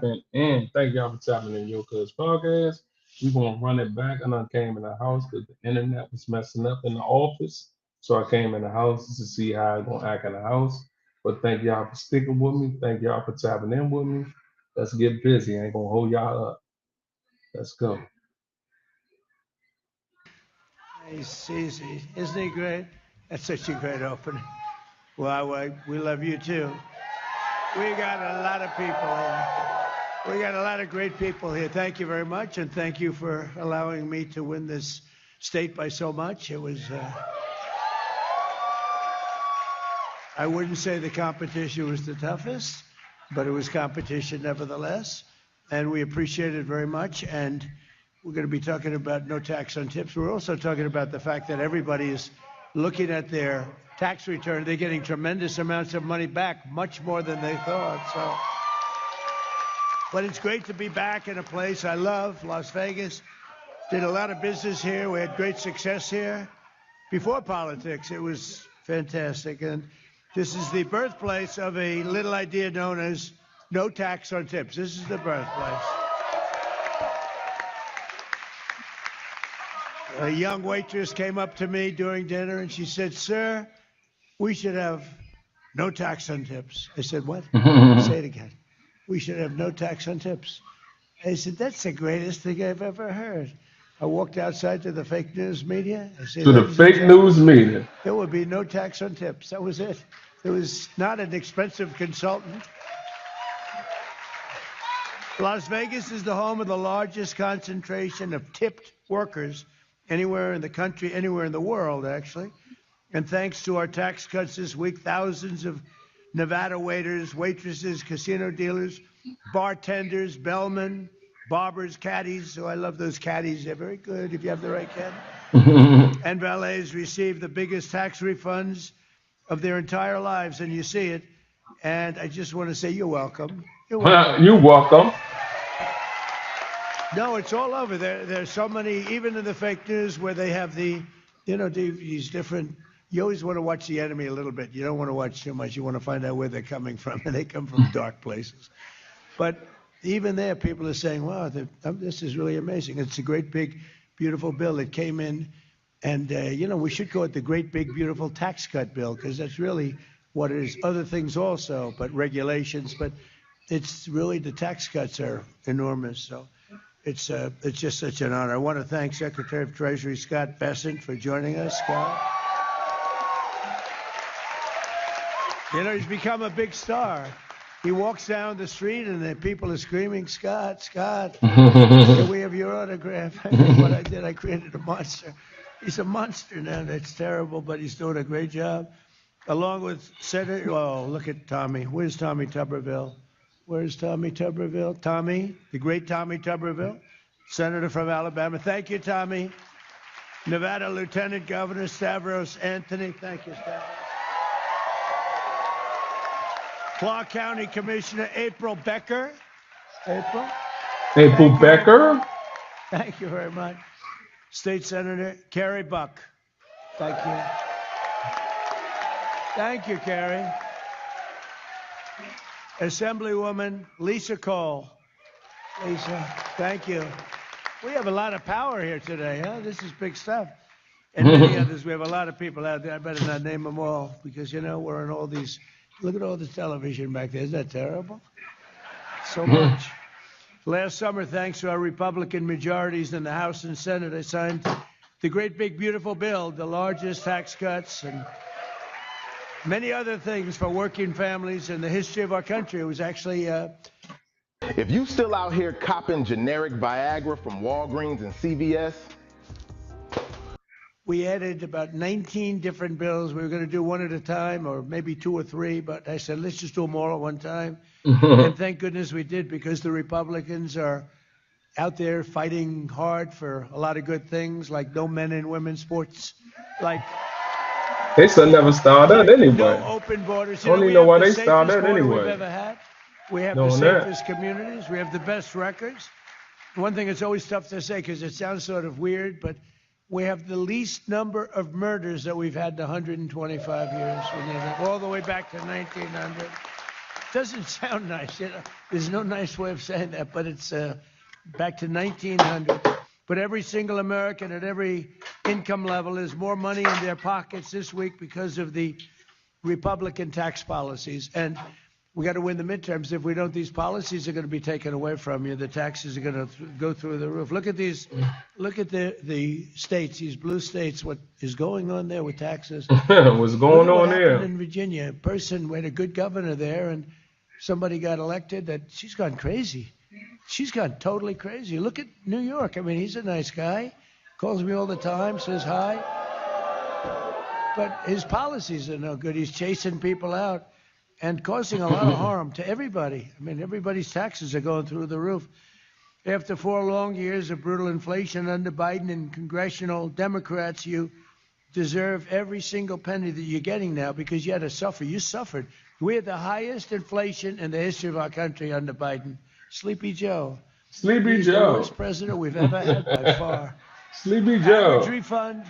And thank y'all for tapping in your cuz podcast. We gonna run it back. I done came in the house because the internet was messing up in the office. So I came in the house to see how I gonna act in the house. But thank y'all for sticking with me. Thank y'all for tapping in with me. Let's get busy. I ain't gonna hold y'all up. Let's go. He's easy. Isn't he great? That's such a great opening. Well, we love you too. We got a lot of people here. We got a lot of great people here. Thank you very much, and thank you for allowing me to win this state by so much. It was, I wouldn't say the competition was the toughest, but it was competition nevertheless, and we appreciate it very much. And we're going to be talking about no tax on tips. We're also talking about the fact that everybody is looking at their tax return. They're getting tremendous amounts of money back, much more than they thought. So, but it's great to be back in a place I love, Las Vegas. Did a lot of business here. We had great success here. Before politics, it was fantastic. And this is the birthplace of a little idea known as no tax on tips. This is the birthplace. A young waitress came up to me during dinner and she said, "Sir, we should have no tax on tips." I said, "What?" Say it again. "We should have no tax on tips." I said, "That's the greatest thing I've ever heard." I walked outside to the fake news media. I said, To the "Ladies and fake gentlemen, news meeting. there will be no tax on tips." That was it. It was not an expensive consultant. Las Vegas is the home of the largest concentration of tipped workers anywhere in the country, anywhere in the world, actually. And thanks to our tax cuts this week, thousands of Nevada waiters, waitresses, casino dealers, bartenders, bellmen, barbers, caddies. Oh, I love those caddies. They're very good if you have the right caddy. And valets receive the biggest tax refunds of their entire lives, and you see it. And I just want to say you're welcome. You're welcome. You welcome. No, it's all over. There's so many, even in the fake news, where they have these different. You always want to watch the enemy a little bit. You don't want to watch too much. You want to find out where they're coming from, and they come from dark places. But even there, people are saying, "Wow, this is really amazing. It's a great, big, beautiful bill that came in." And, we should call it the great, big, beautiful tax cut bill, because that's really what it is. Other things also, but regulations. But it's really the tax cuts are enormous. So it's just such an honor. I want to thank Secretary of Treasury Scott Bessent for joining us, Scott. He's become a big star. He walks down the street and the people are screaming, "Scott, Scott, can we have your autograph?" I think what I did, I created a monster. He's a monster now. That's terrible, but he's doing a great job. Along with Senator, oh, look at Tommy. Where's Tommy Tuberville? Where's Tommy Tuberville? Tommy, the great Tommy Tuberville, Senator from Alabama. Thank you, Tommy. Nevada Lieutenant Governor Stavros Anthony. Thank you, Stavros. Clark County Commissioner April Becker. April. April Thank you, Becker. April. Thank you very much. State Senator Kerry Buck. Thank you. Thank you, Kerry. Assemblywoman Lisa Cole. Lisa, thank you. We have a lot of power here today, huh? This is big stuff. And many others. We have a lot of people out there. I better not name them all because, we're in all these. Look at all the television back there. Isn't that terrible? So much. Last summer, thanks to our Republican majorities in the House and Senate, I signed the great, big, beautiful bill, the largest tax cuts and many other things for working families in the history of our country. It was actually If you still out here copping generic Viagra from Walgreens and CVS, we added about 19 different bills. We were going to do one at a time or maybe two or three, but I said, let's just do them all at one time. And thank goodness we did, because the Republicans are out there fighting hard for a lot of good things, like no men and women's sports, like They should never start that no anyway. open borders. I don't We even know have why the they start safest that border we've anyway. ever had. We have the Knowing that. safest communities. We have the best records. One thing that's always tough to say because it sounds sort of weird, but we have the least number of murders that we've had in 125 years. All the way back to 1900. doesn't sound nice. You know, there's no nice way of saying that, but it's back to 1900. But every single American at every income level has more money in their pockets this week because of the Republican tax policies. And we got to win the midterms. If we don't, these policies are going to be taken away from you. The taxes are going to go through the roof. Look at these. Look at the states, these blue states, what is going on there with taxes. What's going Look at on what there? happened in Virginia. A person, we had a good governor there, and somebody got elected that she's gone crazy. She's gone totally crazy. Look at New York. I mean, he's a nice guy. Calls me all the time, says hi. But his policies are no good. He's chasing people out and causing a lot of harm to everybody. I mean, everybody's taxes are going through the roof. After 4 long years of brutal inflation under Biden and congressional Democrats, you deserve every single penny that you're getting now because you had to suffer. You suffered. We had the highest inflation in the history of our country under Biden. Sleepy Joe. Sleepy He's the Joe. worst president we've ever had by far. Sleepy Average Joe. refund.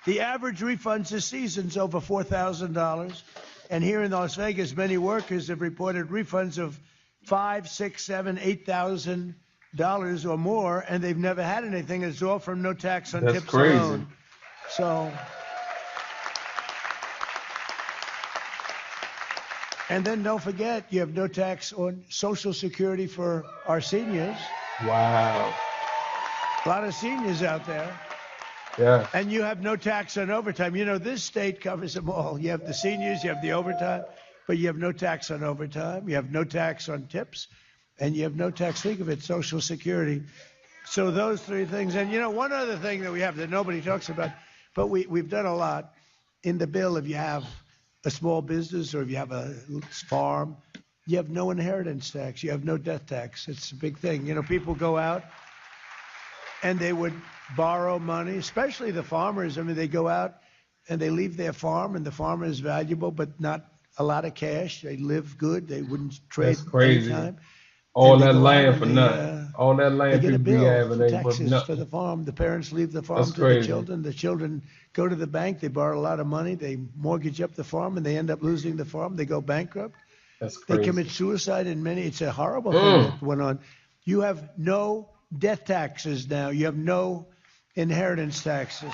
The average refunds this season's over $4,000. And here in Las Vegas, many workers have reported refunds of $5,000, $6,000, $7,000, $8,000 or more, and they've never had anything. It's all from no tax on That's tips crazy. alone. So, and then don't forget, you have no tax on Social Security for our seniors. Wow. A lot of seniors out there. Yeah. And you have no tax on overtime. You know, this state covers them all. You have the seniors, you have the overtime, but you have no tax on overtime. You have no tax on tips, and you have no tax, think of it, Social Security. So those 3 things. And, you know, one other thing that we have that nobody talks about, but we've done a lot in the bill. If you have a small business or if you have a farm, you have no inheritance tax. You have no death tax. It's a big thing. You know, people go out and they would borrow money, especially the farmers. I mean, they go out and they leave their farm, and the farm is valuable, but not a lot of cash. They live good. They wouldn't trade That's crazy. anytime. All And they that go out land and for they, nothing. All that They land get a people be bill having, for they worth taxes for nothing. the farm. The parents leave the farm That's to the crazy. children. The children go to the bank. They borrow a lot of money. They mortgage up the farm, and they end up losing the farm. They go bankrupt. That's They crazy. commit suicide in many. It's a horrible thing that went on. You have no death taxes now. You have no inheritance taxes.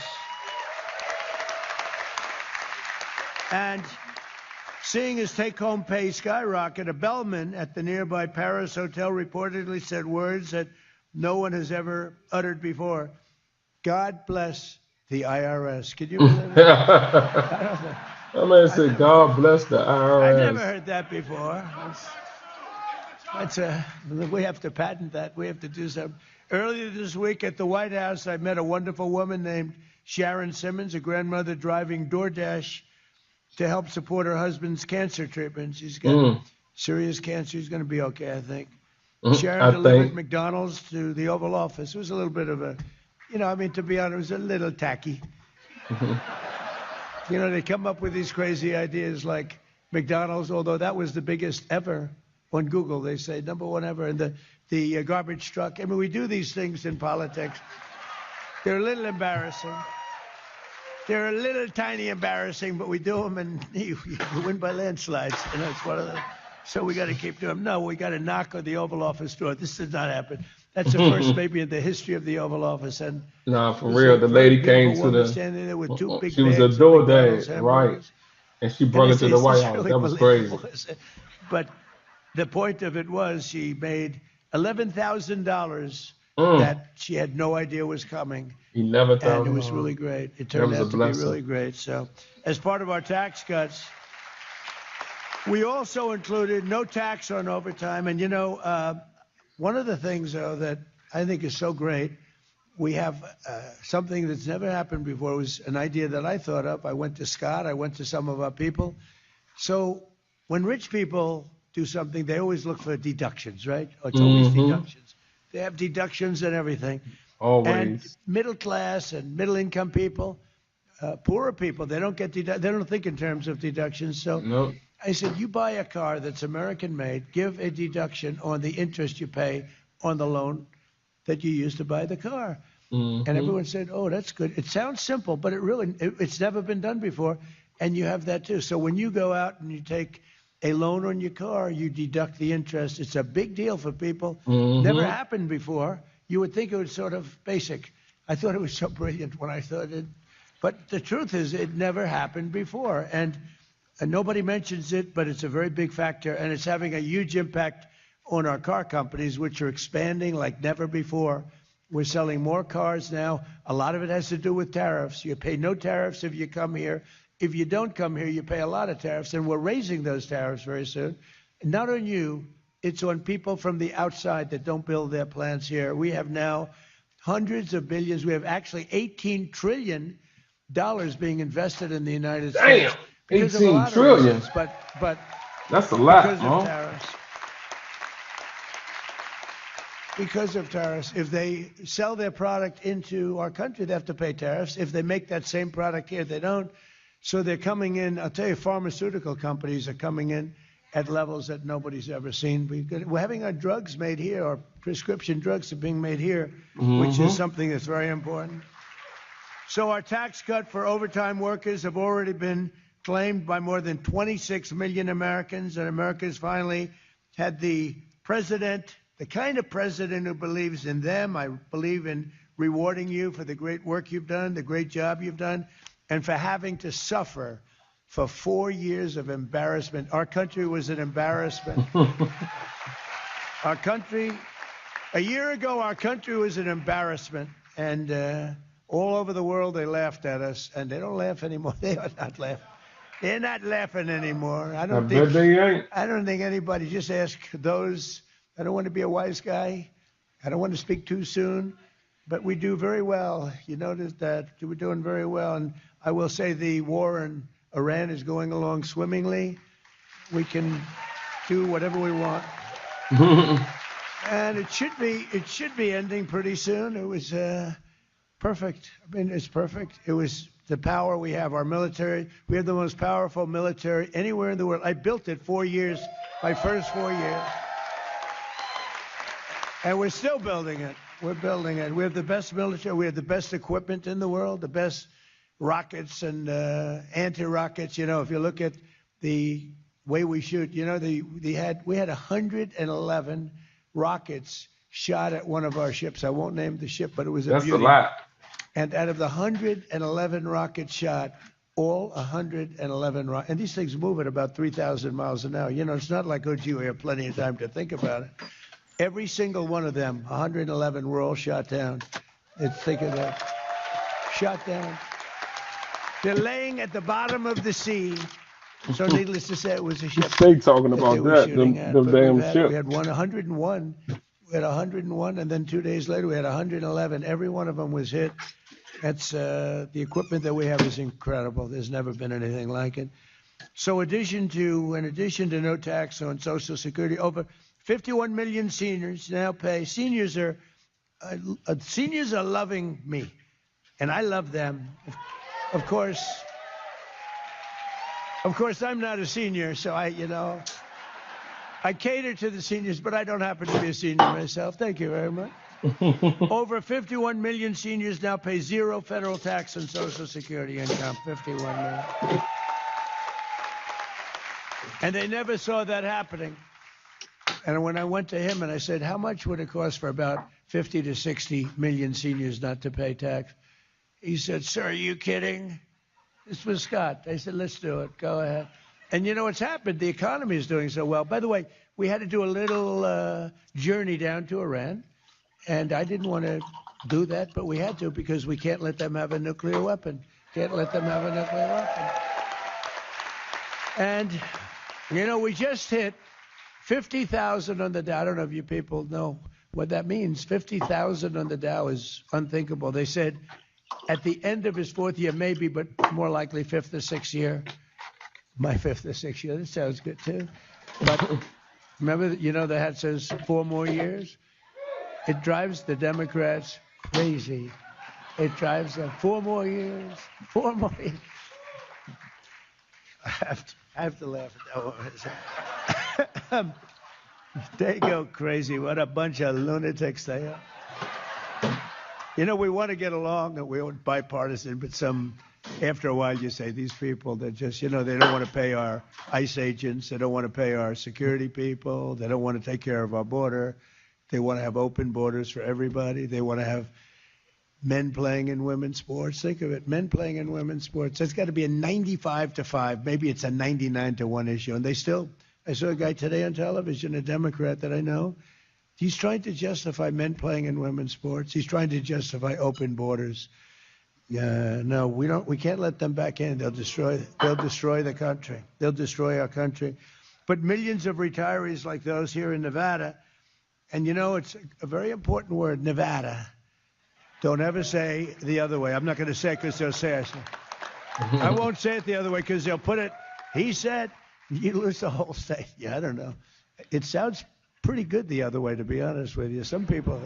And seeing his take-home pay skyrocket, a bellman at the nearby Paris Hotel reportedly said words that no one has ever uttered before. God bless the IRS. Can you believe it? That man said, God bless the IRS. I never heard that before. We have to patent that. We have to do something. Earlier this week at the White House, I met a wonderful woman named Sharon Simmons, a grandmother driving DoorDash to help support her husband's cancer treatment. She's got serious cancer. She's going to be okay, I think. Sharon delivered McDonald's to the Oval Office. It was a little bit of a, to be honest, it was a little tacky. They come up with these crazy ideas like McDonald's, although that was the biggest ever on Google. They say #1 ever. And the garbage truck. I mean, we do these things in politics. They're a little embarrassing. They're a little tiny embarrassing, but we do them, and you win by landslides. It's one of them. So we got to keep doing them. No, we got to knock on the Oval Office door. This did not happen. That's the first maybe in the history of the Oval Office. And nah, for real, the lady came to the. Standing there with 2 big she was a bags of McDonald's DoorDash, right? hamburgers. And she brought it to the It's White House. really That was crazy. believable. But the point of it was she made $11,000 that she had no idea was coming. $11,000. And it was really great. It turned out to be really great. So as part of our tax cuts, we also included no tax on overtime. And, one of the things, though, that I think is so great, we have something that's never happened before. It was an idea that I thought up. I went to Scott. I went to some of our people. So when rich people do something, they always look for deductions, right? It's always deductions. They have deductions and everything. Always. And middle class and middle income people, poorer people, they don't get they don't think in terms of deductions. So Nope. I said, you buy a car that's American made, give a deduction on the interest you pay on the loan that you used to buy the car. And everyone said, oh, that's good. It sounds simple, but it's never been done before. And you have that too. So when you go out and you take a loan on your car, you deduct the interest. It's a big deal for people. Mhm. Never happened before. You would think it was sort of basic. I thought it was so brilliant when I thought it. But the truth is, it never happened before. And nobody mentions it, but it's a very big factor. And it's having a huge impact on our car companies, which are expanding like never before. We're selling more cars now. A lot of it has to do with tariffs. You pay no tariffs if you come here. If you don't come here, you pay a lot of tariffs, and we're raising those tariffs very soon. Not on you, it's on people from the outside that don't build their plants here. We have now hundreds of billions. We have actually $18 trillion being invested in the United States. Damn, Because of a 18 lot of trillion. reasons, but That's a lot, because of man. tariffs. Because of tariffs. If they sell their product into our country, they have to pay tariffs. If they make that same product here, they don't. So they're coming in. I'll tell you, pharmaceutical companies are coming in at levels that nobody's ever seen. We're having our drugs made here. Our prescription drugs are being made here, which is something that's very important. So our tax cut for overtime workers have already been claimed by more than 26 million Americans, and America's finally had the president, the kind of president who believes in them. I believe in rewarding you for the great work you've done, the great job you've done, and for having to suffer for 4 years of embarrassment. Our country was an embarrassment. Our country, a year ago, our country was an embarrassment, and all over the world they laughed at us, and they don't laugh anymore. They are not laughing. They're not laughing anymore. I bet they ain't. I don't think anybody. Just ask those. I don't want to be a wise guy. I don't want to speak too soon, but we do very well. You notice that we're doing very well, and I will say the war in Iran is going along swimmingly. We can do whatever we want, and it should be ending pretty soon. It was perfect. I mean, it's perfect. It was the power we have, our military. We have the most powerful military anywhere in the world. I built it 4 years, my first 4 years. And we're still building it. We're building it. We have the best military. We have the best equipment in the world, the best rockets and anti-rockets. You know, if you look at the way we shoot, you know, we had 111 rockets shot at one of our ships. I won't name the ship, but it was a That's beauty. a lot. And out of the 111 rockets shot, all 111 rockets, and these things move at about 3,000 miles an hour. You know, it's not like, oh, gee, we have plenty of time to think about it. Every single one of them, 111, were all shot down. Think of that. Shot down. They're laying at the bottom of the sea. So needless to say, it was a ship. They talking that about they were that, shooting them at. them But damn we ship. had 101. We had 101, and then 2 days later we had 111. Every one of them was hit. That's the equipment that we have is incredible. There's never been anything like it. So in addition to no tax on Social Security, over 51 million seniors now pay. Seniors are loving me, and I love them. Of course, I'm not a senior, so I cater to the seniors, but I don't happen to be a senior myself. Thank you very much. Over 51 million seniors now pay zero federal tax on Social Security income. 51 million. And they never saw that happening. And when I went to him and I said, how much would it cost for about 50 to 60 million seniors not to pay tax? He said, sir, are you kidding? This was Scott. I said, let's do it. Go ahead. And you know what's happened? The economy is doing so well. By the way, we had to do a little journey down to Iran. And I didn't want to do that, but we had to because we can't let them have a nuclear weapon. Can't let them have a nuclear weapon. And, you know, we just hit 50,000 on the Dow. I don't know if you people know what that means. 50,000 on the Dow is unthinkable. They said at the end of his fourth year, maybe, but more likely fifth or sixth year. My fifth or sixth year. That sounds good, too. But remember, you know, the hat says 4 more years? It drives the Democrats crazy. It drives them 4 more years, 4 more years. I have to laugh at that one. They go crazy. What a bunch of lunatics they are. You know, we want to get along and we want bipartisan, but some after a while you say, these people, they're just, they don't want to pay our ICE agents. They don't want to pay our security people. They don't want to take care of our border. They want to have open borders for everybody. They want to have men playing in women's sports. Think of it, men playing in women's sports. It's got to be a 95-5. Maybe it's a 99-1 issue. And I saw a guy today on television, a Democrat that I know. He's trying to justify men playing in women's sports. He's trying to justify open borders. No, we can't let them back in. They'll destroy the country. They'll destroy our country. But millions of retirees like those here in Nevada, and it's a very important word, Nevada. Don't ever say the other way. I'm not going to say it because they'll say it. I won't say it the other way because they'll put it, he said, you lose the whole state. Yeah, I don't know. It sounds pretty good the other way, to be honest with you. Some people,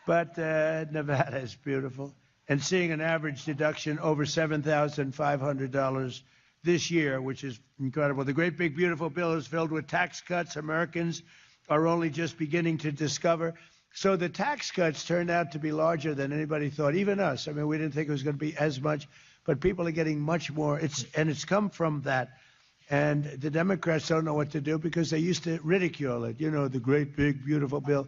but Nevada is beautiful. And seeing an average deduction over $7,500 this year, which is incredible. The great big beautiful bill is filled with tax cuts Americans are only just beginning to discover. So the tax cuts turned out to be larger than anybody thought, even us. I mean, we didn't think it was going to be as much, but people are getting much more. It's come from that. And the Democrats don't know what to do because they used to ridicule it, the great big beautiful bill.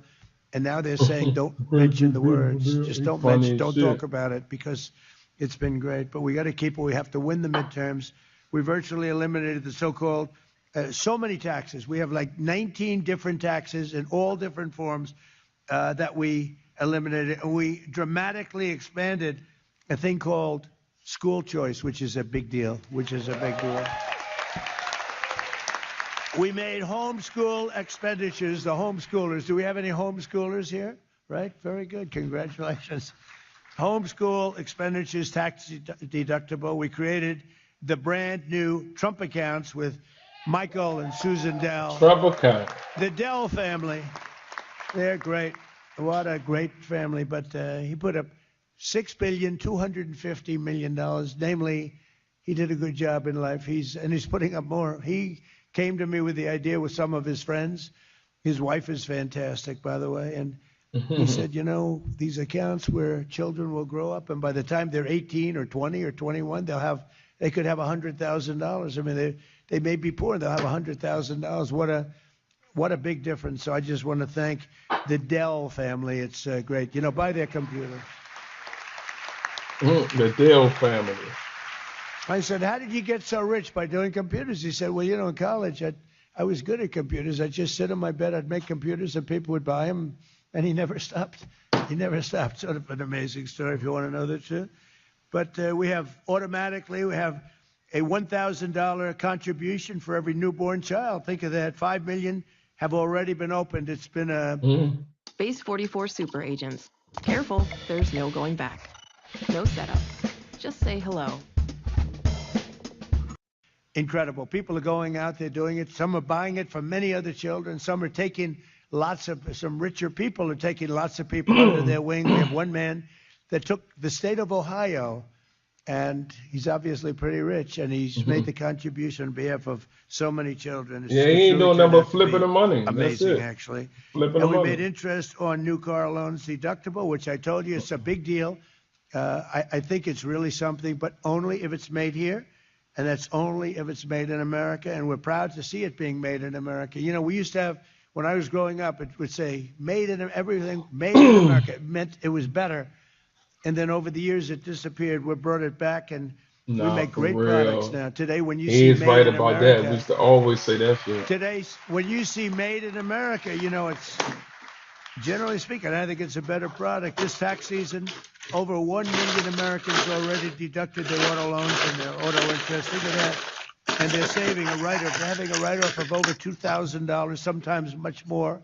And now they're saying, don't mention the words. Just don't talk about it because it's been great. But we got to keep it. We have to win the midterms. We virtually eliminated the so-called, so many taxes. We have like 19 different taxes in all different forms that we eliminated. And we dramatically expanded a thing called school choice, which is a big deal, We made homeschool expenditures, the homeschoolers. Do we have any homeschoolers here? Right? Very good. Congratulations. Homeschool expenditures tax deductible. We created the brand new Trump accounts with Michael and Susan Dell. Trump account. The Dell family. They're great. What a great family. But he put up $6.25 billion. Namely, he did a good job in life. He's putting up more. He came to me with the idea with some of his friends. His wife is fantastic, by the way. And he said, these accounts where children will grow up, and by the time they're 18 or 20 or 21, they could have $100,000. I mean, they may be poor, they'll have $100,000. What a big difference. So I just want to thank the Dell family. It's great. Buy their computer. The Dell family. I said, how did you get so rich by doing computers? He said, well, in college, I was good at computers. I'd just sit on my bed, I'd make computers, and people would buy them, and he never stopped. Sort of an amazing story if you want to know the truth. But we have a $1,000 contribution for every newborn child. Think of that. 5 million have already been opened. It's been a... Space 44 super agents. Careful, there's no going back. No setup. Just say hello. Incredible. People are going out there doing it. Some are buying it from many other children. Some are taking some richer people are taking lots of people under their wing. We have one man that took the state of Ohio, and he's obviously pretty rich, and he's made the contribution on behalf of so many children. He ain't doing nothing but flipping the money. Amazing, actually. Flipping and the we money. made interest on new car loans deductible, which I told you is a big deal. I think it's really something, but only if it's made here. And that's only if it's made in America, and we're proud to see it being made in America. We used to have, when I was growing up, it would say everything made in America. It meant it was better. And then over the years, it disappeared. We brought it back, and we make great products now. Today, when you see He's made right in about America, that. We used to always say that shit. Today, when you see made in America, it's, generally speaking, I think it's a better product. This tax season, over 1 million Americans already deducted their auto loans and their auto interest. Think of that. And they're saving a write-off. They're having a write-off of over $2,000, sometimes much more.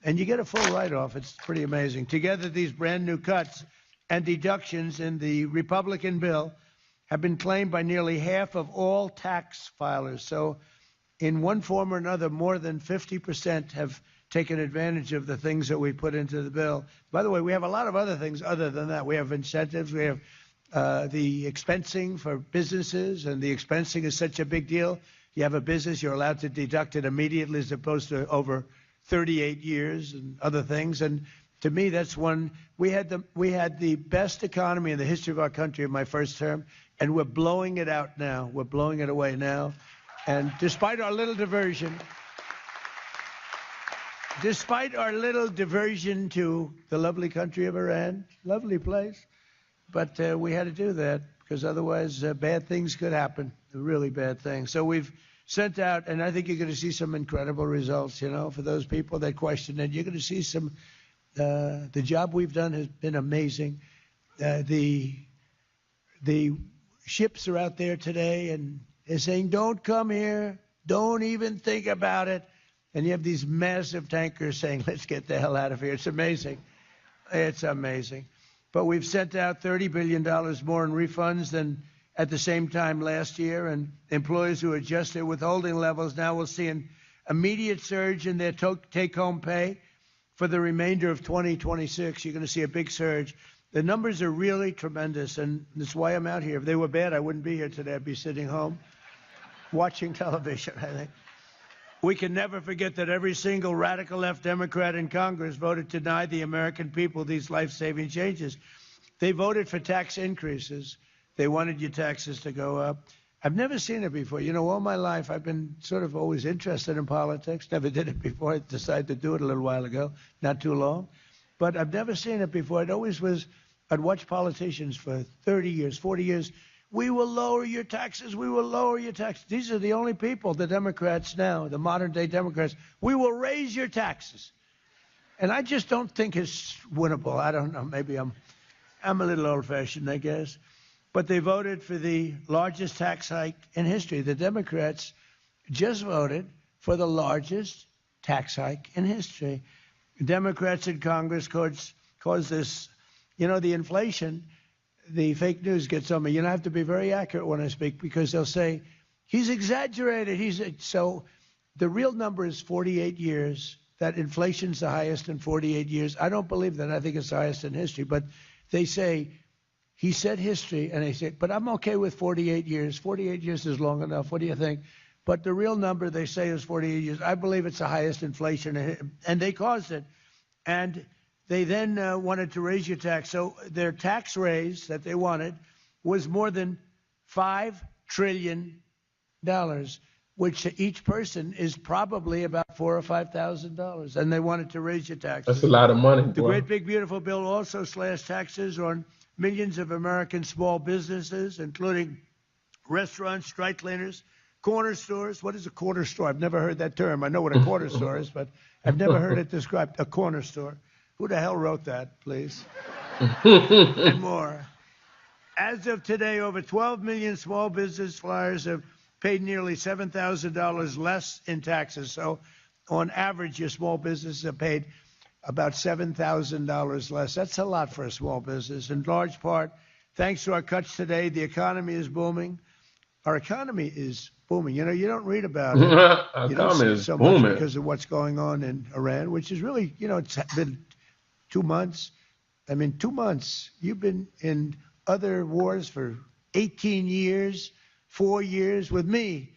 And you get a full write-off. It's pretty amazing. Together, these brand new cuts and deductions in the Republican bill have been claimed by nearly half of all tax filers. So in one form or another, more than 50% have taken advantage of the things that we put into the bill. By the way, we have a lot of other things other than that. We have incentives. We have the expensing for businesses, and the expensing is such a big deal. You have a business, you're allowed to deduct it immediately as opposed to over 38 years and other things. And to me, that's one. We had the best economy in the history of our country in my first term. And we're blowing it out now. We're blowing it away now. And despite our little diversion to the lovely country of Iran, lovely place, but we had to do that because otherwise bad things could happen, really bad things. So we've sent out, and I think you're going to see some incredible results, you know, for those people that question it. You're going to see some, the job we've done has been amazing. The ships are out there today, and they're saying, don't come here, don't even think about it. And you have these massive tankers saying, let's get the hell out of here. It's amazing. It's amazing. But we've sent out $30 billion more in refunds than at the same time last year, and employers who adjust their withholding levels now will see an immediate surge in their take-home pay for the remainder of 2026. You're going to see a big surge. The numbers are really tremendous, and that's why I'm out here. If they were bad, I wouldn't be here today. I'd be sitting home watching television, I think. We can never forget that every single radical left Democrat in Congress voted to deny the American people these life-saving changes. They voted for tax increases. They wanted your taxes to go up. I've never seen it before. You know, all my life, I've been sort of always interested in politics. Never did it before. I decided to do it a little while ago, not too long. But I've never seen it before. It always was, I'd watch politicians for 30 years, 40 years. We will lower your taxes. We will lower your taxes. These are the only people, the Democrats now, the modern-day Democrats. We will raise your taxes. And I just don't think it's winnable. I don't know. Maybe I'm a little old-fashioned, I guess. But they voted for the largest tax hike in history. The Democrats just voted for the largest tax hike in history. Democrats in Congress caused this, you know, the inflation, the fake news gets on me. You know, I have to be very accurate when I speak because they'll say, he's exaggerated. So the real number is 48 years. That inflation's the highest in 48 years. I don't believe that. I think it's the highest in history. But they say, he said history, and they say, but I'm okay with 48 years. 48 years is long enough. What do you think? But the real number they say is 48 years. I believe it's the highest inflation, and they caused it. And they then wanted to raise your tax. So their tax raise that they wanted was more than $5 trillion, which to each person is probably about $4,000 or $5,000. And they wanted to raise your taxes. That's a lot of money. The great big beautiful bill also slashed taxes on millions of American small businesses, including restaurants, dry cleaners, corner stores. What is a corner store? I've never heard that term. I know what a corner store is, but I've never heard it described. A corner store. Who the hell wrote that, please? And more. As of today, over 12 million small business flyers have paid nearly $7,000 less in taxes. So on average, your small businesses have paid about $7,000 less. That's a lot for a small business. In large part, thanks to our cuts today, the economy is booming. Our economy is booming. You know, you don't read about it. Our You don't economy see it is so booming. much because of what's going on in Iran, which is really, you know, it's been 2 months. I mean, 2 months. You've been in other wars for 18 years, 4 years with me.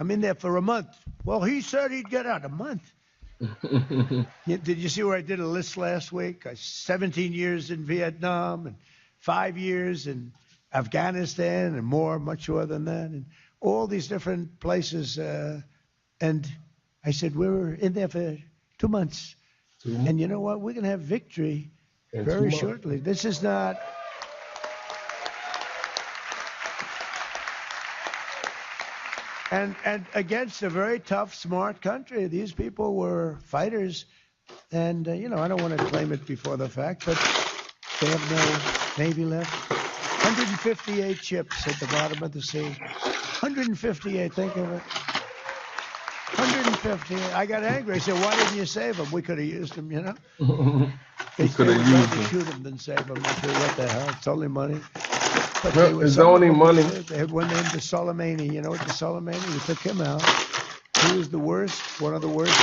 I'm in there for a month. Well, he said he'd get out a month. Did you see where I did a list last week? 17 years in Vietnam and 5 years in Afghanistan and more, much more than that, and all these different places. And I said, we were in there for 2 months. And you know what? We're going to have victory very shortly. This is not... And against a very tough, smart country. These people were fighters. And, you know, I don't want to claim it before the fact, but they have no Navy left. 158 ships at the bottom of the sea. 158, think of it. 158. I got angry. I said, why didn't you save them? We could have used them, you know. They could have used them. Shoot them than save them. I said, what the hell? It's only money. But It's only money. They had one named the Soleimani. You know what the Soleimani? We took him out. He was the worst, one of the worst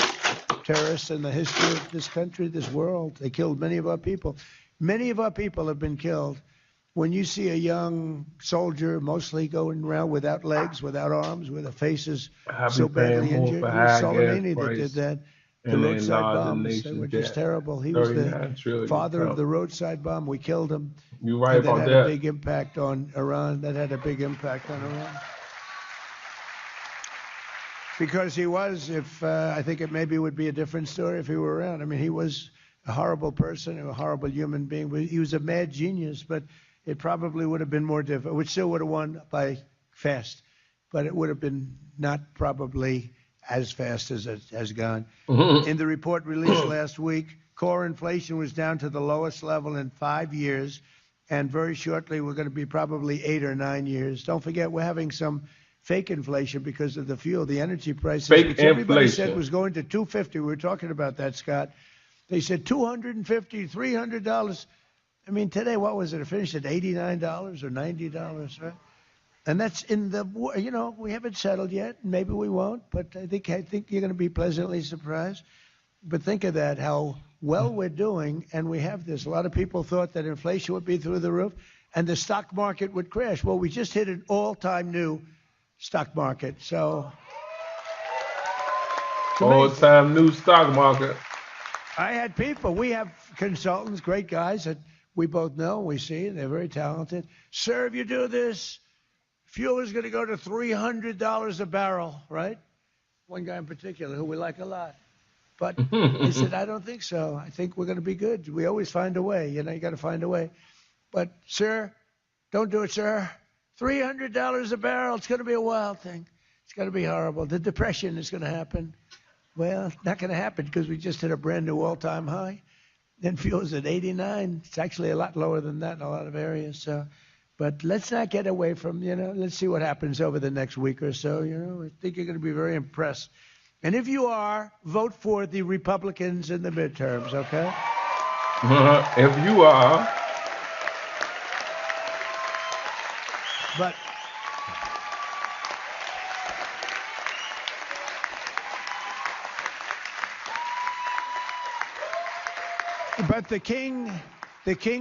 terrorists in the history of this country, this world. They killed many of our people. Many of our people have been killed. When you see a young soldier mostly going around without legs, without arms, with their faces so badly injured, it was Soleimani that did that. The And they roadside enlarged the bombs, they nation's were just debt. terrible. He was the 39 trillion. father of the roadside bomb. We killed him. You're right And that about had that. a big impact on Iran. That had a big impact on Iran. Because he was, I think it maybe would be a different story if he were around. I mean, he was a horrible person, a horrible human being. He was a mad genius, but it probably would have been more difficult. We still would have won by fast, but it would have been not probably as fast as it has gone. In the report released last week, core inflation was down to the lowest level in 5 years, and very shortly we're going to be probably 8 or 9 years. Don't forget, we're having some fake inflation because of the fuel, the energy prices, Fake which everybody said inflation. was going to 250. We were talking about that, Scott. They said $250, $300. I mean, today, what was it? It finished at $89 or $90, right? And that's in the, we haven't settled yet. Maybe we won't, but I think you're going to be pleasantly surprised. But think of that, how well we're doing, and we have this. A lot of people thought that inflation would be through the roof and the stock market would crash. Well, we just hit an all-time new stock market. So, all-time new stock market. I had people. We have consultants, great guys that we both know, we see, and they're very talented. Sir, if you do this, fuel is going to go to $300 a barrel, right? One guy in particular who we like a lot. But he said, I don't think so. I think we're going to be good. We always find a way. You got to find a way. But, sir, don't do it, sir. $300 a barrel. It's going to be a wild thing. It's going to be horrible. The depression is going to happen. Well, it's not going to happen because we just hit a brand new all-time high. Then fuel's at 89. It's actually a lot lower than that in a lot of areas. So, but let's not get away from, let's see what happens over the next week or so. I think you're going to be very impressed. And if you are, vote for the Republicans in the midterms, okay? If you are. But the king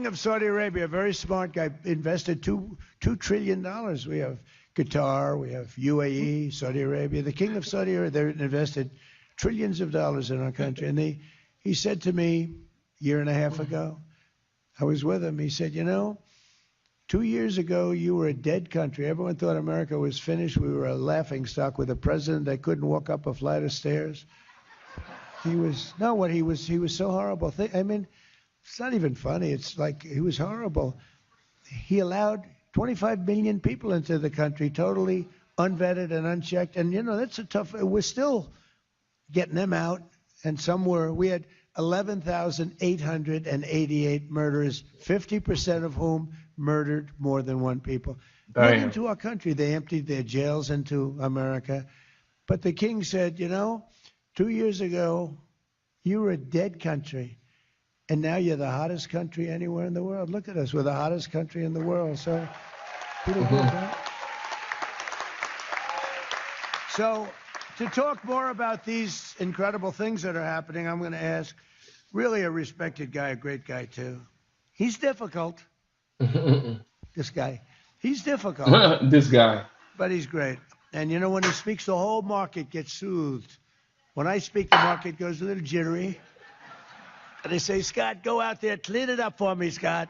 of Saudi Arabia, a very smart guy, invested $2 trillion. We have Qatar, we have UAE, Saudi Arabia. The king of Saudi Arabia, they invested trillions of dollars in our country. And he said to me a year and a half ago, I was with him, he said, 2 years ago, you were a dead country. Everyone thought America was finished. We were a laughingstock with a president that couldn't walk up a flight of stairs. He was so horrible. I mean, it's not even funny. It's like he was horrible. He allowed 25 million people into the country, totally unvetted and unchecked. And, that's a tough, we're still getting them out. And we had 11,888 murderers, 50% of whom murdered more than one people. Went into our country. They emptied their jails into America. But the king said, 2 years ago, you were a dead country, and now you're the hottest country anywhere in the world. Look at us. We're the hottest country in the world. So, pretty good, right? So, to talk more about these incredible things that are happening, I'm going to ask really a respected guy, a great guy, too. He's difficult. This guy. He's difficult. This guy. But he's great. And, when he speaks, the whole market gets soothed. When I speak, the market goes a little jittery. And they say, Scott, go out there, clean it up for me, Scott.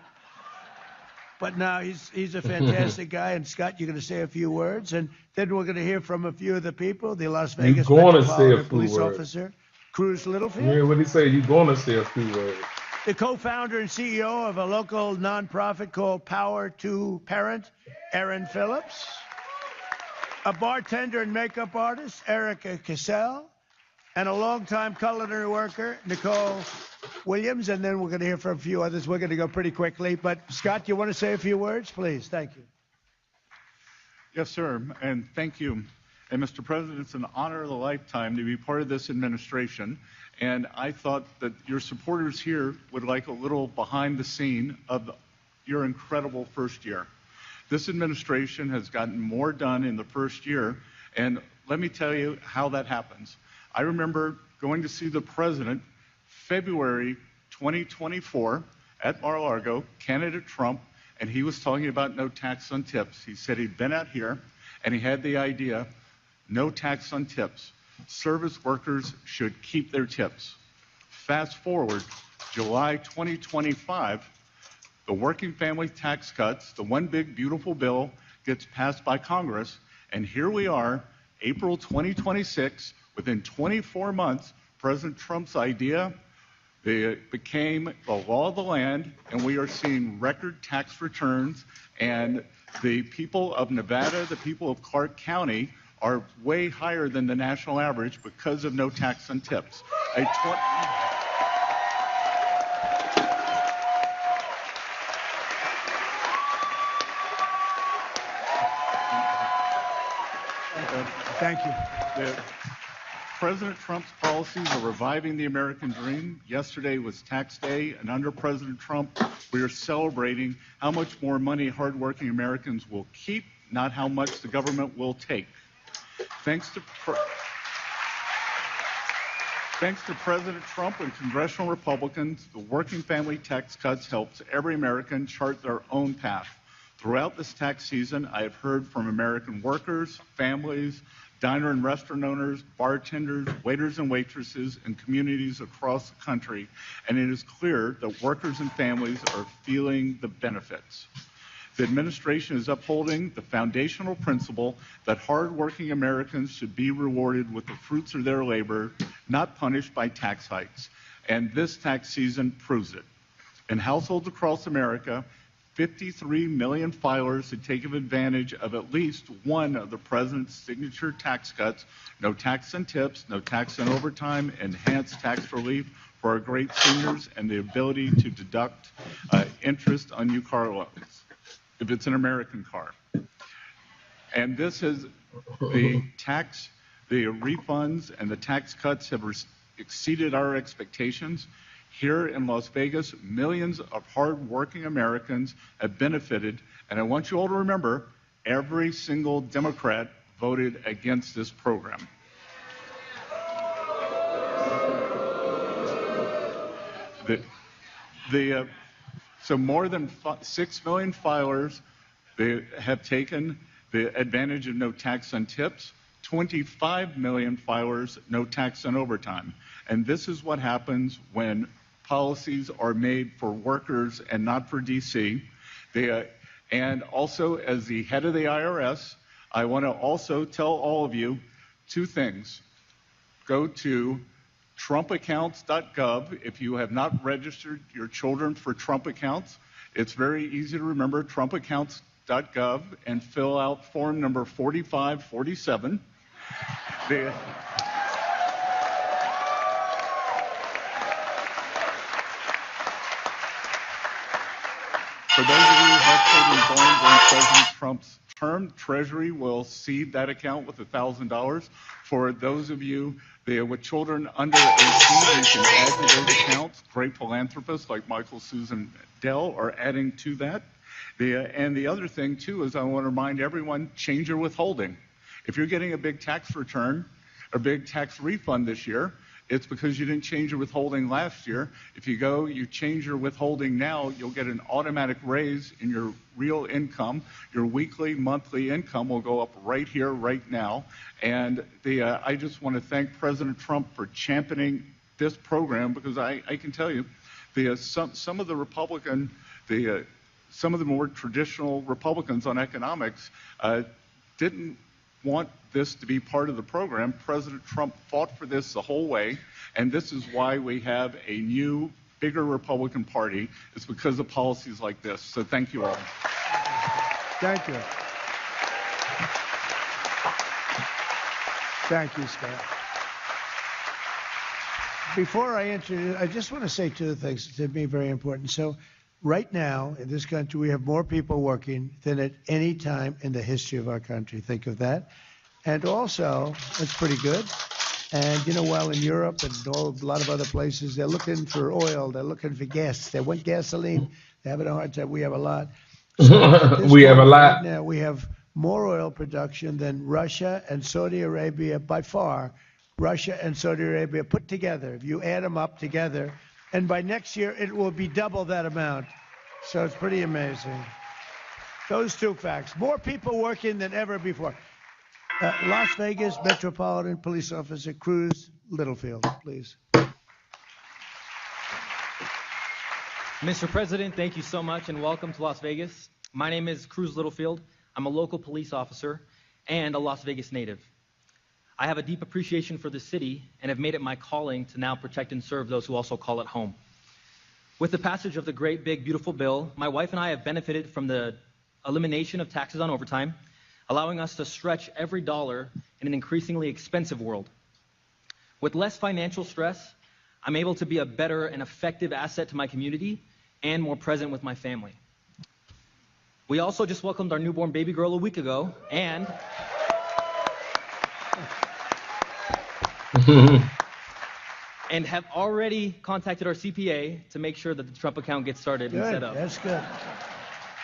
But no, he's a fantastic guy. And, Scott, you're going to say a few words. And then we're going to hear from a few of the people, the Las Vegas Metropolitan Police Officer, Cruz Littlefield. Yeah, what did he say? You're going to say a few words. The co-founder and CEO of a local nonprofit called Power to Parent, Erin Phillips. A bartender and makeup artist, Erica Cassell. And a longtime culinary worker, Nicole Williams. And then we're going to hear from a few others. We're going to go pretty quickly. But, Scott, you want to say a few words, please? Thank you. Yes, sir. And thank you. And, Mr. President, it's an honor of a lifetime to be part of this administration. And I thought that your supporters here would like a little behind the scene of your incredible first year. This administration has gotten more done in the first year. And let me tell you how that happens. I remember going to see the president February 2024 at Mar-a-Lago, candidate Trump, and he was talking about no tax on tips. He said he'd been out here and he had the idea, no tax on tips. service workers should keep their tips. Fast forward, July 2025, the working family tax cuts, the one big beautiful bill, gets passed by Congress, and here we are, April 2026, within 24 months, President Trump's idea became the law of the land, and we are seeing record tax returns, and the people of Nevada, the people of Clark County, are way higher than the national average because of no tax on tips. Thank you. President Trump's policies are reviving the American dream. Yesterday was tax day, and under President Trump, we are celebrating how much more money hardworking Americans will keep, not how much the government will take. Thanks to President Trump and congressional Republicans, the working family tax cuts helps every American chart their own path. Throughout this tax season, I have heard from American workers, families, diner and restaurant owners, bartenders, waiters and waitresses, and communities across the country, and it is clear that workers and families are feeling the benefits. The administration is upholding the foundational principle that hardworking Americans should be rewarded with the fruits of their labor, not punished by tax hikes. And this tax season proves it. In households across America, 53 million filers had taken advantage of at least one of the president's signature tax cuts: no tax on tips, no tax on overtime, enhanced tax relief for our great seniors, and the ability to deduct interest on new car loans if it's an American car. And this is the refunds and the tax cuts have exceeded our expectations. Here in Las Vegas, millions of hardworking Americans have benefited, and I want you all to remember, every single Democrat voted against this program. So more than 6 million filers have taken the advantage of no tax on tips. 25 million filers, no tax on overtime. And this is what happens when policies are made for workers and not for DC. And also, as the head of the IRS, I want to also tell all of you two things. Go to trumpaccounts.gov if you have not registered your children for Trump accounts. It's very easy to remember, trumpaccounts.gov, and fill out form number 4547. For those of you who have children born during President Trump's term, Treasury will seed that account with $1,000. For those of you with children under 18, you can add to those accounts. Great philanthropists like Michael, Susan, Dell are adding to that. And the other thing, too, is I want to remind everyone, change your withholding. If you're getting a big tax return, a big tax refund this year, it's because you didn't change your withholding last year. If you change your withholding now, you'll get an automatic raise in your real income. Your weekly, monthly income will go up right here, right now. And I just want to thank President Trump for championing this program, because I can tell you, some of the some of the more traditional Republicans on economics didn't want this to be part of the program. President Trump fought for this the whole way, and this is why we have a new, bigger Republican Party. It's because of policies like this. So thank you all. Thank you. Thank you, Scott. Before I introduce, I just want to say two things to me very important. So right now in this country, we have more people working than at any time in the history of our country. Think of that. And also, that's pretty good. And, while in Europe and a lot of other places, they're looking for oil, they're looking for gas, they want gasoline, they're having a hard time. We have a lot. So we have a lot. Right now, we have more oil production than Russia and Saudi Arabia by far. Russia and Saudi Arabia put together, if you add them up together, and by next year, it will be double that amount. So it's pretty amazing. Those two facts. More people working than ever before. Las Vegas Metropolitan Police Officer Cruz Littlefield, please. Mr. President, thank you so much and welcome to Las Vegas. My name is Cruz Littlefield. I'm a local police officer and a Las Vegas native. I have a deep appreciation for the city and have made it my calling to now protect and serve those who also call it home. With the passage of the great, big, beautiful bill, my wife and I have benefited from the elimination of taxes on overtime, allowing us to stretch every dollar in an increasingly expensive world. With less financial stress, I'm able to be a better and effective asset to my community and more present with my family. We also just welcomed our newborn baby girl a week ago, and have already contacted our CPA to make sure that the Trump account gets started and set up. That's good.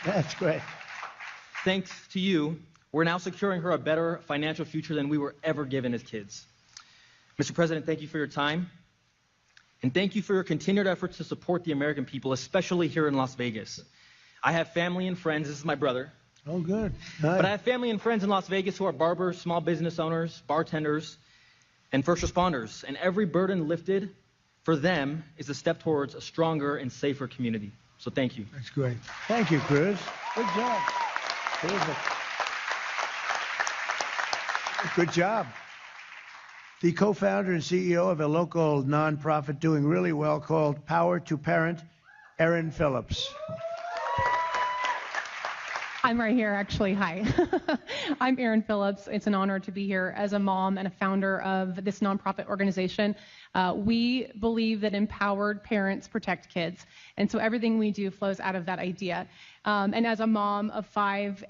That's great. Thanks to you, we're now securing her a better financial future than we were ever given as kids. Mr. President, thank you for your time. And thank you for your continued efforts to support the American people, especially here in Las Vegas. I have family and friends. This is my brother. Oh, good. But I have family and friends in Las Vegas who are barbers, small business owners, bartenders, and first responders. And every burden lifted for them is a step towards a stronger and safer community. So thank you. That's great. Thank you, Cruz. Good job. Terrific. Good job. The co-founder and CEO of a local nonprofit doing really well called Power to Parent, Erin Phillips. I'm right here, actually. Hi. I'm Erin Phillips. It's an honor to be here as a mom and a founder of this nonprofit organization. We believe that empowered parents protect kids, and so everything we do flows out of that idea. And as a mom of 5,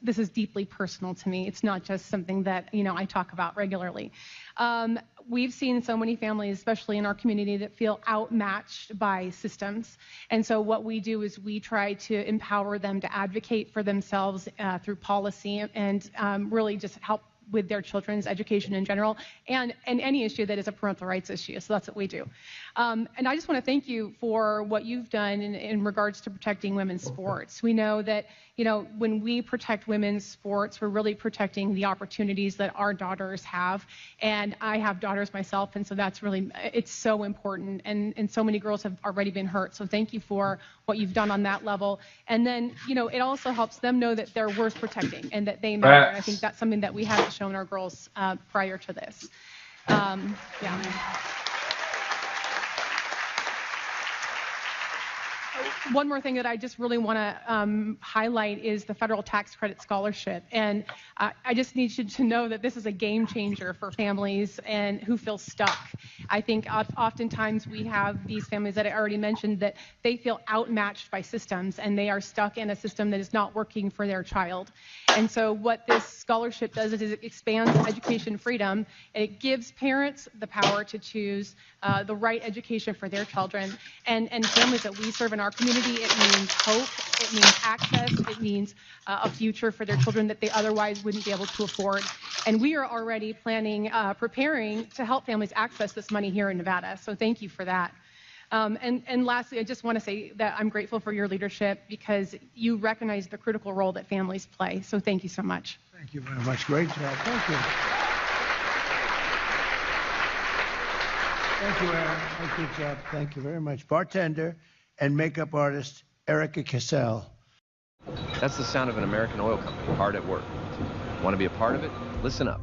this is deeply personal to me. It's not just something that I talk about regularly. We've seen so many families, especially in our community, that feel outmatched by systems. And so what we do is we try to empower them to advocate for themselves through policy and really just help with their children's education in general, and any issue that is a parental rights issue. So that's what we do. And I just want to thank you for what you've done in regards to protecting women's sports. We know that, when we protect women's sports, we're really protecting the opportunities that our daughters have. And I have daughters myself, and so it's so important. And so many girls have already been hurt. So thank you for what you've done on that level. And then, it also helps them know that they're worth protecting and that they matter. And I think that's something that we haven't shown our girls prior to this. Yeah. One more thing that I just really want to highlight is the federal tax credit scholarship. And I just need you to know that this is a game changer for families and who feel stuck. I think oftentimes we have these families that I already mentioned that they feel outmatched by systems and they are stuck in a system that is not working for their child. And so what this scholarship does is it expands education freedom, and it gives parents the power to choose the right education for their children. And families that we serve in our community, it means hope, it means access, it means a future for their children that they otherwise wouldn't be able to afford. And we are already preparing to help families access this money here in Nevada. So thank you for that. And lastly, I just want to say that I'm grateful for your leadership because you recognize the critical role that families play. So thank you so much. Thank you very much. Great job. Thank you. Thank you, Erin. Good job. Thank you very much. Bartender and makeup artist Erica Cassell. That's the sound of an American oil company hard at work. Want to be a part of it? Listen up.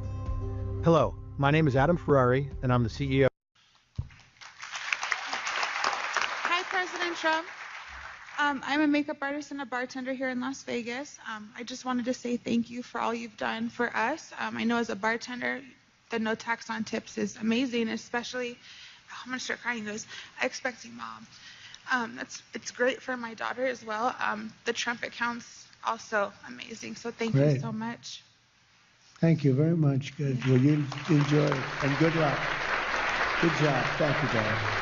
Hello, my name is Adam Ferrari, and I'm the CEO. Hi, President Trump. I'm a makeup artist and a bartender here in Las Vegas. I just wanted to say thank you for all you've done for us. I know as a bartender, the no tax on tips is amazing, especially, I'm gonna start crying, guys, expecting mom. It's great for my daughter as well. The Trump account's also amazing, so thank you so much. Thank you very much. Good. Well, you enjoy it, and good luck. Good job. Thank you, guys.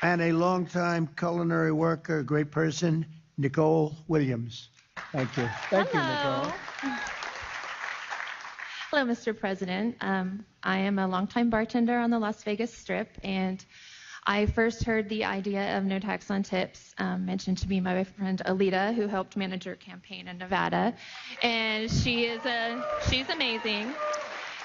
And a longtime culinary worker, great person, Nicole Williams. Thank you. Thank you, Nicole. Hello, Mr. President. I am a longtime bartender on the Las Vegas Strip, and I first heard the idea of no tax on tips mentioned to me by my friend Alita, who helped manage your campaign in Nevada, and she's amazing.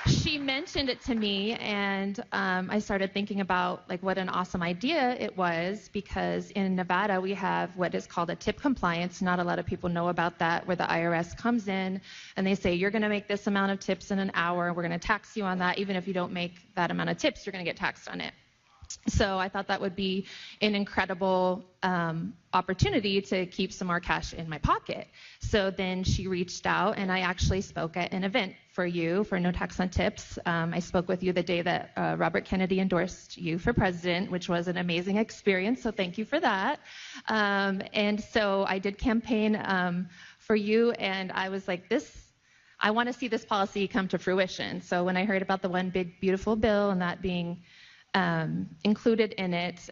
She mentioned it to me, and I started thinking about like what an awesome idea it was, because in Nevada we have what is called a tip compliance. Not a lot of people know about that, where the IRS comes in and they say, you're going to make this amount of tips in an hour. We're going to tax you on that. Even if you don't make that amount of tips, you're going to get taxed on it. So I thought that would be an incredible opportunity to keep some more cash in my pocket. So then she reached out, and I actually spoke at an event for you for No Tax on Tips. I spoke with you the day that Robert Kennedy endorsed you for president, which was an amazing experience. So thank you for that. And so I did campaign for you, and I was like, I want to see this policy come to fruition. So when I heard about the One Big Beautiful Bill and that being included in it,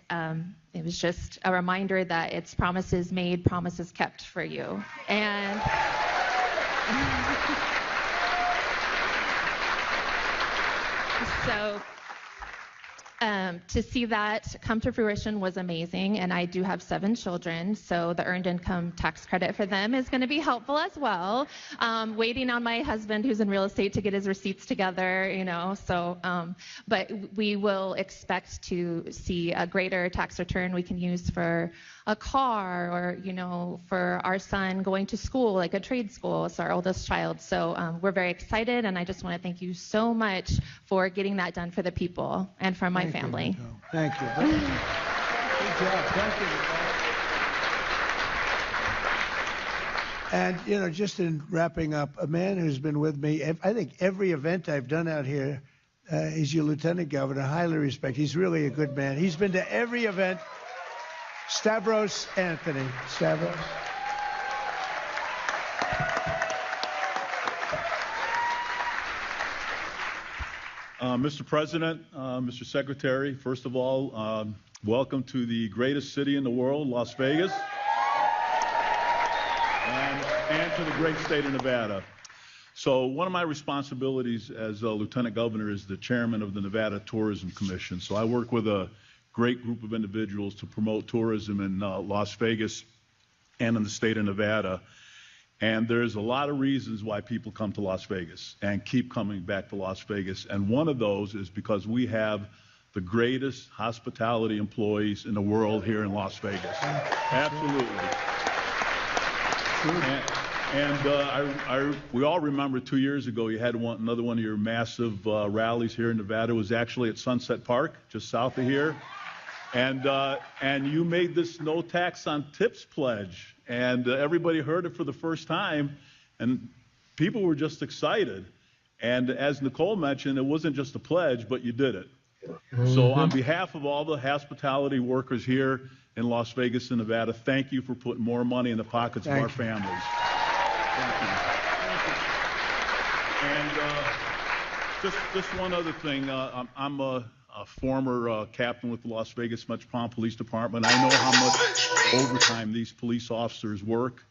it was just a reminder that it's promises made, promises kept for you. And so to see that come to fruition was amazing. And I do have 7 children, so the earned income tax credit for them is going to be helpful as well. Waiting on my husband, who's in real estate, to get his receipts together, so, but we will expect to see a greater tax return we can use for a car, or, for our son going to school, like a trade school. It's our oldest child. So we're very excited, and I just want to thank you so much for getting that done for the people and for my family. Thank you. Good job. Thank you. And, just in wrapping up, a man who's been with me, I think every event I've done out here, he's your lieutenant governor, highly respect. He's really a good man. He's been to every event. Stavros Anthony. Stavros. Mr. President, Mr. Secretary, first of all, welcome to the greatest city in the world, Las Vegas, and to the great state of Nevada. So one of my responsibilities as Lieutenant Governor is the chairman of the Nevada Tourism Commission. So I work with a great group of individuals to promote tourism in Las Vegas and in the state of Nevada. And there's a lot of reasons why people come to Las Vegas and keep coming back to Las Vegas. And one of those is because we have the greatest hospitality employees in the world here in Las Vegas. Absolutely. And we all remember 2 years ago you had another one of your massive rallies here in Nevada. It was actually at Sunset Park, just south of here. And you made this no tax on tips pledge, and everybody heard it for the first time, and people were just excited. And as Nicole mentioned, it wasn't just a pledge, but you did it. So on behalf of all the hospitality workers here in Las Vegas and Nevada, thank you for putting more money in the pockets of our families. Thank you. And just one other thing. I'm a former captain with the Las Vegas Metropolitan Police Department. I know how much overtime these police officers work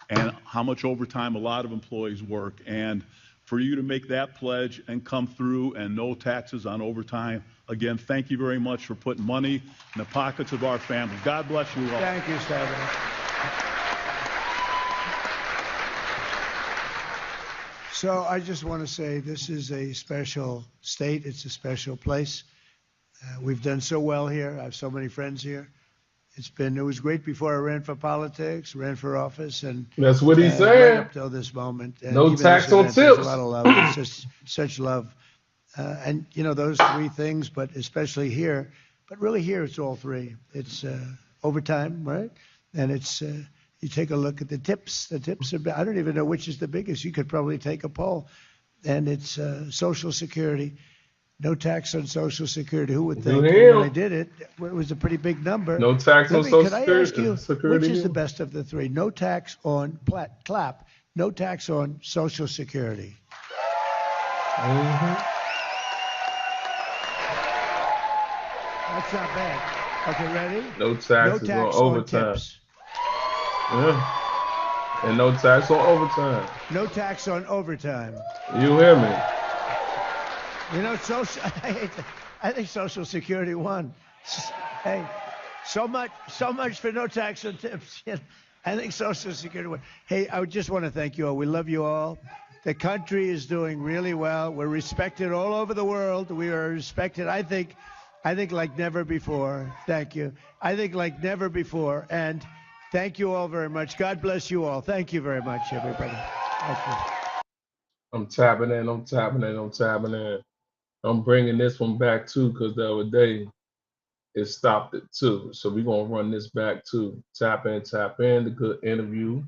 and how much overtime a lot of employees work. And for you to make that pledge and come through and no taxes on overtime, again, thank you very much for putting money in the pockets of our families. God bless you all. Thank you, Stavros. So I just want to say this is a special state. It's a special place. We've done so well here. I have so many friends here. It was great before I ran for politics, ran for office, and that's what he's saying. Right up till this moment. And no tax on tips. There's a lot of love. It's just such love. And those 3 things, but especially here. But really here, it's all 3. It's overtime, right? And it's you take a look at the tips. The tips are, I don't even know which is the biggest. You could probably take a poll. And it's Social Security. No tax on Social Security. Who would think? When I did it, it was a pretty big number. No tax on Social Security. Could I ask you, which is the best of the 3? No tax on, clap, no tax on Social Security. That's not bad. Okay, ready? No taxes on overtime. Tips. Yeah. And no tax on overtime. No tax on overtime. You hear me? Social. I think Social Security won. Hey, so much for no tax on tips. I think Social Security. Hey, I just want to thank you all. We love you all. The country is doing really well. We're respected all over the world. We are respected, I think like never before. Thank you. I think like never before. And thank you all very much. God bless you all. Thank you very much, everybody. Thank you. I'm tapping in. I'm bringing this one back too, because the other day it stopped it too. So we're going to run this back too. Tap in, the good interview.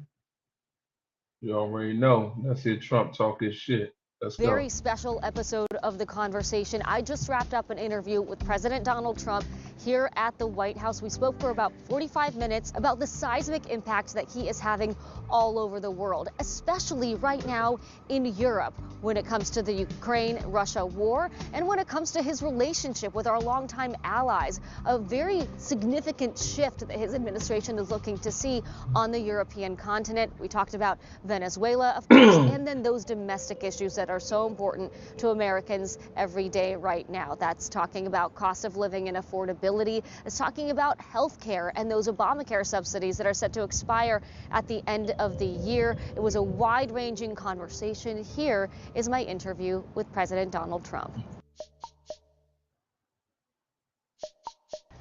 You already know. Let's hear Trump talk his shit. Let's go. Very special episode of The Conversation. I just wrapped up an interview with President Donald Trump here at the White House. We spoke for about 45 minutes about the seismic impact that he is having all over the world, especially right now in Europe when it comes to the Ukraine-Russia war and when it comes to his relationship with our longtime allies. A very significant shift that his administration is looking to see on the European continent. We talked about Venezuela, of course, and then those domestic issues that are so important to Americans every day right now. That's talking about cost of living and affordability. It's talking about health care and those Obamacare subsidies that are set to expire at the end of the year. It was a wide-ranging conversation. Here is my interview with President Donald Trump.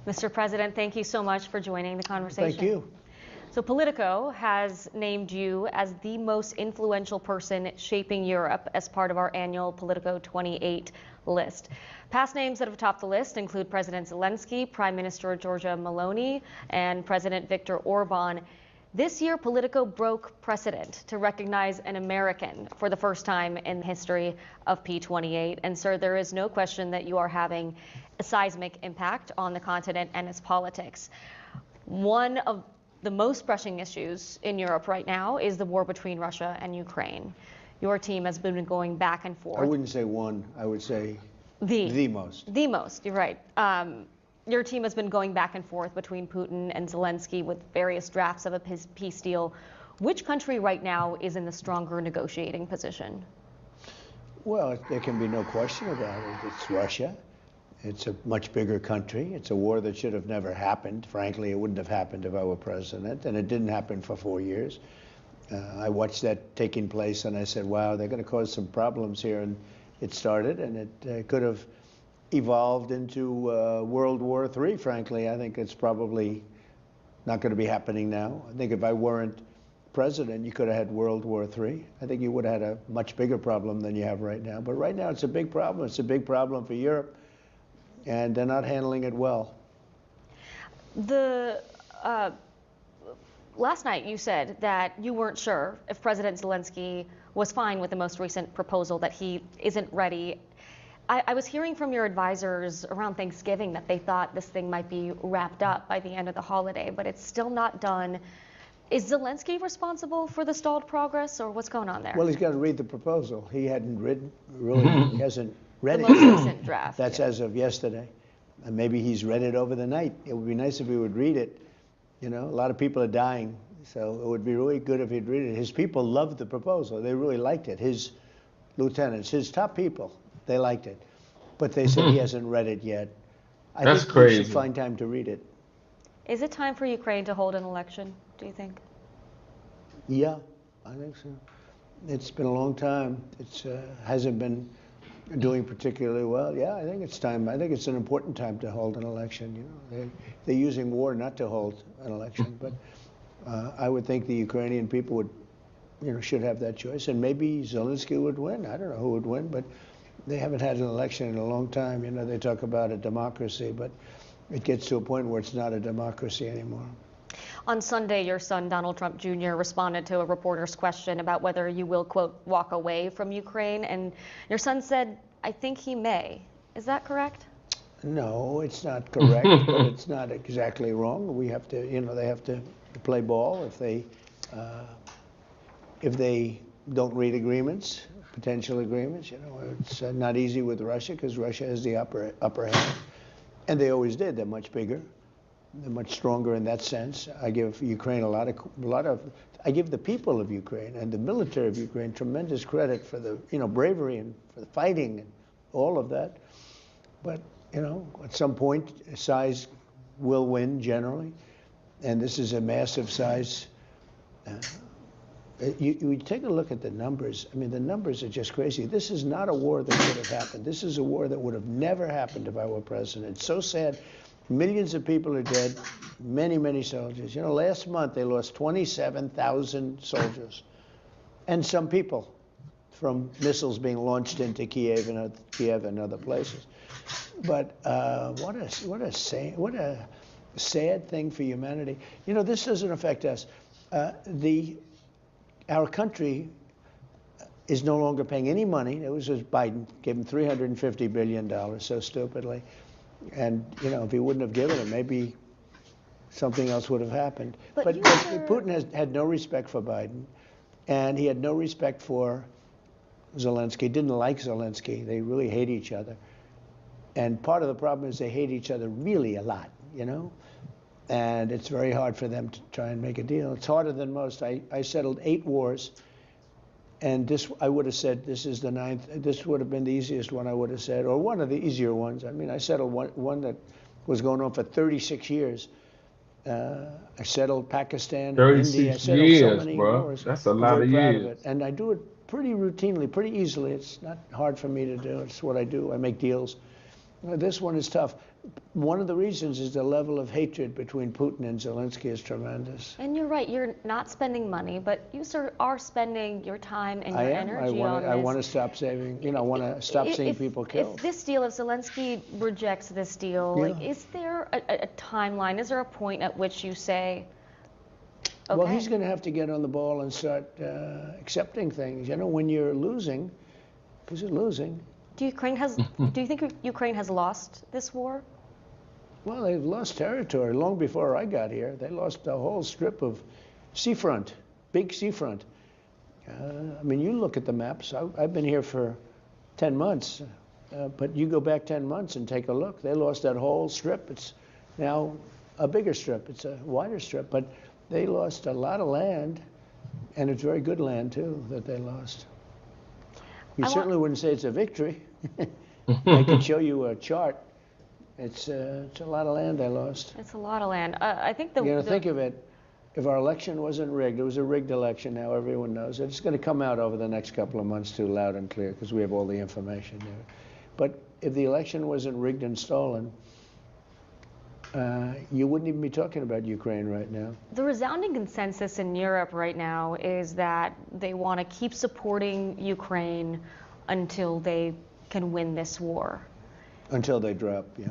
Mr. President, thank you so much for joining the conversation. Thank you. So Politico has named you as the most influential person shaping Europe as part of our annual Politico 28 list. Past names that have topped the list include President Zelensky, Prime Minister Giorgia Meloni, and President Viktor Orban. This year, Politico broke precedent to recognize an American for the first time in the history of P28. And sir, there is no question that you are having a seismic impact on the continent and its politics. One of the most pressing issues in Europe right now is the war between Russia and Ukraine. Your team has been going back and forth. I wouldn't say one, I would say the most. The most, you're right. Your team has been going back and forth between Putin and Zelensky with various drafts of a peace deal. Which country right now is in the stronger negotiating position? Well, there can be no question about it. It's Russia. It's a much bigger country. It's a war that should have never happened. Frankly, it wouldn't have happened if I were president, and it didn't happen for 4 years. I watched that taking place, and I said, wow, they're going to cause some problems here. And it started, and it could have evolved into World War III, frankly. I think it's probably not going to be happening now. I think if I weren't president, you could have had World War III. I think you would have had a much bigger problem than you have right now. But right now, it's a big problem. It's a big problem for Europe, and they're not handling it well. Last night you said that you weren't sure if President Zelensky was fine with the most recent proposal, that he isn't ready. I was hearing from your advisors around Thanksgiving that they thought this thing might be wrapped up by the end of the holiday, but it's still not done. Is Zelensky responsible for the stalled progress, or what's going on there? Well, he's got to read the proposal. He hadn't he hasn't read it. The most recent draft. That's as of yesterday. And maybe he's read it over the night. It would be nice if he would read it. You know, a lot of people are dying, so it would be really good if he'd read it. His people loved the proposal. They really liked it. His lieutenants, his top people, they liked it. But they said he hasn't read it yet. I think crazy. We should find time to read it. Is it time for Ukraine to hold an election, do you think? Yeah, I think so. It's been a long time. It hasn't been doing particularly well. Yeah, I think it's time. I think it's an important time to hold an election. You know, they're using war not to hold an election, but I would think the Ukrainian people would, you know, should have that choice, and maybe Zelensky would win. I don't know who would win, but they haven't had an election in a long time. You know, they talk about a democracy, but it gets to a point where it's not a democracy anymore. On Sunday, your son, Donald Trump Jr., responded to a reporter's question about whether you will, quote, walk away from Ukraine. And your son said, I think he may. Is that correct? No, it's not correct, but it's not exactly wrong. We have to, you know, they have to play ball. If they don't read agreements, potential agreements, you know, it's not easy with Russia because Russia has the upper hand. And they always did. They're much bigger. They're much stronger in that sense. I give Ukraine I give the people of Ukraine and the military of Ukraine tremendous credit for the, you know, bravery and for the fighting and all of that. But, you know, at some point, size will win generally, and this is a massive size. You take a look at the numbers. I mean, the numbers are just crazy. This is not a war that could have happened. This is a war that would have never happened if I were president. It's so sad. Millions of people are dead, many, many soldiers. You know, last month they lost 27,000 soldiers and some people from missiles being launched into Kiev and other places. But what a sad thing for humanity. You know, this doesn't affect us. Our country is no longer paying any money. It was just Biden gave him $350 billion so stupidly. And, you know, if he wouldn't have given it, maybe something else would have happened. But Putin had no respect for Biden, and he had no respect for Zelensky. Didn't like Zelensky. They really hate each other. And part of the problem is they hate each other really a lot, you know? And it's very hard for them to try and make a deal. It's harder than most. I settled 8 wars. And this, I would have said, this is the 9th. This would have been the easiest one, I would have said, or one of the easier ones. I mean, I settled one that was going on for 36 years. I settled Pakistan, 36 India. I settled years, so many bro. wars. That's a I'm lot very of proud years. of it. And I do it pretty routinely, pretty easily. It's not hard for me to do. It's what I do. I make deals. This one is tough. One of the reasons is the level of hatred between Putin and Zelensky is tremendous. And you're right, you're not spending money, but you are spending your time and your energy on this. I want to stop saving, you know, I want to stop seeing people killed. If this deal, if Zelensky rejects this deal, like, is there a timeline? Is there a point at which you say, okay? Well, he's going to have to get on the ball and start accepting things. You know, when you're losing, because you're losing. Do you think Ukraine has lost this war? Well, they've lost territory long before I got here. They lost a whole strip of seafront, big seafront. I mean, you look at the maps. I've been here for 10 months, but you go back 10 months and take a look. They lost that whole strip. It's now a bigger strip. It's a wider strip, but they lost a lot of land, and it's very good land, too, that they lost. You certainly wouldn't say it's a victory. I could show you a chart. It's a lot of land they lost. It's a lot of land. I think you got to think of it. If our election wasn't rigged, it was a rigged election now, everyone knows it. It's going to come out over the next couple of months too, loud and clear, because we have all the information there. But if the election wasn't rigged and stolen, you wouldn't even be talking about Ukraine right now. The resounding consensus in Europe right now is that they want to keep supporting Ukraine until they can win this war. Until they drop, yeah.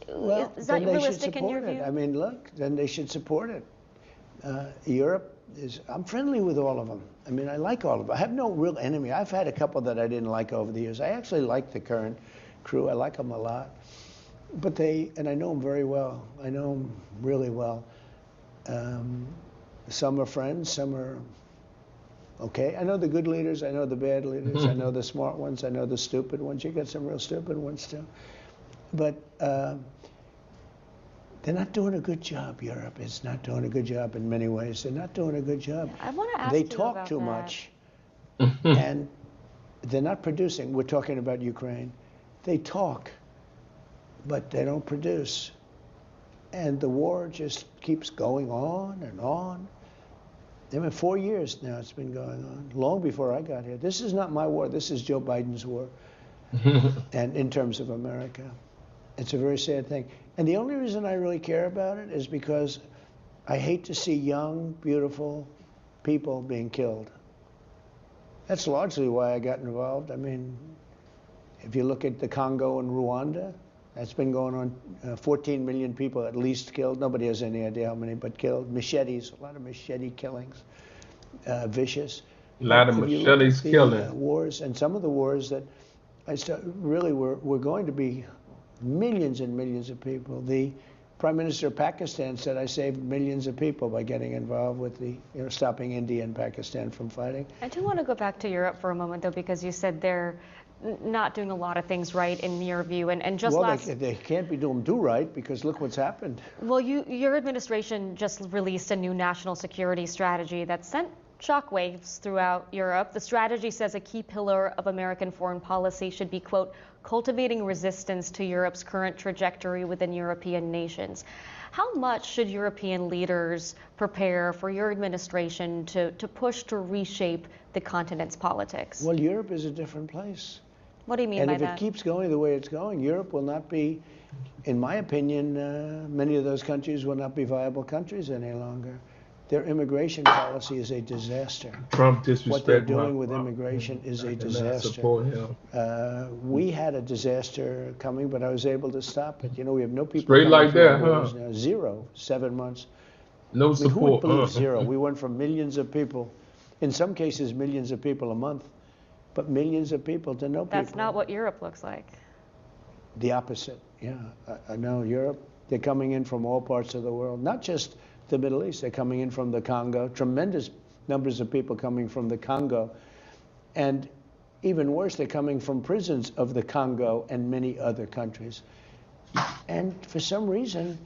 Well, is that realistic in your view? I mean, look, then they should support it. Europe I'm friendly with all of them. I mean, I like all of them. I have no real enemy. I've had a couple that I didn't like over the years. I actually like the current crew. I like them a lot. But and I know them very well. I know them really well. Some are friends, some are okay. I know the good leaders, I know the bad leaders, I know the smart ones, I know the stupid ones. You got some real stupid ones too. But they're not doing a good job. Europe is not doing a good job in many ways. They're not doing a good job. I want to ask you you talk about too that. much, and they're not producing. We're talking about Ukraine. They talk, but they don't produce. And the war just keeps going on and on. I mean, 4 years now it's been going on, long before I got here. This is not my war. This is Joe Biden's war. And in terms of America, it's a very sad thing. And the only reason I really care about it is because I hate to see young, beautiful people being killed. That's largely why I got involved. I mean, if you look at the Congo and Rwanda, that's been going on. 14 million people at least killed. Nobody has any idea how many, but killed. Machetes, a lot of machete killings, vicious. A lot of machetes killing. Wars, and some of the wars that really were going to be millions and millions of people. The Prime Minister of Pakistan said, I saved millions of people by getting involved with stopping India and Pakistan from fighting. I do want to go back to Europe for a moment, though, because you said they're not doing a lot of things right in your view. And just they can't be doing right, because look what's happened. Well, your administration just released a new national security strategy that sent shockwaves throughout Europe. The strategy says a key pillar of American foreign policy should be, quote, cultivating resistance to Europe's current trajectory within European nations. How much should European leaders prepare for your administration to push to reshape the continent's politics? Well, Europe is a different place. What do you mean by that? And if it keeps going the way it's going, Europe will not be, in my opinion, many of those countries will not be viable countries any longer. Their immigration policy is a disaster. Trump disrespect. What they're doing with immigration is a I cannot disaster. support him. We had a disaster coming, but I was able to stop it. You know, we have no people Straight coming like through our that, borders huh? now. Zero, 7 months. No I mean, who would support. believe zero? We went from millions of people, in some cases millions of people a month, but millions of people to no people. That's not what Europe looks like. The opposite, yeah. I know Europe, they're coming in from all parts of the world, not just the Middle East. They're coming in from the Congo, tremendous numbers of people coming from the Congo. And even worse, they're coming from prisons of the Congo and many other countries. And for some reason,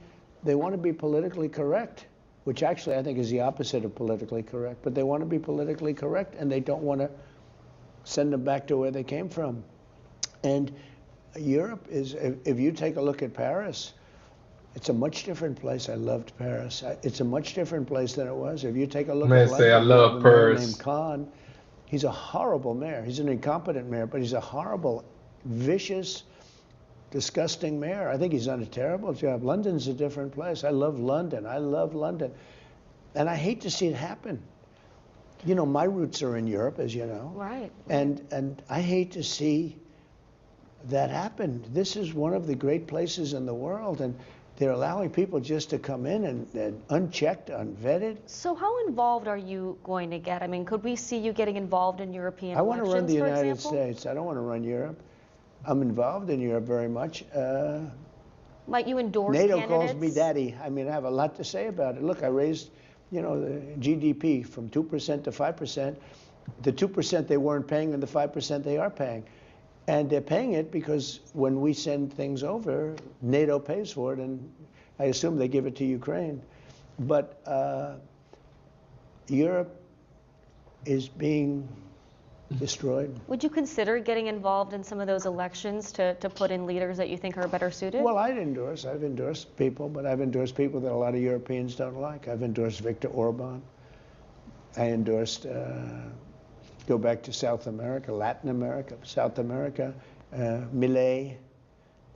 they want to be politically correct, which actually I think is the opposite of politically correct. But they want to be politically correct, and they don't want to send them back to where they came from. And Europe is, if you take a look at Paris, it's a much different place. I loved Paris. It's a much different place than it was. If you take a look Man, at say I London, love the mayor Paris. named Khan, he's a horrible mayor. He's an incompetent mayor, but he's a horrible, vicious, disgusting mayor. I think he's done a terrible job. London's a different place. I love London. I love London. And I hate to see it happen. You know, my roots are in Europe, as you know. Right. And I hate to see that happen. This is one of the great places in the world, and they're allowing people just to come in and unchecked, unvetted. So how involved are you going to get? I mean, could we see you getting involved in European I want to run the elections, for United example? States. I don't want to run Europe. I'm involved in Europe very much. Might you endorse NATO candidates? calls me daddy. I mean, I have a lot to say about it. Look, I raised, you know, the GDP from 2% to 5%. The 2% they weren't paying and the 5% they are paying. And they're paying it because when we send things over, NATO pays for it, and I assume they give it to Ukraine. But Europe is being destroyed. Would you consider getting involved in some of those elections to put in leaders that you think are better suited? Well, I've endorsed people, but I've endorsed people that a lot of Europeans don't like. I've endorsed Viktor Orban. I endorsed, go back to South America, Latin America, South America, Milei,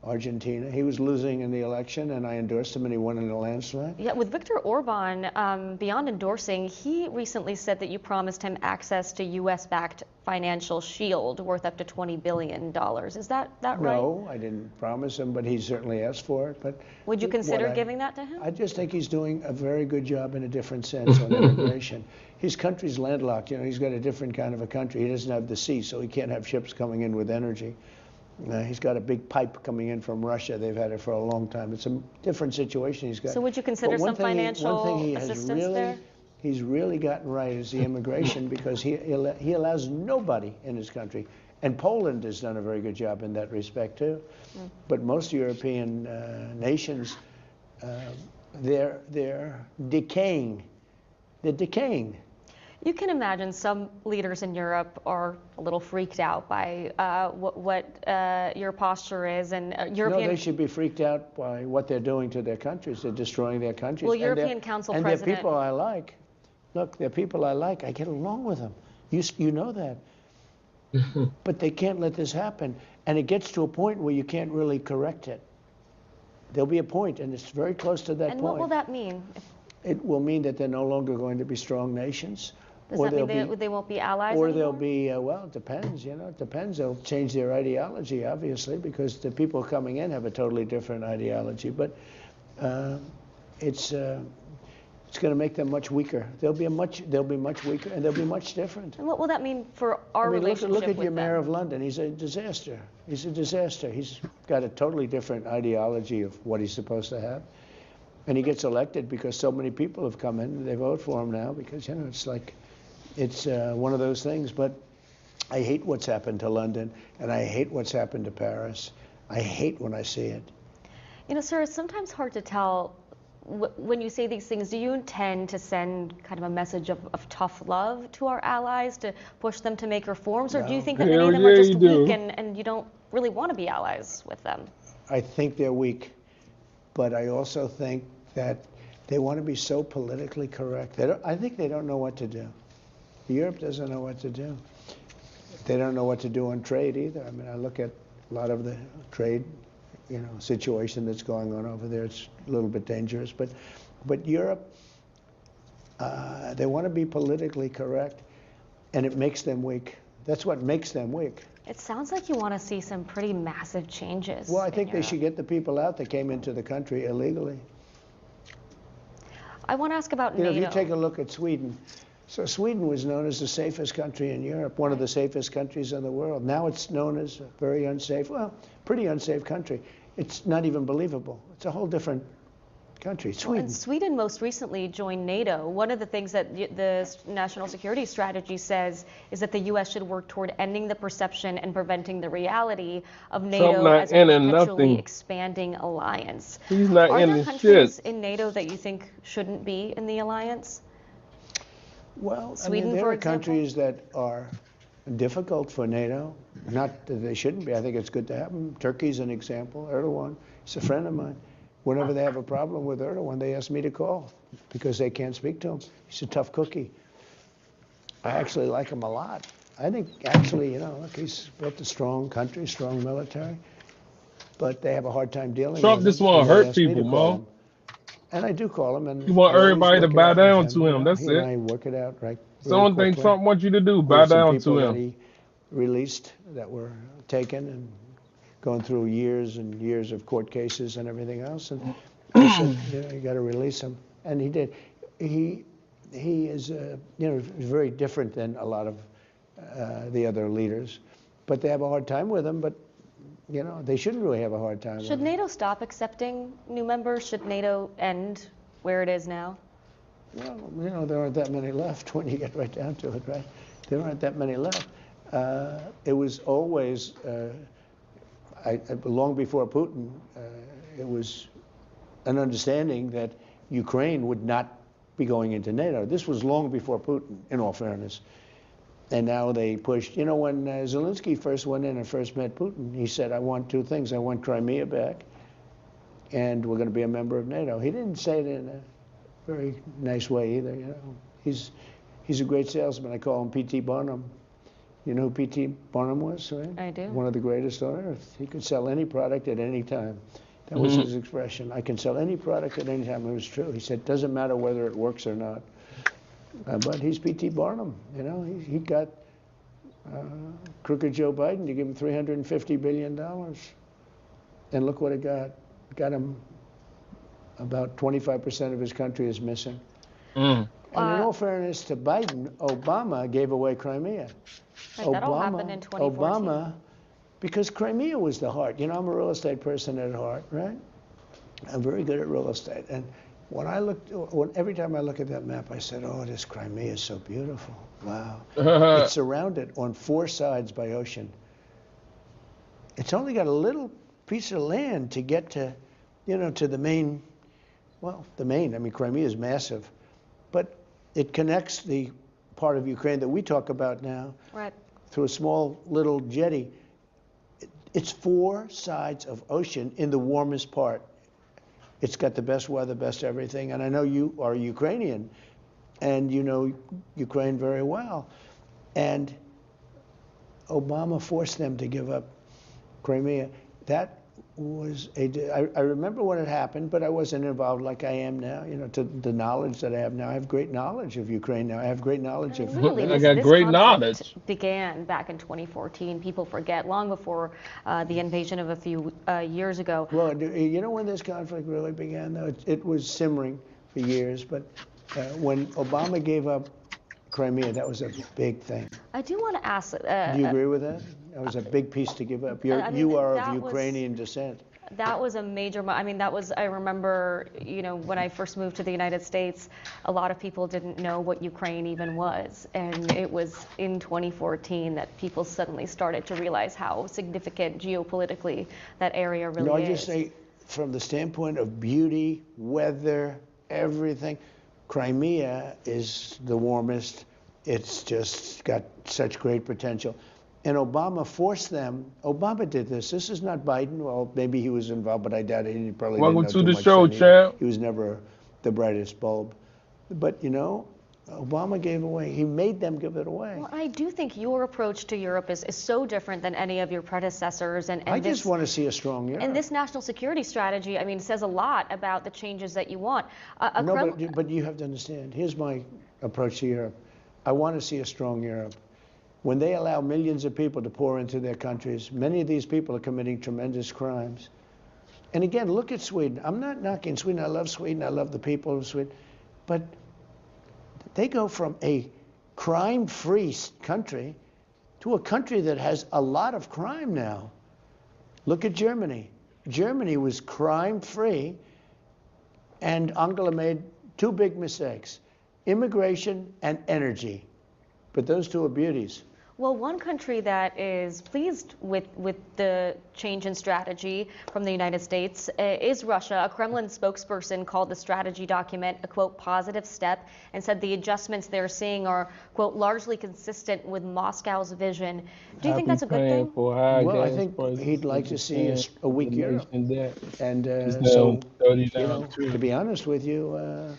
Argentina. He was losing in the election, and I endorsed him, and he won in a landslide. Yeah, with Viktor Orban, beyond endorsing, he recently said that you promised him access to U.S.-backed financial shield worth up to $20 billion. Is that right? No, I didn't promise him, but he certainly asked for it. But would you consider giving that to him? I just think he's doing a very good job in a different sense on immigration. His country's landlocked. You know, he's got a different kind of a country. He doesn't have the sea, so he can't have ships coming in with energy. He's got a big pipe coming in from Russia. They've had it for a long time. It's a different situation he's got. So would you consider some financial assistance there? He's really gotten right is the immigration because he allows nobody in his country. And Poland has done a very good job in that respect too. But most European nations, they're decaying. They're decaying. You can imagine some leaders in Europe are a little freaked out by what your posture is, and European. No, they should be freaked out by what they're doing to their countries. They're destroying their countries. Well, European Council and President. they're people I like. Look, they're people I like. I get along with them. You know that. But they can't let this happen, and it gets to a point where you can't really correct it. There'll be a point, and it's very close to that and point. what will that mean? It will mean that they're no longer going to be strong nations. Does that mean they won't be allies Or anymore? they'll be, well, it depends, you know, it depends. They'll change their ideology, obviously, because the people coming in have a totally different ideology. But it's going to make them much weaker. They'll be much weaker, and they'll be much different. And what will that mean for our relationship look at with your mayor them? of London. He's a disaster. He's a disaster. He's got a totally different ideology of what he's supposed to have. And he gets elected because so many people have come in. They vote for him now because, you know, it's like, it's one of those things. But I hate what's happened to London, and I hate what's happened to Paris. I hate when I see it. You know, sir, it's sometimes hard to tell when you say these things. Do you intend to send kind of a message of tough love to our allies to push them to make reforms, or do you think that many of them are just weak and you don't really want to be allies with them. I think they're weak, but I also think that they want to be so politically correct. I think they don't know what to do. Europe doesn't know what to do. They don't know what to do on trade either. I mean, I look at a lot of the trade, situation that's going on over there. It's a little bit dangerous, but Europe, they want to be politically correct, and it makes them weak. That's what makes them weak. It sounds like you want to see some pretty massive changes. Well, I think they should get the people out that came into the country illegally. I want to ask about NATO. If you take a look at Sweden, so Sweden was known as the safest country in Europe, one of the safest countries in the world. Now it's known as a very unsafe, pretty unsafe country. It's not even believable. It's a whole different country, Sweden. Well, and Sweden most recently joined NATO. One of the things that the national security strategy says is that the U.S. should work toward ending the perception and preventing the reality of NATO as a potentially expanding alliance. He's not Are in there the countries shit. in NATO that you think shouldn't be in the alliance? Well, Sweden, there for are example? countries that are difficult for NATO. Not that they shouldn't be. I think it's good to have them. Turkey's an example. Erdogan, he's a friend of mine. Whenever they have a problem with Erdogan, they ask me to call because they can't speak to him. He's a tough cookie. I actually like him a lot. I think actually, look, he's built a strong country, strong military, but they have a hard time dealing Trump with just him. want to and they hurt ask me people, to call Mo. him. And I do call him. And He want I always everybody to work it bow out with down him. to him. That's He and it. I work it out right. It's the only thing quickly. Trump wants you to do, There bow were some down people to that him. he released that were taken and going through years and years of court cases and everything else. And he said, you got to release him. And he did. He is, very different than a lot of the other leaders. But they have a hard time with him. But, they shouldn't really have a hard time with Should him. NATO stop accepting new members? Should NATO end where it is now? Well, there aren't that many left when you get right down to it, right? There aren't that many left. It was always, long before Putin, it was an understanding that Ukraine would not be going into NATO. This was long before Putin, in all fairness. And now they pushed, when Zelensky first went in and first met Putin, he said, I want two things. I want Crimea back, and we're going to be a member of NATO. He didn't say it in a very nice way either, He's a great salesman. I call him P.T. Barnum. You know who P.T. Barnum was, right? I do. One of the greatest on earth. He could sell any product at any time. That was his expression. I can sell any product at any time. It was true. He said, doesn't matter whether it works or not. But he's P.T. Barnum. He got crooked Joe Biden to give him $350 billion. And look what it got. It got him about 25% of his country is missing. And in all fairness to Biden, Obama gave away Crimea. Right, that all happened in 2014. Obama, because Crimea was the heart. I'm a real estate person at heart, right? I'm very good at real estate. And every time I look at that map, I said, oh, this Crimea is so beautiful. Wow. It's surrounded on four sides by ocean. It's only got a little piece of land to get to, to the main. Well, Crimea is massive, but it connects the part of Ukraine that we talk about now through a small little jetty. It's four sides of ocean in the warmest part. It's got the best weather, best everything. And I know you are Ukrainian, and you know Ukraine very well. And Obama forced them to give up Crimea. That was I remember when it happened, but I wasn't involved like I am now. To the knowledge that I have now, I have great knowledge of Ukraine now. I have great knowledge of. I got great knowledge. Began back in 2014. People forget, long before the invasion of a few years ago. Well, when this conflict really began, though, it was simmering for years. But when Obama gave up Crimea, that was a big thing. I do want to ask. Do you agree with that? That was a big piece to give up. You are of Ukrainian descent. That was a major. I remember, when I first moved to the United States, a lot of people didn't know what Ukraine even was, and it was in 2014 that people suddenly started to realize how significant geopolitically that area really is. I just say, from the standpoint of beauty, weather, everything, Crimea is the warmest. It's just got such great potential. And Obama forced them. Obama did this. This is not Biden. Well, maybe he was involved, but I doubt it. He probably Welcome didn't know to too the much show, then. champ. He was never the brightest bulb. But, you know, Obama gave away. He made them give it away. Well, I do think your approach to Europe is so different than any of your predecessors. And I just want to see a strong Europe. And this national security strategy, I mean, says a lot about the changes that you want. No, but you have to understand. Here's my approach to Europe. I want to see a strong Europe. When they allow millions of people to pour into their countries, many of these people are committing tremendous crimes. And again, look at Sweden. I'm not knocking Sweden. I love Sweden. I love the people of Sweden. But they go from a crime-free country to a country that has a lot of crime now. Look at Germany. Germany was crime-free, and Angela made two big mistakes: immigration and energy. But those two are beauties. Well, one country that is pleased with the change in strategy from the United States is Russia. A Kremlin spokesperson called the strategy document a, quote, positive step, and said the adjustments they're seeing are, quote, largely consistent with Moscow's vision. Do you think that's a good thing? Well, I think he'd like to see a weak Europe. And so, you know, to be honest with you,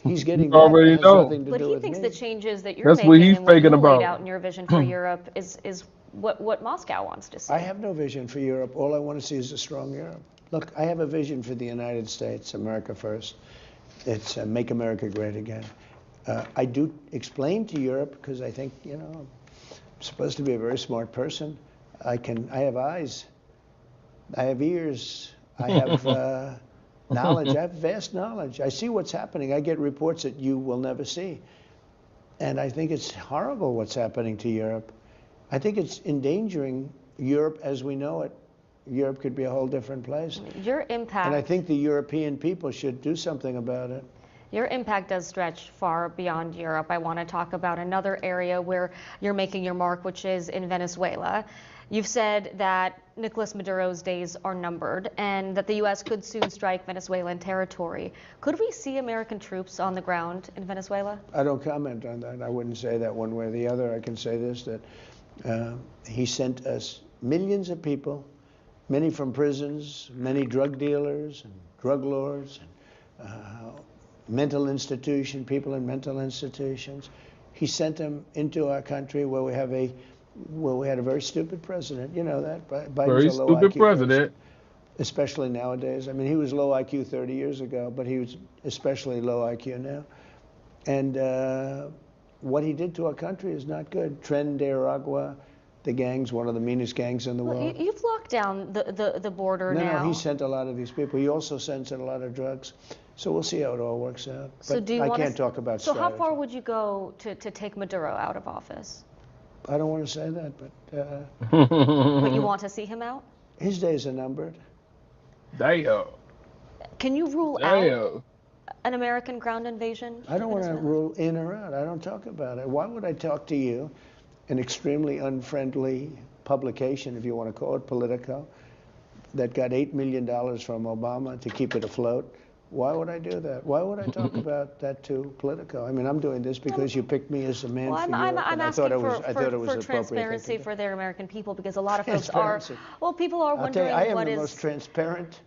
he's getting that. already It has know. nothing to But do he with thinks me. the changes that you're That's making what he's and what you faking laid about. out in your vision for Europe is what Moscow wants to see. I have no vision for Europe. All I want to see is a strong Europe. Look, I have a vision for the United States, America first. It's make America great again. I do explain to Europe because I think, you know, I'm supposed to be a very smart person. I have eyes. I have ears. I have knowledge. I have vast knowledge. I see what's happening. I get reports that you will never see. And I think it's horrible what's happening to Europe. I think it's endangering Europe as we know it. Europe could be a whole different place. Your impact. And I think the European people should do something about it. Your impact does stretch far beyond Europe. I want to talk about another area where you're making your mark, which is in Venezuela. You've said that Nicolas Maduro's days are numbered and that the U.S. could soon strike Venezuelan territory. Could we see American troops on the ground in Venezuela? I don't comment on that. I wouldn't say that one way or the other. I can say this, that he sent us millions of people, many from prisons, many drug dealers and drug lords, and mental institution, people in mental institutions. He sent them into our country where we had a very stupid president. You know that. Biden's Very a low stupid IQ president. person, especially nowadays. I mean, he was low IQ 30 years ago, but he was especially low IQ now. And what he did to our country is not good. Tren de Aragua, the gangs, one of the meanest gangs in the world. You've locked down the border now. No, he sent a lot of these people. He also sends in a lot of drugs. So we'll see how it all works out. So But do you I want can't talk about So strategy. how far would you go to take Maduro out of office? I don't want to say that, but But you want to see him out? his days are numbered. Damn. Can you rule out an American ground invasion? I don't want to rule in or out. I don't talk about it. Why would I talk to you, an extremely unfriendly publication, if you want to call it Politico, that got $8 million from Obama to keep it afloat? Why would I do that? Why would I talk about that to Politico? I mean, I'm doing this because you picked me as a man Well, for I'm Europe, and I asking thought it was, for I thought it was appropriate. transparency for their American people because a lot of folks are. Transparency. Well, people are I'll tell wondering you, I am what the is. most transparent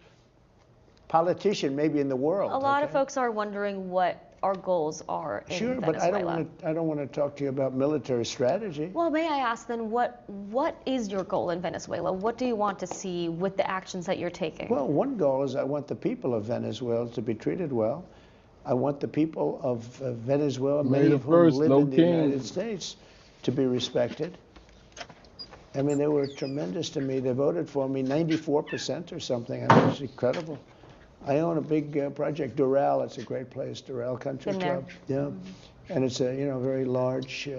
politician maybe in the world. A lot of okay? folks are wondering what our goals are in Sure, Venezuela. but I don't want to talk to you about military strategy. Well, may I ask then, what is your goal in Venezuela? What do you want to see with the actions that you're taking? Well, one goal is I want the people of Venezuela to be treated well. I want the people of Venezuela, many of whom live in the United States, to be respected. I mean, they were tremendous to me. They voted for me 94% or something. I mean, it's incredible. I own a big project, Doral. It's a great place, Doral Country Been there. Club. Yeah, and it's a very large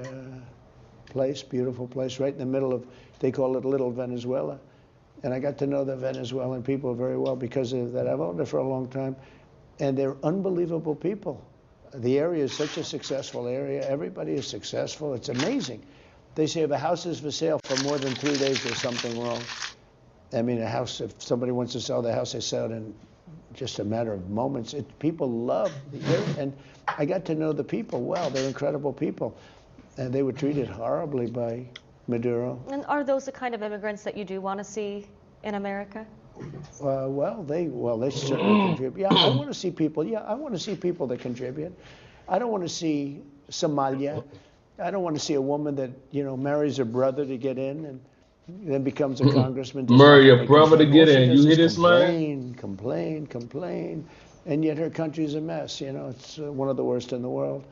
place, beautiful place, right in the middle of. They call it Little Venezuela, and I got to know the Venezuelan people very well because of that. I've owned it for a long time, and they're unbelievable people. The area is such a successful area. Everybody is successful. It's amazing. They say if a house is for sale for more than 3 days, there's something wrong. I mean, a house, if somebody wants to sell the house, they sell it in just a matter of moments. People love the area, and I got to know the people well. They're incredible people, and they were treated horribly by Maduro. And are those the kind of immigrants that you do want to see in America? Well, they certainly contribute. Yeah, I want to see people. Yeah, I want to see people that contribute. I don't want to see Somalia. I don't want to see a woman that marries her brother to get in and then becomes a congressman. Marry your brother to get in. You hear this, man? Complain, and yet her country's a mess. It's one of the worst in the world.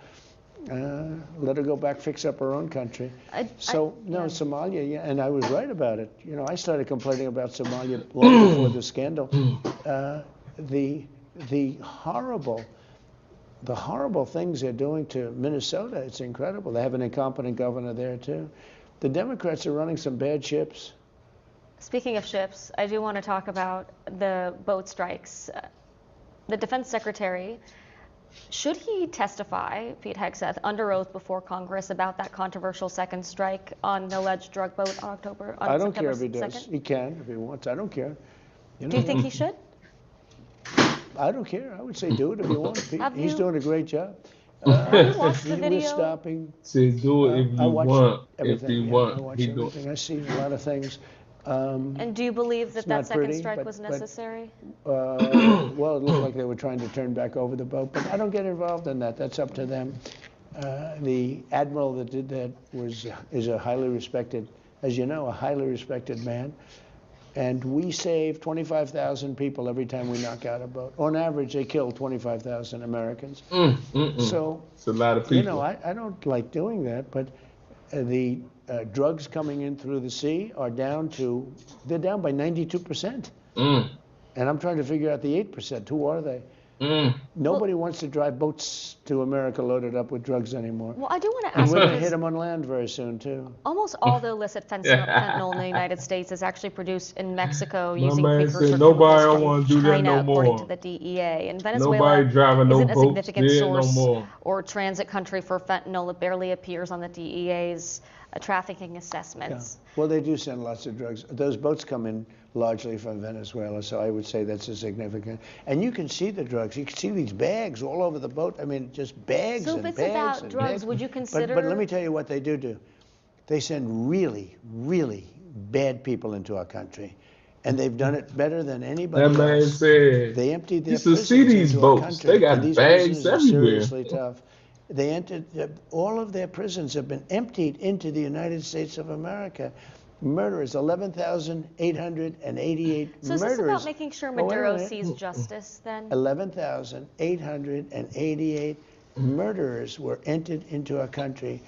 Let her go back, fix up her own country. Somalia, yeah, and I was right about it. I started complaining about Somalia long before the scandal. The horrible things they're doing to Minnesota, it's incredible. They have an incompetent governor there, too. The Democrats are running some bad ships. Speaking of ships, I do want to talk about the boat strikes. The defense secretary, should he testify, Pete Hegseth, under oath before Congress about that controversial second strike on the alleged drug boat on I don't care if he 2nd? does. He can if he wants. I don't care. Do you think he should? I don't care. I would say do it if you want. He's doing a great job. Have you watched the He video? was stopping. Say do it if you want. Everything. If you I want, watch he do everything. I see a lot of things. And do you believe that it's that not second pretty, strike but- was necessary? Well, it looked like they were trying to turn back over the boat, but I don't get involved in that. That's up to them. The admiral that did that is a highly respected, as you know, a highly respected man. And we save 25,000 people every time we knock out a boat. On average, they kill 25,000 Americans. So it's a lot of people. I don't like doing that, but the drugs coming in through the sea are down by 92%. And I'm trying to figure out the 8%. Who are they? Nobody wants to drive boats to America loaded up with drugs anymore. Well, I do want to And ask we're you going to hit this. them on land very soon, too. Almost all the illicit fentanyl in the United States is actually produced in Mexico My using man precursor said nobody chemicals don't want to from do that China, no according more. to the DEA. And Venezuela Nobody driving no isn't a boats significant there no source more. or transit country for fentanyl. It barely appears on the DEA's trafficking assessments. Well, they do send lots of drugs. Those boats come in largely from Venezuela, so I would say that's a significant. And you can see the drugs. You can see these bags all over the boat. I mean, just bags So and if it's bags about and drugs, bags. would you consider? But let me tell you what they do. They send really, really bad people into our country. And they've done it better than anybody That man else. said, They emptied their you should see prisons these into our boats. country, They got and these bags prisons are everywhere. seriously tough. They entered, all of their prisons have been emptied into the United States of America. Murderers, 11,888 So is murderers. this about making sure Oh, wait a Maduro minute. sees justice then? 11,888 murderers were entered into our country.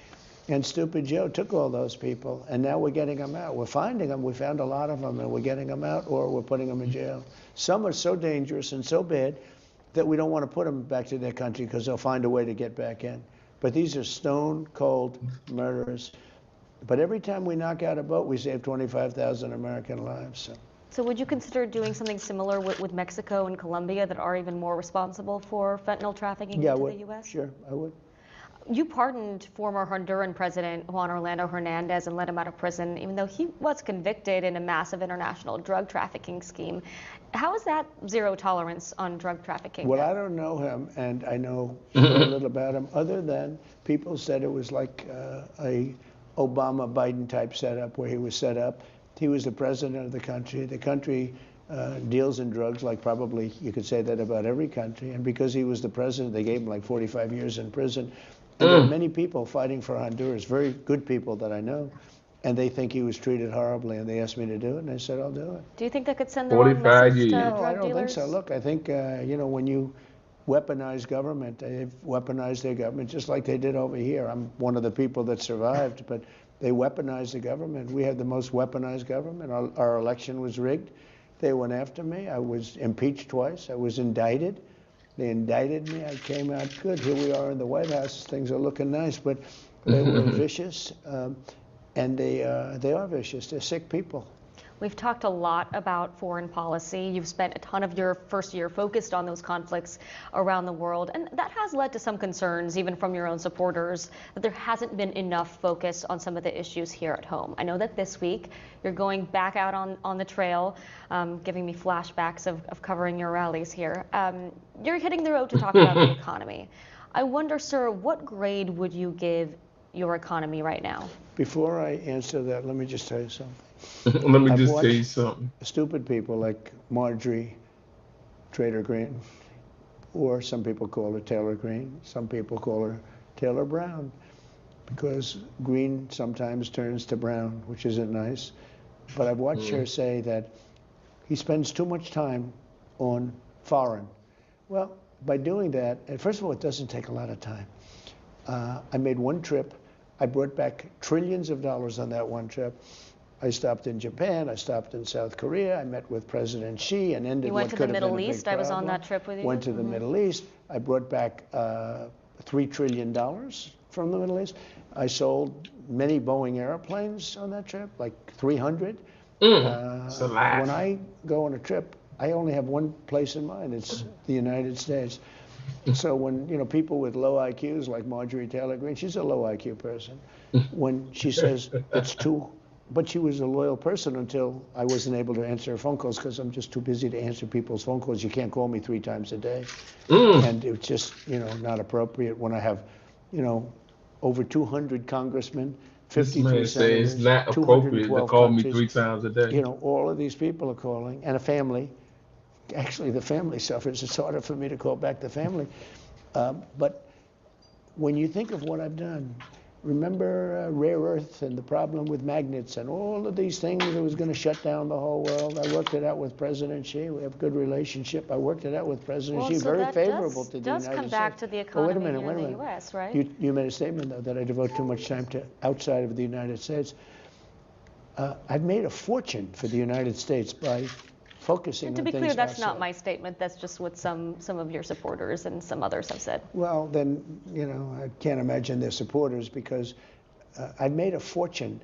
And Stupid Joe took all those people, and now we're getting them out. We're finding them. We found a lot of them, and we're getting them out, or we're putting them in jail. Some are so dangerous and so bad that we don't want to put them back to their country because they'll find a way to get back in. But these are stone-cold murderers. But every time we knock out a boat, we save 25,000 American lives. So would you consider doing something similar with Mexico and Colombia that are even more responsible for fentanyl trafficking Yeah, I into would. the U.S.? Sure, I would. You pardoned former Honduran President Juan Orlando Hernandez and let him out of prison, even though he was convicted in a massive international drug trafficking scheme. How is that zero tolerance on drug trafficking? Well, I don't know him, and I know very little about him, other than people said it was like a Obama-Biden type setup where he was set up. He was the president of the country. The country deals in drugs like probably you could say that about every country. And because he was the president, they gave him like 45 years in prison. And there are many people fighting for Honduras, very good people that I know, and they think he was treated horribly, and they asked me to do it, and I said, I'll do it. Do you think that could send the wrong 45 message years. to No, drug I don't dealers? think so. Look, I think, when you weaponize government, they've weaponized their government just like they did over here. I'm one of the people that survived, but they weaponized the government. We had the most weaponized government. Our election was rigged. They went after me. I was impeached twice. I was indicted. They indicted me. I came out good. Here we are in the White House. Things are looking nice, but they were vicious, and they are vicious. They're sick people. We've talked a lot about foreign policy. You've spent a ton of your first year focused on those conflicts around the world, and that has led to some concerns, even from your own supporters, that there hasn't been enough focus on some of the issues here at home. I know that this week you're going back out on the trail, giving me flashbacks of covering your rallies here. You're hitting the road to talk about the economy. I wonder, sir, what grade would you give your economy right now? Before I answer that, let me just tell you something. Let me I've just tell you watched something. Stupid people like Marjorie Trader Green, or some people call her Taylor Green, some people call her Taylor Brown, because green sometimes turns to brown, which isn't nice. But I've watched her say that he spends too much time on foreign. Well, by doing that, and first of all, it doesn't take a lot of time. I made one trip. I brought back trillions of dollars on that one trip. I stopped in Japan. I stopped in South Korea. I met with President Xi and ended You what went to could the have been a Middle big East. I was on problem. that trip with you. Went to the Middle East. I brought back $3 trillion from the Middle East. I sold many Boeing airplanes on that trip, like 300. It's a lot. When I go on a trip, I only have one place in mind. It's the United States. So when people with low IQs like Marjorie Taylor Greene, she's a low IQ person. When she says it's too, but she was a loyal person until I wasn't able to answer her phone calls because I'm just too busy to answer people's phone calls. You can't call me 3 times a day, and it's just not appropriate when I have over 200 congressmen, 53 senators, it's not appropriate to 212 call me countries. 3 times a day. All of these people are calling, and a family. Actually, the family suffers. It's harder for me to call back the family. But when you think of what I've done, remember rare earth and the problem with magnets and all of these things that was going to shut down the whole world. I worked it out with President Xi. We have a good relationship. I worked it out with President Xi. So very that favorable to the does United come back States. to the Oh, economy wait a here in minute. the U.S., right? You made a statement, though, that I devote too much time to outside of the United States. I've made a fortune for the United States by focusing And to on be things clear, that's outside. not my statement. That's just what some of your supporters and some others have said. Well, then, I can't imagine their supporters because I've made a fortune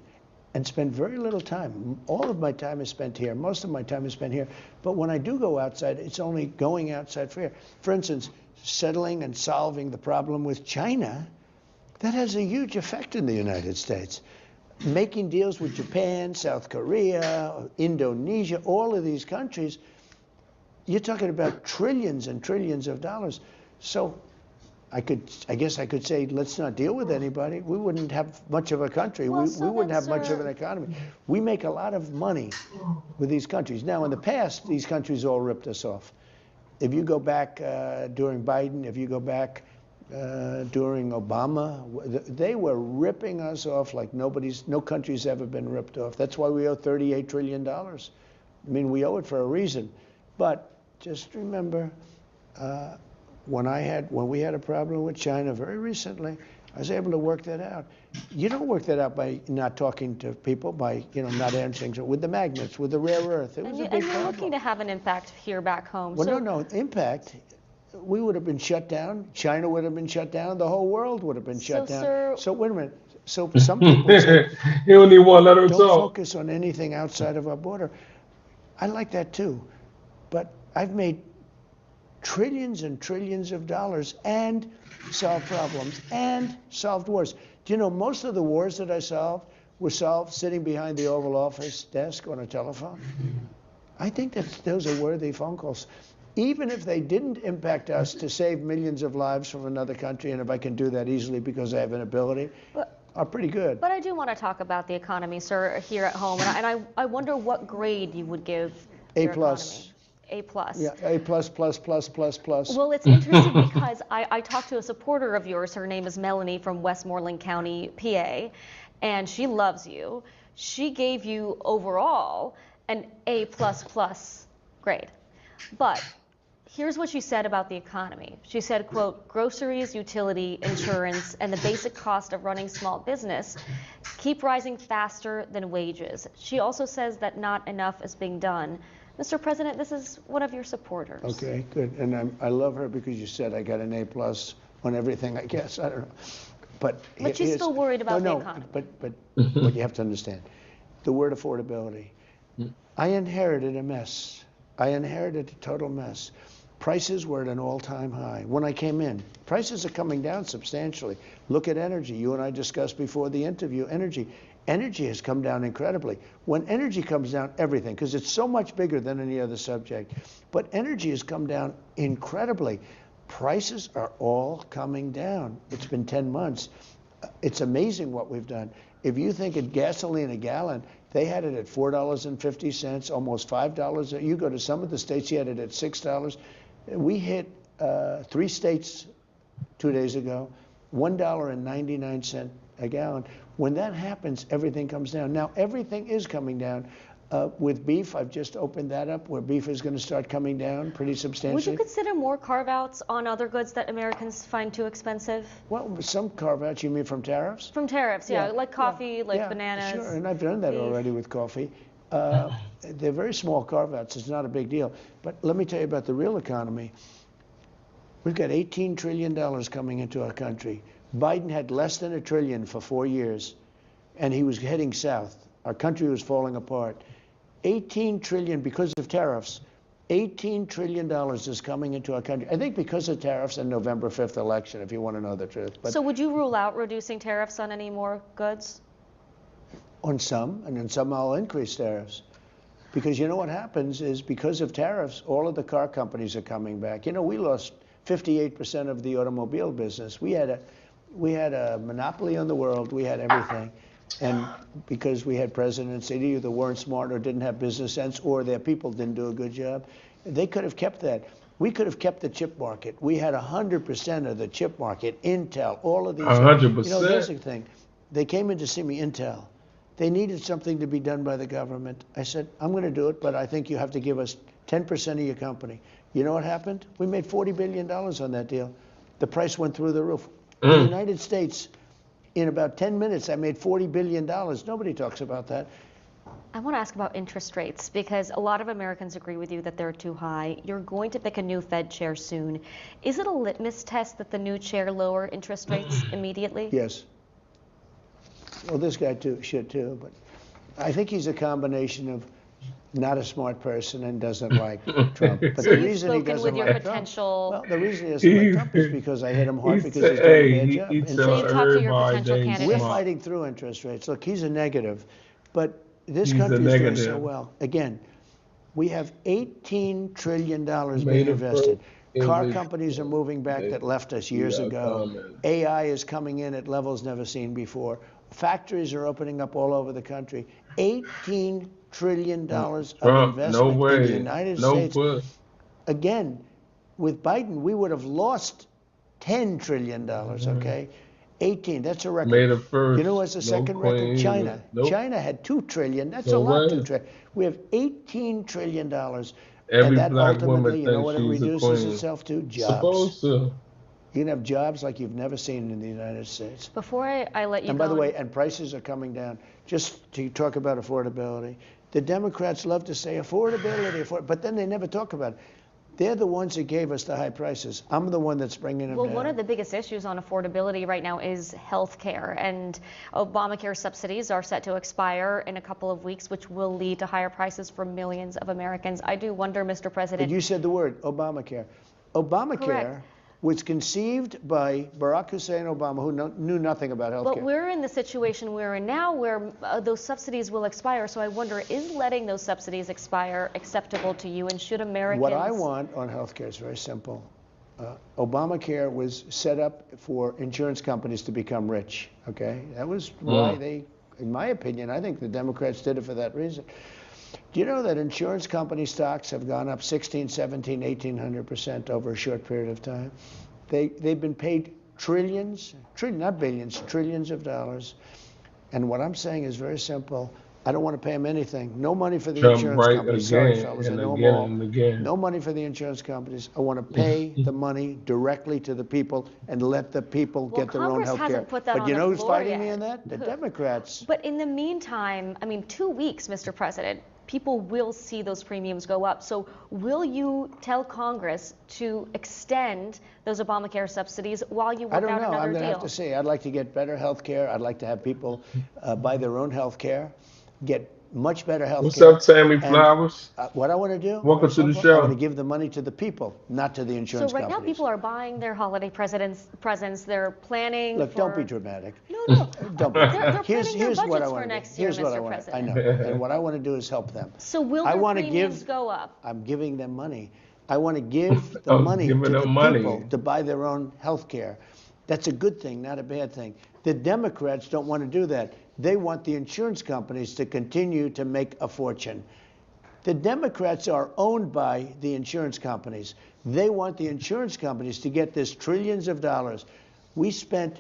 and spent very little time. All of my time is spent here. Most of my time is spent here. But when I do go outside, it's only going outside for here. For instance, settling and solving the problem with China, that has a huge effect in the United States. Making deals with Japan, South Korea, Indonesia, all of these countries, you're talking about trillions and trillions of dollars. So I guess I could say, let's not deal with anybody. We wouldn't have much of a country. Well, we wouldn't have much of sir- an economy. We make a lot of money with these countries. Now, in the past, these countries all ripped us off. If you go back during Biden, if you go back during Obama, they were ripping us off like no country's ever been ripped off. That's why we owe $38 trillion. I mean, we owe it for a reason. But just remember, when we had a problem with China very recently, I was able to work that out. You don't work that out by not talking to people, by not answering with the magnets, with the rare earth. It was a big And you're problem. looking to have an impact here back home. Well, so, no, impact. We would have been shut down. China would have been shut down. The whole world would have been shut down. sir- So wait a minute. So some people say, He don't even want to let her don't talk. focus on anything outside of our border. I like that too. But I've made trillions and trillions of dollars and solved problems and solved wars. Do you know most of the wars that I solved were solved sitting behind the Oval Office desk on a telephone? I think that those are worthy phone calls. Even if they didn't impact us to save millions of lives from another country, and if I can do that easily because I have an ability, are pretty good. But I do want to talk about the economy, sir, here at home. And I wonder what grade you would give A your plus. economy. A plus. Yeah, A plus, plus, plus, plus, plus. Well, it's interesting because I talked to a supporter of yours. Her name is Melanie from Westmoreland County, PA, and she loves you. She gave you overall an A plus plus grade. But here's what she said about the economy. She said, quote, groceries, utility, insurance, and the basic cost of running small business keep rising faster than wages. She also says that not enough is being done. Mr. President, this is one of your supporters. Okay, good. And I love her because you said I got an A plus on everything, I guess. I don't know. But she's here's- still worried about the economy. But what you have to understand, the word affordability. I inherited a mess. I inherited a total mess. Prices were at an all-time high. When I came in, prices are coming down substantially. Look at energy. You and I discussed before the interview energy. Energy has come down incredibly. When energy comes down, everything, because it's so much bigger than any other subject, but energy has come down incredibly. Prices are all coming down. It's been 10 months. It's amazing what we've done. If you think of gasoline a gallon, they had it at $4.50, almost $5. You go to some of the states, you had it at $6. We hit 3 states 2 days ago, $1.99 a gallon. When that happens, everything comes down. Now, everything is coming down. With beef, I've just opened that up where beef is going to start coming down pretty substantially. Would you consider more carve-outs on other goods that Americans find too expensive? Well, some carve-outs, you mean from tariffs? From tariffs, yeah, like coffee, like bananas. Sure, and I've done that beef. already with coffee. They're very small carve-outs. It's not a big deal. But let me tell you about the real economy. We've got $18 trillion coming into our country. Biden had less than $1 trillion for 4 years, and he was heading south. Our country was falling apart. 18 trillion because of tariffs. $18 trillion is coming into our country. I think because of tariffs and November 5th election, if you want to know the truth. But so would you rule out reducing tariffs on any more goods? on some, and on some I'll increase tariffs. Because you know what happens is because of tariffs, all of the car companies are coming back. You know, we lost 58% of the automobile business. We had a monopoly on the world. We had everything. And because we had presidents that either weren't smart or didn't have business sense or their people didn't do a good job, they could have kept that. We could have kept the chip market. We had 100% of the chip market, Intel, all of these. 100%. You know, here's the thing. They came in to see me, Intel. They needed something to be done by the government. I said, I'm going to do it, but I think you have to give us 10% of your company. You know what happened? We made $40 billion on that deal. The price went through the roof. In the United States, in about 10 minutes, I made $40 billion. Nobody talks about that. I want to ask about interest rates because a lot of Americans agree with you that they're too high. You're going to pick a new Fed chair soon. Is it a litmus test that the new chair lower interest rates immediately? Yes. Well, this guy too should too, but I think he's a combination of not a smart person and doesn't like Trump. But So the you've reason he spoken doesn't with your like potential. Trump, well, the reason he doesn't like Trump is because I hit him hard because he's doing a bad job. And So you've talked to your potential we're candidates. fighting through interest rates. Look, he's a negative, but this He's a country is doing negative. so well. Again, we have $18 trillion being Made it invested. for Car English. companies are moving back that left us years Yeah, ago. comment. AI is coming in at levels never seen before. Factories are opening up all over the country. $18 trillion of Trump, investment no in way. the United No States. push. Again, with Biden, we would have lost $10 trillion, okay? 18, that's a record. Made it first. You know what's the No second queen. record? China. Nope. China had $2 trillion. That's No a lot, way. $2 trillion. We have $18 trillion. Every and that black woman ultimately, you know thinks what it she's a reduces queen. itself to? Jobs. Supposed to. You can have jobs like you've never seen in the United States. Before I let you And go. by the way, and prices are coming down. Just to talk about affordability, the Democrats love to say affordability, but then they never talk about it. They're the ones that gave us the high prices. I'm the one that's bringing them Well, down. one of the biggest issues on affordability right now is health care, and Obamacare subsidies are set to expire in a couple of weeks, which will lead to higher prices for millions of Americans. I do wonder, Mr. President. But you said the word, Obamacare. Obamacare Correct. was conceived by Barack Hussein Obama, who knew nothing about health But care. we're in the situation we're in now where those subsidies will expire. So I wonder, is letting those subsidies expire acceptable to you? And should Americans... What I want on health care is very simple. Obamacare was set up for insurance companies to become rich, okay? That was why they, in my opinion, I think the Democrats did it for that reason. Do you know that insurance company stocks have gone up 16, 17, 1,800% over a short period of time? They've been paid trillions, not billions, trillions of dollars. And what I'm saying is very simple. I don't want to pay them anything. No money for the Jump insurance right companies. again Sorry, fellas, I and know them again all. and again. No money for the insurance companies. I want to pay the money directly to the people and let the people Well, get their own Congress health care. hasn't put that But on you the know who's floor fighting me yet. on that? The Who? Democrats. But in the meantime, I mean, 2 weeks, Mr. President, people will see those premiums go up. So will you tell Congress to extend those Obamacare subsidies while you I work don't out know. another I'm going to deal? have to say, I'd like to get better health care. I'd like to have people buy their own health care, get much better health What's care. up, Tammy And, Flowers? what I want to do, Welcome to the I show. want to give the money to the people, not to the So insurance right now, companies. people are buying their holiday presents. They're planning Look, for... don't be dramatic. No. Don't be. They're planning their Here's what I budgets for want to do. next year, Here's what I Mr. want. I President. know. And what I want to do is help them. So will I their wanna premiums give- go up? I'm giving them money. I want to give the Oh, money to giving the them money. people to buy their own health care. That's a good thing, not a bad thing. The Democrats don't want to do that. They want the insurance companies to continue to make a fortune. The Democrats are owned by the insurance companies. They want the insurance companies to get this trillions of dollars. We spend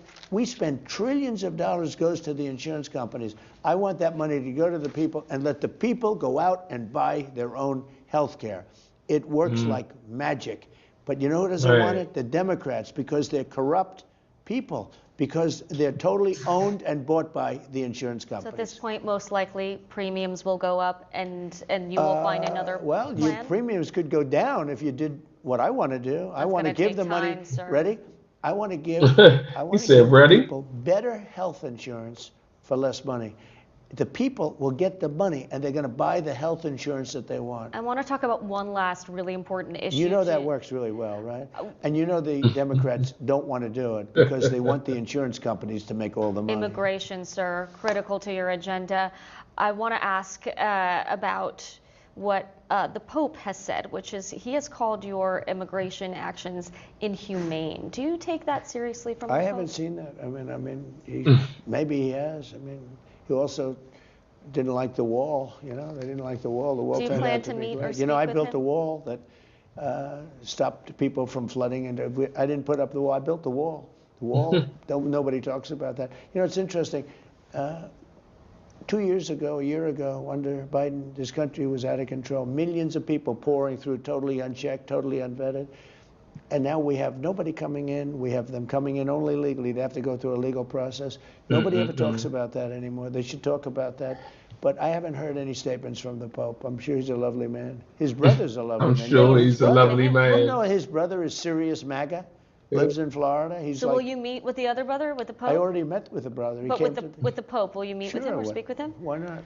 trillions of dollars goes to the insurance companies. I want that money to go to the people and let the people go out and buy their own health care. It works like magic. But you know who doesn't want it? The Democrats, because they're corrupt people, because they're totally owned and bought by the insurance companies. So at this point, most likely premiums will go up, and you will find another well, plan? your premiums could go down if you did what I want to do. I want to give the money. Sir. Ready? I want to give. I want to said, give ready? people better health insurance for less money. The people will get the money, and they're going to buy the health insurance that they want. I want to talk about one last really important issue. You know that works really well, right? And you know the Democrats don't want to do it because they want the insurance companies to make all the money. Immigration, sir, critical to your agenda. I want to ask about what the Pope has said, which is he has called your immigration actions inhumane. Do you take that seriously from the Pope? I haven't seen that. I mean, maybe he has. I mean, he also didn't like the wall. You know, they didn't like the wall. The wall Do you turned plan out to be meet great. or You know, I speak with built him? the wall that stopped people from flooding, and I didn't put up the wall. I built the wall. The wall. Nobody talks about that. You know, it's interesting. 2 years ago, a year ago, under Biden, this country was out of control. Millions of people pouring through, totally unchecked, totally unvetted. And now we have nobody coming in. We have them coming in only legally. They have to go through a legal process. Nobody ever talks about that anymore. They should talk about that. But I haven't heard any statements from the Pope. I'm sure he's a lovely man. His brother's a lovely man. I'm sure His he's a brother- lovely man. You know, his brother is Sirius MAGA, lives in Florida. He's So like, will you meet with the other brother, with the Pope? I already met with the brother. He But came with the Pope, will you meet with Sure, him or I speak with him? Why not?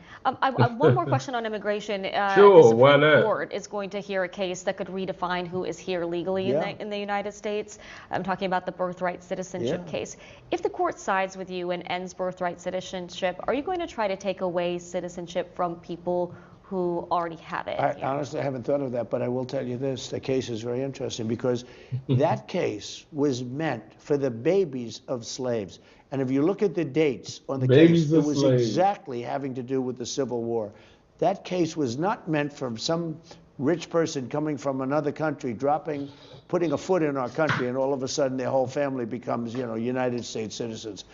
One more question on immigration. Sure, the why Supreme not? Court is going to hear a case that could redefine who is here legally in the United States. I'm talking about the birthright citizenship case. If the court sides with you and ends birthright citizenship, are you going to try to take away citizenship from people who already have it? I honestly haven't thought of that, but I will tell you this. The case is very interesting because that case was meant for the babies of slaves. And if you look at the dates on the Babies case, it of was slaves. exactly having to do with the Civil War. That case was not meant for some rich person coming from another country, putting a foot in our country, and all of a sudden their whole family becomes, United States citizens.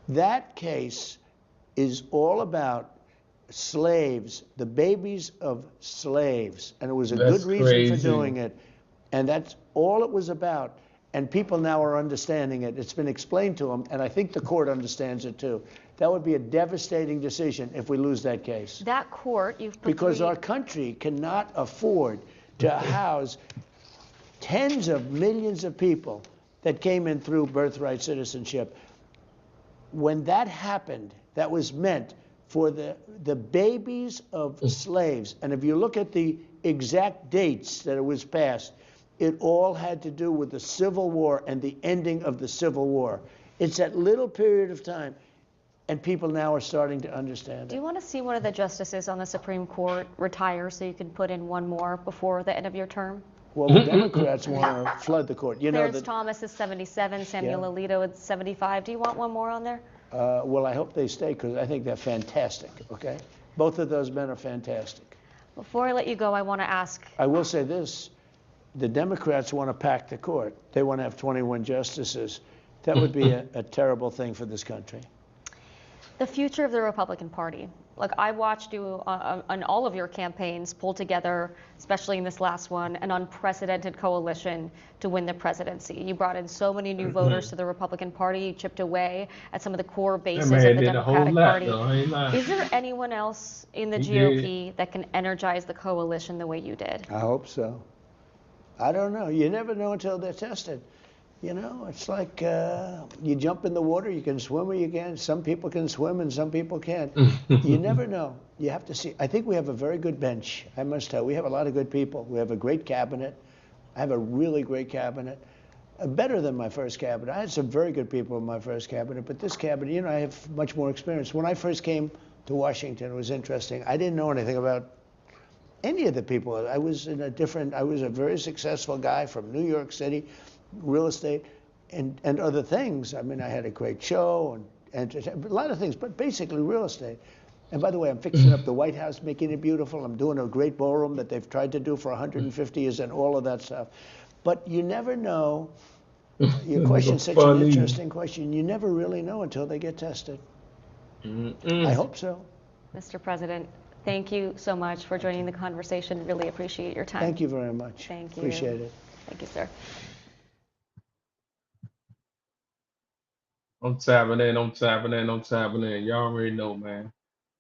That case is all about slaves, the babies of slaves, and it was a That's good reason for crazy. doing it, and that's all it was about. And people now are understanding it. It's been explained to them, and I think the court understands it too. That would be a devastating decision if we lose that case. That court, you've put Because three- our country cannot afford to house tens of millions of people that came in through birthright citizenship. When that happened, that was meant for the babies of slaves. And if you look at the exact dates that it was passed, it all had to do with the Civil War and the ending of the Civil War. It's that little period of time, and people now are starting to understand Do it. you want to see one of the justices on the Supreme Court retire so you can put in one more before the end of your term? Well, the Democrats want to flood the court. You know Clarence that. Thomas is 77, Samuel Yeah. Alito is 75. Do you want one more on there? Well, I hope they stay because I think they're fantastic. Okay, both of those men are fantastic. Before I let you go, I want to ask, I will say this: the Democrats want to pack the court. They want to have 21 justices. That would be a terrible thing for this country. the future of the Republican Party. Like, I watched you on all of your campaigns pull together, especially in this last one, an unprecedented coalition to win the presidency. You brought in so many new voters to the Republican Party. You chipped away at some of the core bases of the did a whole Democratic lot, Party. though, I ain't lying. Is there anyone else in the He GOP that can energize the coalition the way you did? I hope so. I don't know. You never know until they're tested. You know, it's like you jump in the water, you can swim or you can't. Some people can swim and some people can't. You never know. You have to see. I think we have a very good bench, I must tell. We have a lot of good people. We have a great cabinet. I have a really great cabinet. Better than my first cabinet. I had some very good people in my first cabinet, but this cabinet, you know, I have much more experience. When I first came to Washington, it was interesting. I didn't know anything about any of the people. I was a very successful guy from New York City, real estate. and other things. I mean, I had a great show and a lot of things, but basically real estate. And by the way, I'm fixing up the White House, making it beautiful. I'm doing a great ballroom that they've tried to do for 150 years and all of that stuff. But you never know. Your question's such an interesting question. You never really know until they get tested. I hope so. Mr. President, thank you so much for joining the conversation. Really appreciate your time. Thank you very much. Thank you. Appreciate it. Thank you, sir. I'm tapping in. Y'all already know, man.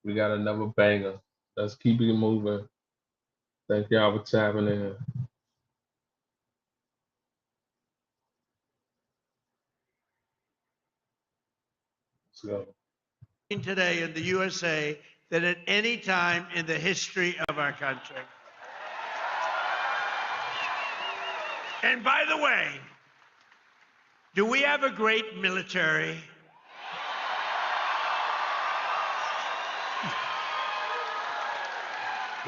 We got another banger. Let's keep it moving. Thank y'all for tapping in. Let's go. Today in the USA than at any time in the history of our country. And by the way, do we have a great military?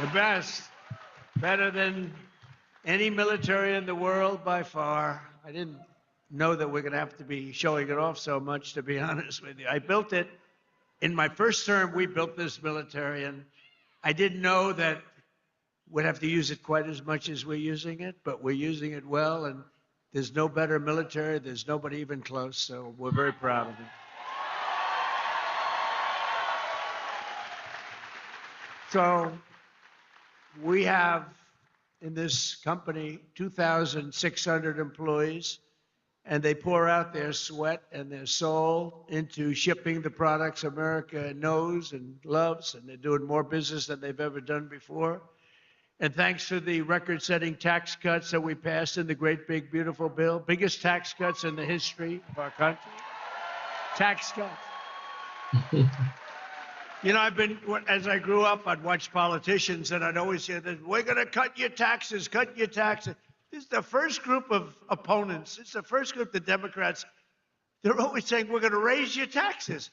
The best. Better than any military in the world by far. I didn't know that we're going to have to be showing it off so much, to be honest with you. I built it. In my first term, we built this military, and I didn't know that we'd have to use it quite as much as we're using it, but we're using it well, and there's no better military. There's nobody even close, so we're very proud of it. So we have in this company 2,600 employees, and they pour out their sweat and their soul into shipping the products America knows and loves, and they're doing more business than they've ever done before. And thanks to the record-setting tax cuts that we passed in the great, big, beautiful bill, biggest tax cuts in the history of our country, tax cuts. You know, as I grew up, I'd watch politicians, and I'd always hear that, we're going to cut your taxes, cut your taxes. This is the first group of opponents. It's the first group, the Democrats. They're always saying, we're going to raise your taxes.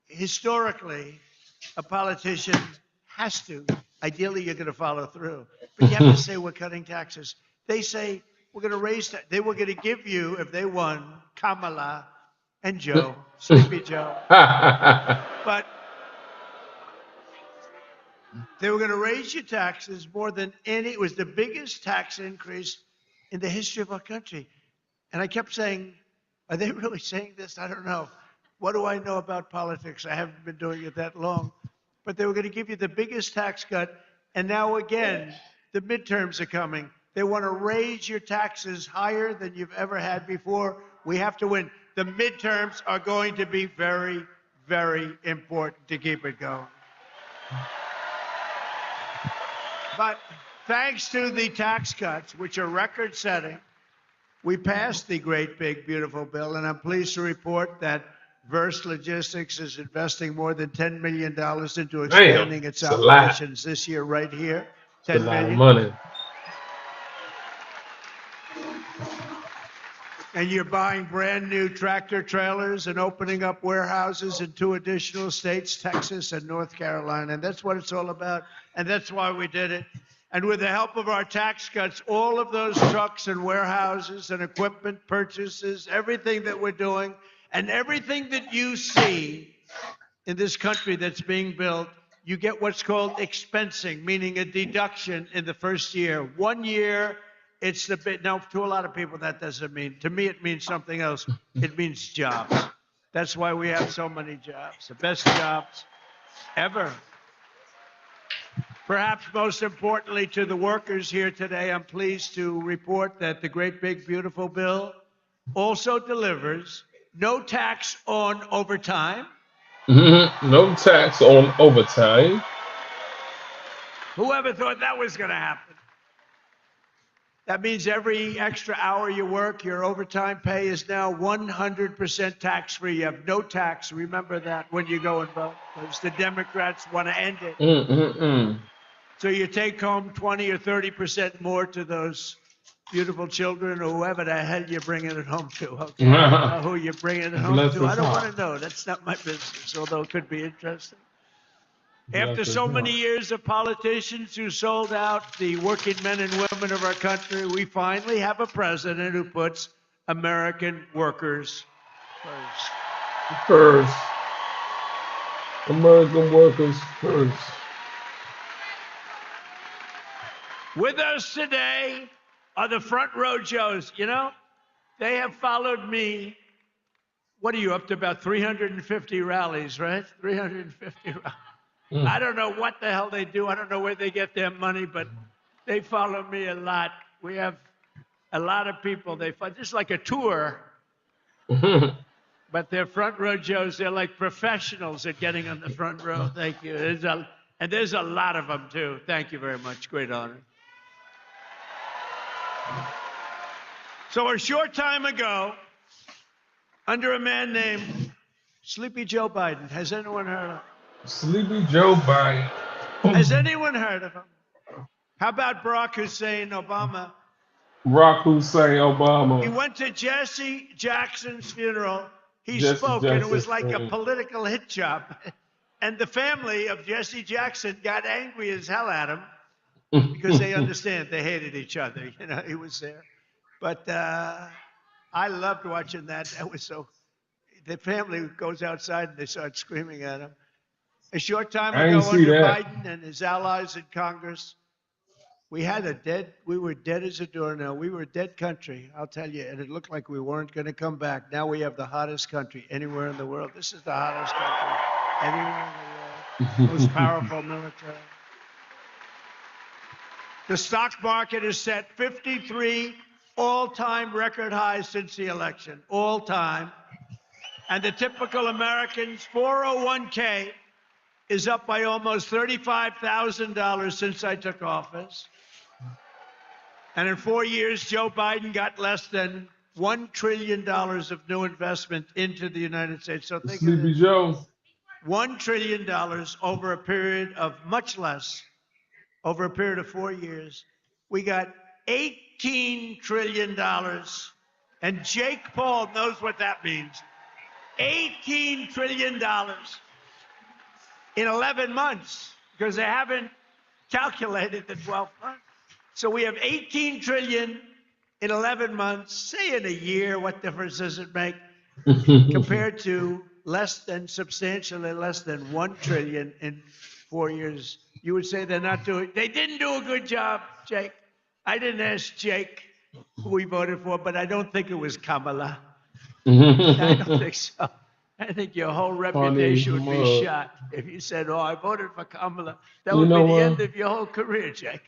Historically, a politician has to. Ideally, you're going to follow through. But you have to say, we're cutting taxes. They say, we're going to raise, they were going to give you, if they won, Kamala and Joe, Sleepy Joe. But they were going to raise your taxes more than any. It was the biggest tax increase in the history of our country. And I kept saying, are they really saying this? I don't know. What do I know about politics? I haven't been doing it that long. But they were going to give you the biggest tax cut. And now again, the midterms are coming. They want to raise your taxes higher than you've ever had before. We have to win. The midterms are going to be very, very important to keep it going. But thanks to the tax cuts, which are record-setting, we passed the great, big, beautiful bill, and I'm pleased to report that Verse Logistics is investing more than $10 million into expanding its operations this year right here. It's a lot of money. And you're buying brand new tractor trailers and opening up warehouses in 2 additional states, Texas and North Carolina. And that's what it's all about. And that's why we did it. And with the help of our tax cuts, all of those trucks and warehouses and equipment purchases, everything that we're doing, and everything that you see in this country that's being built, you get what's called expensing, meaning a deduction in the first year. 1 year, it's the bit. Now, to a lot of people, that doesn't mean. To me, it means something else. It means jobs. That's why we have so many jobs, the best jobs ever. Perhaps most importantly to the workers here today, I'm pleased to report that the great, big, beautiful bill also delivers no tax on overtime. No tax on overtime. Whoever thought that was going to happen? That means every extra hour you work, your overtime pay is now 100% tax-free. You have no tax. Remember that when you go and vote, because the Democrats want to end it. So you take home 20 or 30% more to those beautiful children or whoever the hell you're bringing it home to. Okay? I don't know who you're bringing it home to. I don't want to know. That's not my business, although it could be interesting. After so many years of politicians who sold out the working men and women of our country, we finally have a president who puts American workers first. First. American workers first. With us today are the Front Row Joes. You know, they have followed me. What are you up to? About 350 rallies, right? 350 rallies. I don't know what the hell they do. I don't know where they get their money, but they follow me a lot. We have a lot of people. They just like a tour. But they're Front Row Joes. They're like professionals at getting on the front row. Thank you. And there's a lot of them, too. Thank you very much. Great honor. So a short time ago, under a man named Sleepy Joe Biden, has anyone heard of him? Sleepy Joe Biden. Has anyone heard of him? How about Barack Hussein Obama? Barack Hussein Obama. He went to Jesse Jackson's funeral. He Jesse spoke, and it was Jackson's like a funeral. political hit job. And the family of Jesse Jackson got angry as hell at him because they understand they hated each other. You know, he was there. But I loved watching that. That was so. The family goes outside and they start screaming at him. A short time I ago, ain't see under that. Biden and his allies in Congress, we were dead as a doornail. We were a dead country, I'll tell you, and it looked like we weren't going to come back. Now we have the hottest country anywhere in the world. This is the hottest country anywhere in the world. Most powerful military. The stock market is set 53 all-time record highs since the election, all time. And the typical American's 401k is up by almost $35,000 since I took office. And in 4 years, Joe Biden got less than $1 trillion of new investment into the United States. So think of Sleepy this. Joe. $1 trillion over a period of much less, over a period of 4 years. We got $18 trillion. And Jake Paul knows what that means. $18 trillion in 11 months, because they haven't calculated the 12 months. So we have 18 trillion in 11 months. Say in a year, what difference does it make? Compared to substantially less than 1 trillion in 4 years. You would say they didn't do a good job, Jake. I didn't ask Jake who we voted for, but I don't think it was Kamala. I don't think so. I think your whole reputation would be shot if you said, "Oh, I voted for Kamala." That would be the end of your whole career, Jake.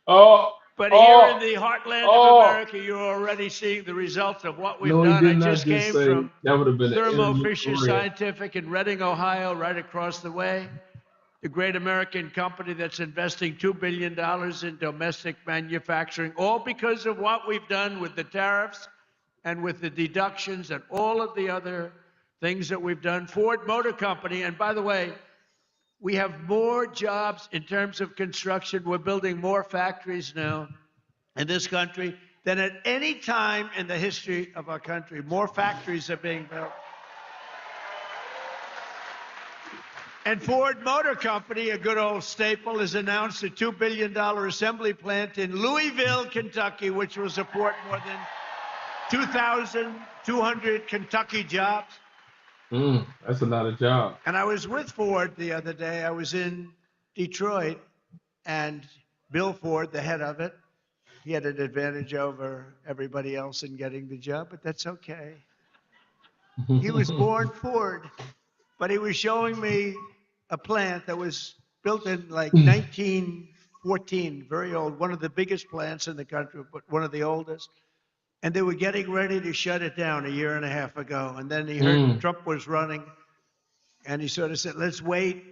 But here in the heartland of America, you're already seeing the results of what we've done. I just came from that would have been Thermo Fisher Scientific in Reading, Ohio, right across the way. The great American company that's investing $2 billion in domestic manufacturing, all because of what we've done with the tariffs and with the deductions and all of the other things that we've done. Ford Motor Company, and by the way, we have more jobs in terms of construction. We're building more factories now in this country than at any time in the history of our country. More factories are being built. And Ford Motor Company, a good old staple, has announced a $2 billion assembly plant in Louisville, Kentucky, which will support more than 2,200 Kentucky jobs. That's a lot of jobs. And I was with Ford the other day. I was in Detroit, and Bill Ford, the head of it, he had an advantage over everybody else in getting the job, but that's okay. He was born Ford, but he was showing me a plant that was built in like 1914, very old, one of the biggest plants in the country, but one of the oldest. And they were getting ready to shut it down a year and a half ago. And then he heard Trump was running, and he sort of said, let's wait.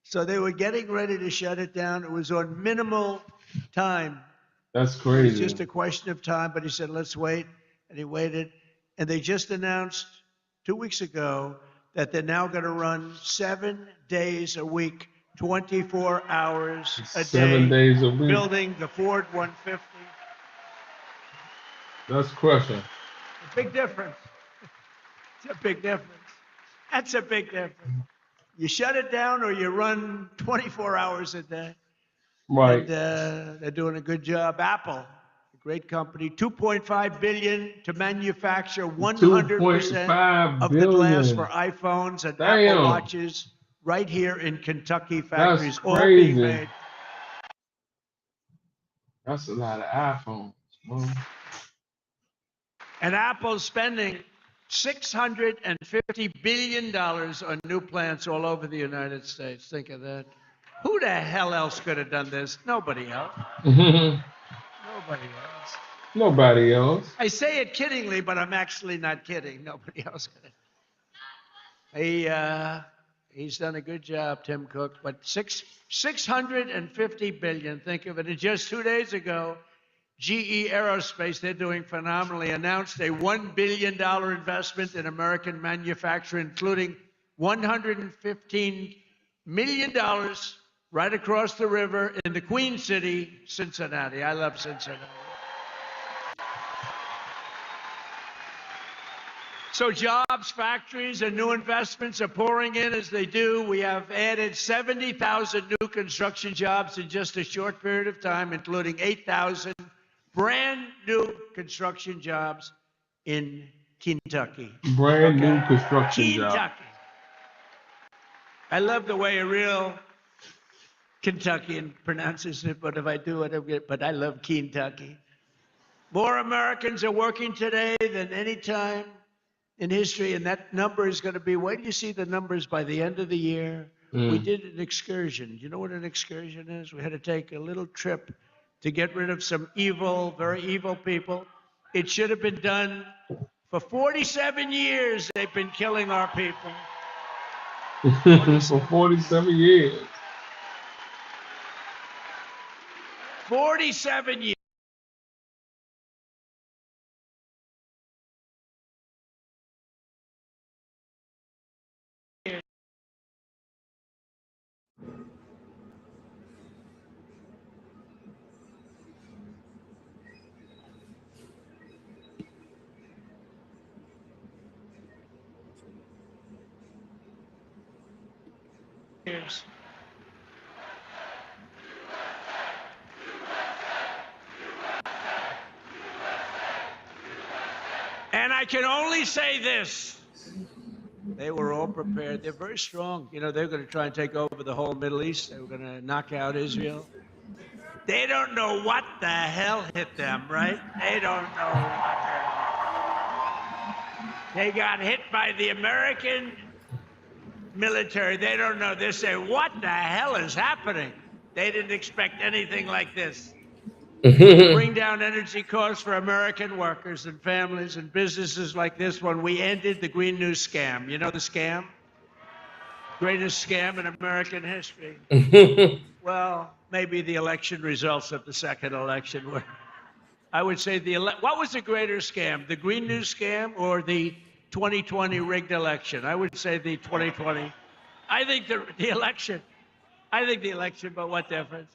So they were getting ready to shut it down. It was on minimal time. That's crazy. It was just a question of time, but he said, let's wait. And he waited. And they just announced 2 weeks ago that they're now going to run 7 days a week, 24 hours a day. 7 days a week. Building the Ford 150. That's crushing. A big difference. It's a big difference. That's a big difference. You shut it down or you run 24 hours a day. Right. And they're doing a good job. Apple, the great company. $2.5 billion to manufacture 100% 2.5 of the glass billion. for iPhones and Damn. Apple Watches right here in Kentucky That's factories, all being crazy. made. That's a lot of iPhones. Man. And Apple's spending $650 billion on new plants all over the United States. Think of that. Who the hell else could have done this? Nobody else. Nobody else. Nobody else. I say it kiddingly, but I'm actually not kidding. Nobody else could have. He's done a good job, Tim Cook. But $650 billion. Think of it. And just 2 days ago, GE Aerospace, they're doing phenomenally, announced a $1 billion investment in American manufacturing, including $115 million right across the river in the Queen City, Cincinnati. I love Cincinnati. So jobs, factories, and new investments are pouring in as they do. We have added 70,000 new construction jobs in just a short period of time, including 8,000 brand new construction jobs in Kentucky. Brand new construction job. Kentucky. I love the way a real Kentuckian pronounces it, but if I do it, but I love Kentucky. More Americans are working today than any time in history, and that number is going to be, wait till you see the numbers by the end of the year. We did an excursion. Do you know what an excursion is? We had to take a little trip to get rid of some evil, very evil people. It should have been done for 47 years. They've been killing our people. For 47 years. 47 years. And I can only say this. They were all prepared. They're very strong. You know, they're going to try and take over the whole Middle East. They were going to knock out Israel. They don't know what the hell hit them, right? They don't know what the hell. They got hit by the American military. They don't know. They say, what the hell is happening? They didn't expect anything like this. Bring down energy costs for American workers and families and businesses like this one. We ended the Green New Scam. You know the scam? Greatest scam in American history. Well, maybe the election results of the second election were. I would say what was the greater scam? The Green New Scam or the 2020 rigged election? I would say the 2020. I think the election. I think the election, but what difference?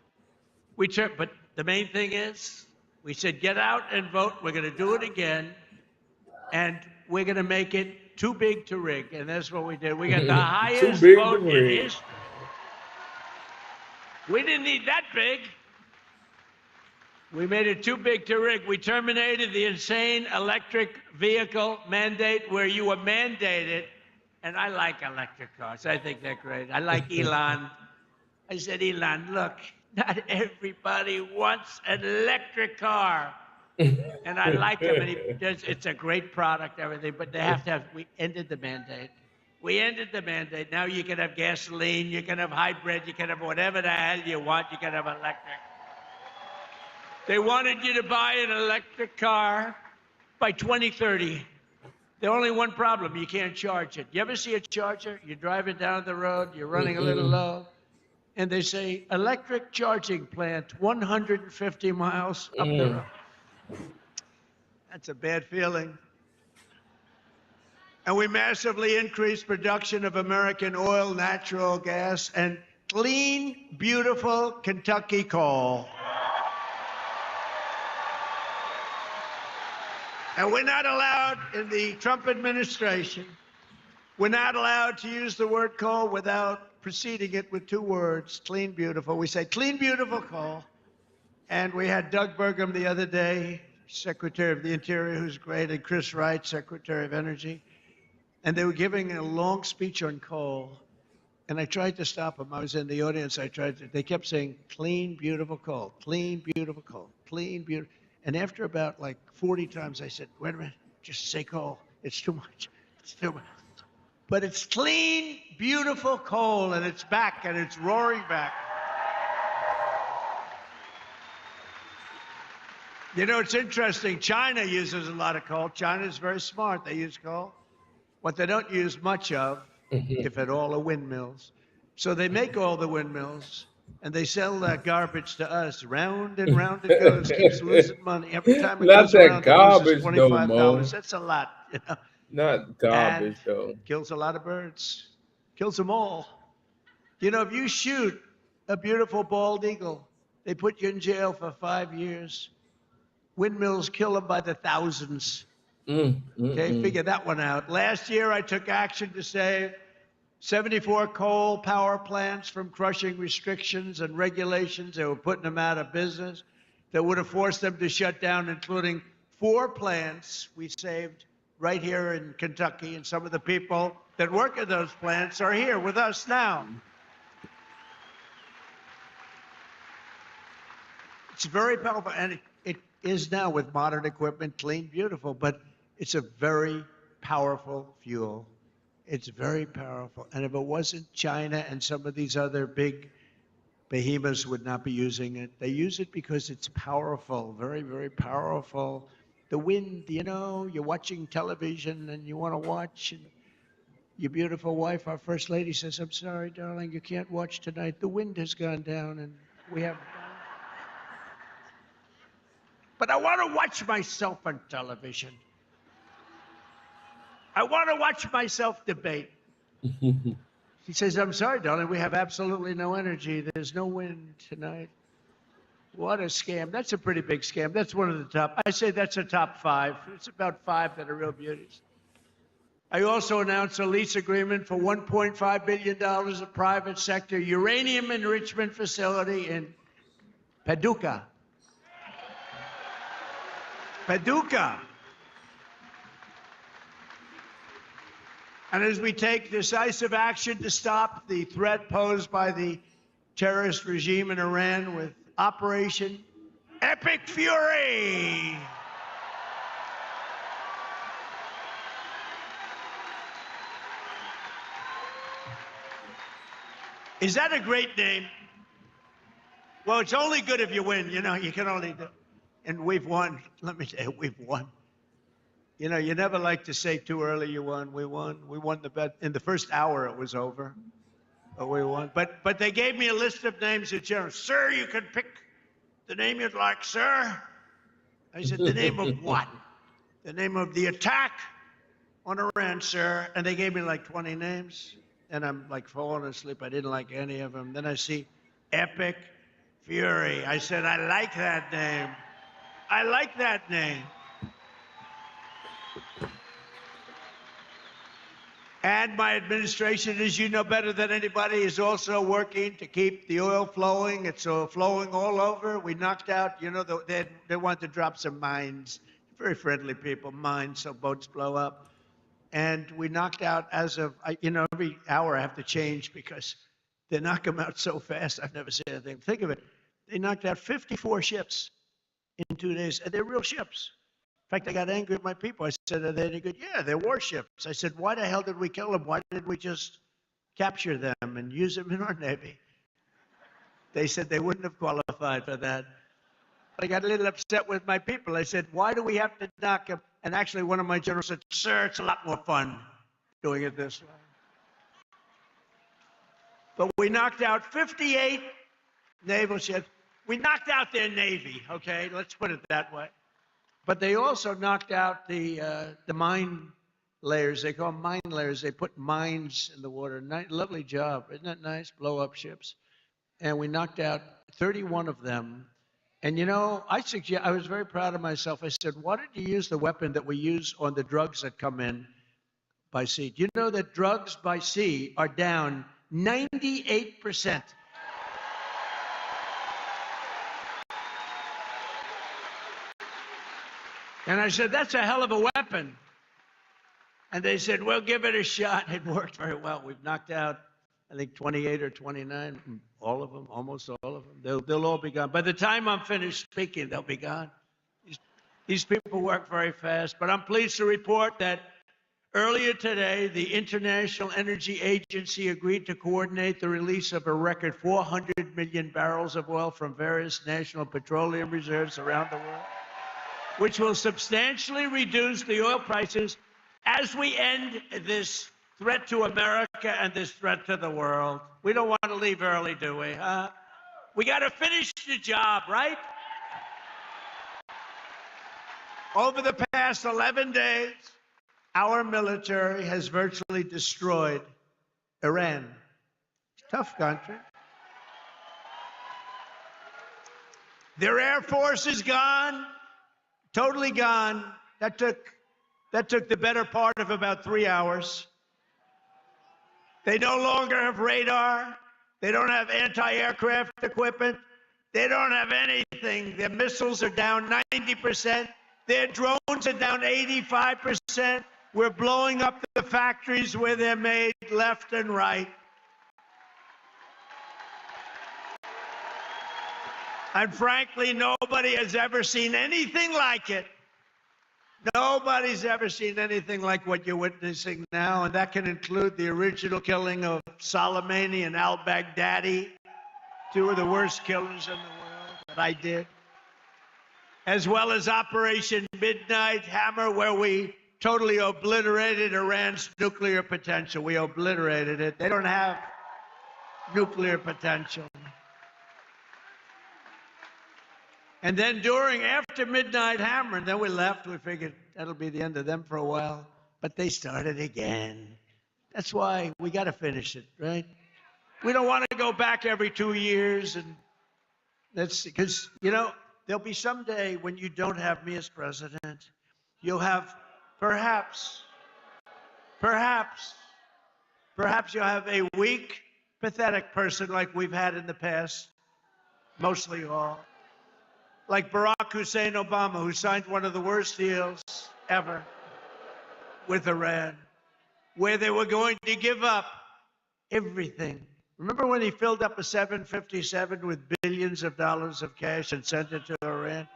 But the main thing is, we said, get out and vote. We're going to do it again. And we're going to make it too big to rig. And that's what we did. We got the highest vote in history. We didn't need that big. We made it too big to rig. We terminated the insane electric vehicle mandate where you were mandated. And I like electric cars. I think they're great. I like Elon. I said, Elon, look, not everybody wants an electric car. And I like him. And it's a great product, everything. But they have to have, we ended the mandate. We ended the mandate. Now you can have gasoline, you can have hybrid, you can have whatever the hell you want. You can have electric. They wanted you to buy an electric car by 2030. There's only one problem. You can't charge it. You ever see a charger? You're driving down the road, you're running a little low, and they say, electric charging plant 150 miles up the road. That's a bad feeling. And we massively increased production of American oil, natural gas, and clean, beautiful Kentucky coal. And we're not allowed in the Trump administration, we're not allowed to use the word coal without preceding it with two words, clean, beautiful. We say clean, beautiful coal. And we had Doug Burgum the other day, Secretary of the Interior, who's great, and Chris Wright, Secretary of Energy. And they were giving a long speech on coal. And I tried to stop them. I was in the audience. They kept saying, clean, beautiful coal, clean, beautiful coal, clean, beautiful. And after about like 40 times, I said, wait a minute, just say coal. It's too much. It's too much. But it's clean, beautiful coal, and it's back, and it's roaring back. You know, it's interesting. China uses a lot of coal. China's very smart. They use coal. What they don't use much of, if at all, are windmills. So they make all the windmills, and they sell that garbage to us. Round and round it goes. Keeps losing money. Every time it Not goes that around, garbage, it though, loses $25. Mo. That's a lot, you know. Not garbage, And though. kills a lot of birds. Kills them all. You know, if you shoot a beautiful bald eagle, they put you in jail for 5 years. Windmills kill them by the thousands. Okay, figure that one out. Last year, I took action to save 74 coal power plants from crushing restrictions and regulations that were putting them out of business, that would have forced them to shut down, including 4 plants we saved right here in Kentucky. And some of the people that work at those plants are here with us now. It's very powerful, and it is now with modern equipment, clean, beautiful, but it's a very powerful fuel. It's very powerful. And if it wasn't, China and some of these other big behemoths would not be using it. They use it because it's powerful, very, very powerful. The wind, you know, you're watching television and you want to watch, and your beautiful wife, our First Lady, says, I'm sorry, darling, you can't watch tonight. The wind has gone down and we have... But I want to watch myself on television. I want to watch myself debate. He says, I'm sorry, darling, we have absolutely no energy. There's no wind tonight. What a scam. That's a pretty big scam. That's one of the top. I say that's a top 5. It's about 5 that are real beauties. I also announced a lease agreement for $1.5 billion of private sector uranium enrichment facility in Paducah. Paducah. And as we take decisive action to stop the threat posed by the terrorist regime in Iran with Operation Epic Fury. Is that a great name? Well, it's only good if you win. You know, you can only do. And we've won. Let me tell you, we've won. You know, you never like to say too early you won. We won. We won the bet. In the first hour, it was over. But we won. But they gave me a list of names at general. Sir, you can pick the name you'd like, sir. I said, the name of what? The name of the attack on Iran, sir. And they gave me like 20 names. And I'm like falling asleep. I didn't like any of them. Then I see Epic Fury. I said, I like that name. I like that name. And my administration, as you know better than anybody, is also working to keep the oil flowing. It's flowing all over. We knocked out, you know, they want to drop some mines. Very friendly people, mines, so boats blow up. And we knocked out as of, you know, every hour I have to change because they knock them out so fast. I've never seen anything. Think of it. They knocked out 54 ships in 2 days. And they're real ships. In fact, I got angry at my people. I said, are they any good? Yeah, they're warships. I said, why the hell did we kill them? Why didn't we just capture them and use them in our Navy? They said they wouldn't have qualified for that. I got a little upset with my people. I said, why do we have to knock them? And actually, one of my generals said, sir, it's a lot more fun doing it this way. But we knocked out 58 naval ships. We knocked out their Navy, okay? Let's put it that way. But they also knocked out the mine layers. They call them mine layers. They put mines in the water. Lovely job. Isn't that nice? Blow up ships. And we knocked out 31 of them. And, you know, I was very proud of myself. I said, why did you use the weapon that we use on the drugs that come in by sea? Do you know that drugs by sea are down 98%? And I said, that's a hell of a weapon. And they said, well, give it a shot. It worked very well. We've knocked out, I think, 28 or 29, all of them, almost all of them. They'll all be gone. By the time I'm finished speaking, they'll be gone. These people work very fast. But I'm pleased to report that earlier today, the International Energy Agency agreed to coordinate the release of a record 400 million barrels of oil from various national petroleum reserves around the world, which will substantially reduce the oil prices as we end this threat to America and this threat to the world. We don't want to leave early, do we? We got to finish the job, right? Over the past 11 days, our military has virtually destroyed Iran. Tough country. Their air force is gone, totally gone. That took the better part of about 3 hours. They no longer have radar. They don't have anti-aircraft equipment. They don't have anything. Their missiles are down 90%. Their drones are down 85%. We're blowing up the factories where they're made left and right. And frankly, nobody has ever seen anything like it. Nobody's ever seen anything like what you're witnessing now, and that can include the original killing of Soleimani and al-Baghdadi, two of the worst killers in the world that I did, as well as Operation Midnight Hammer, where we totally obliterated Iran's nuclear potential. We obliterated it. They don't have nuclear potential. And then after Midnight Hammer, and then we left, we figured that'll be the end of them for a while. But they started again. That's why we got to finish it, right? We don't want to go back every 2 years. And that's because, there'll be some day when you don't have me as president. You'll have perhaps you'll have a weak, pathetic person like we've had in the past, mostly all. Like Barack Hussein Obama, who signed one of the worst deals ever with Iran, where they were going to give up everything. Remember when he filled up a 757 with billions of dollars of cash and sent it to Iran?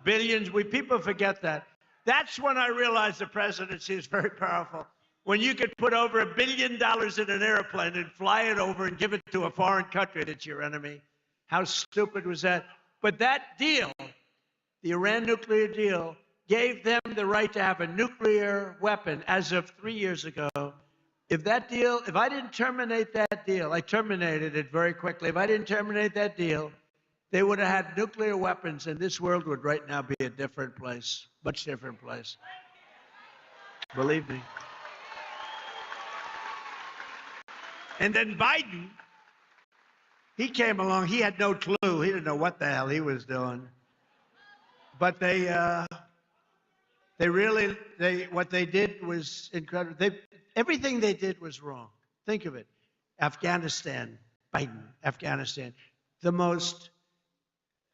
Billions. People forget that. That's when I realized the presidency is very powerful. When you could put over $1 billion in an airplane and fly it over and give it to a foreign country that's your enemy. How stupid was that? But that deal, the Iran nuclear deal, gave them the right to have a nuclear weapon as of 3 years ago. If I didn't terminate that deal, I terminated it very quickly. If I didn't terminate that deal, they would have had nuclear weapons, and this world would right now be a different place, much different place. Believe me. And then Biden, he came along. He had no clue. He didn't know what the hell he was doing. But what they did was incredible. Everything they did was wrong. Think of it. Afghanistan, Biden, Afghanistan. The most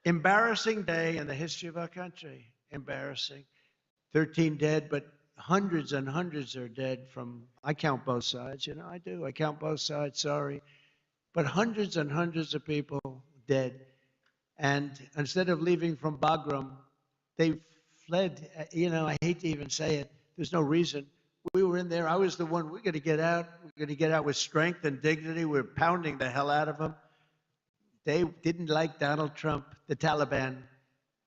embarrassing day in the history of our country. Embarrassing. 13 dead, but hundreds and hundreds are dead I count both sides. I do. I count both sides, sorry. But hundreds and hundreds of people dead. And instead of leaving from Bagram, they fled. I hate to even say it. There's no reason. We were in there. I was the one. We're going to get out. We're going to get out with strength and dignity. We're pounding the hell out of them. They didn't like Donald Trump, the Taliban.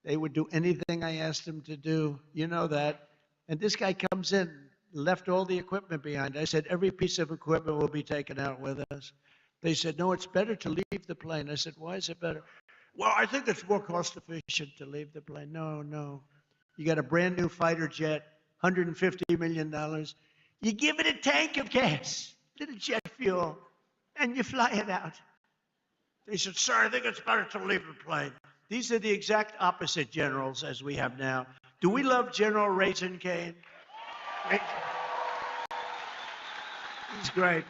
They would do anything I asked them to do. You know that. And this guy comes in, left all the equipment behind. I said, every piece of equipment will be taken out with us. They said, no, it's better to leave the plane. I said, why is it better? Well, I think it's more cost efficient to leave the plane. No. You got a brand new fighter jet, $150 million. You give it a tank of gas, little jet fuel, and you fly it out. They said, sir, I think it's better to leave the plane. These are the exact opposite generals as we have now. Do we love General Raisin Cain? He's great.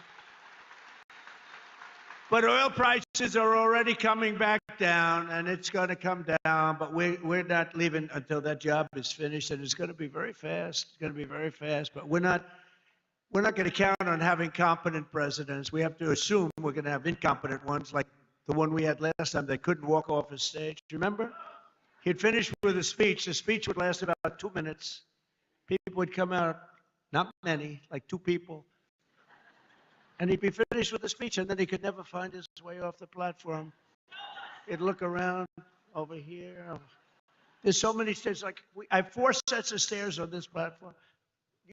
But oil prices Prices are already coming back down, and it's going to come down, but we're not leaving until that job is finished, and it's going to be very fast. It's going to be very fast, but we're not going to count on having competent presidents. We have to assume we're going to have incompetent ones, like the one we had last time that couldn't walk off his stage. Remember? He'd finish with a speech. The speech would last about 2 minutes. People would come out, not many, like 2 people. And he'd be finished with the speech, and then he could never find his way off the platform. He'd look around over here. There's so many stairs. Like I have 4 sets of stairs on this platform.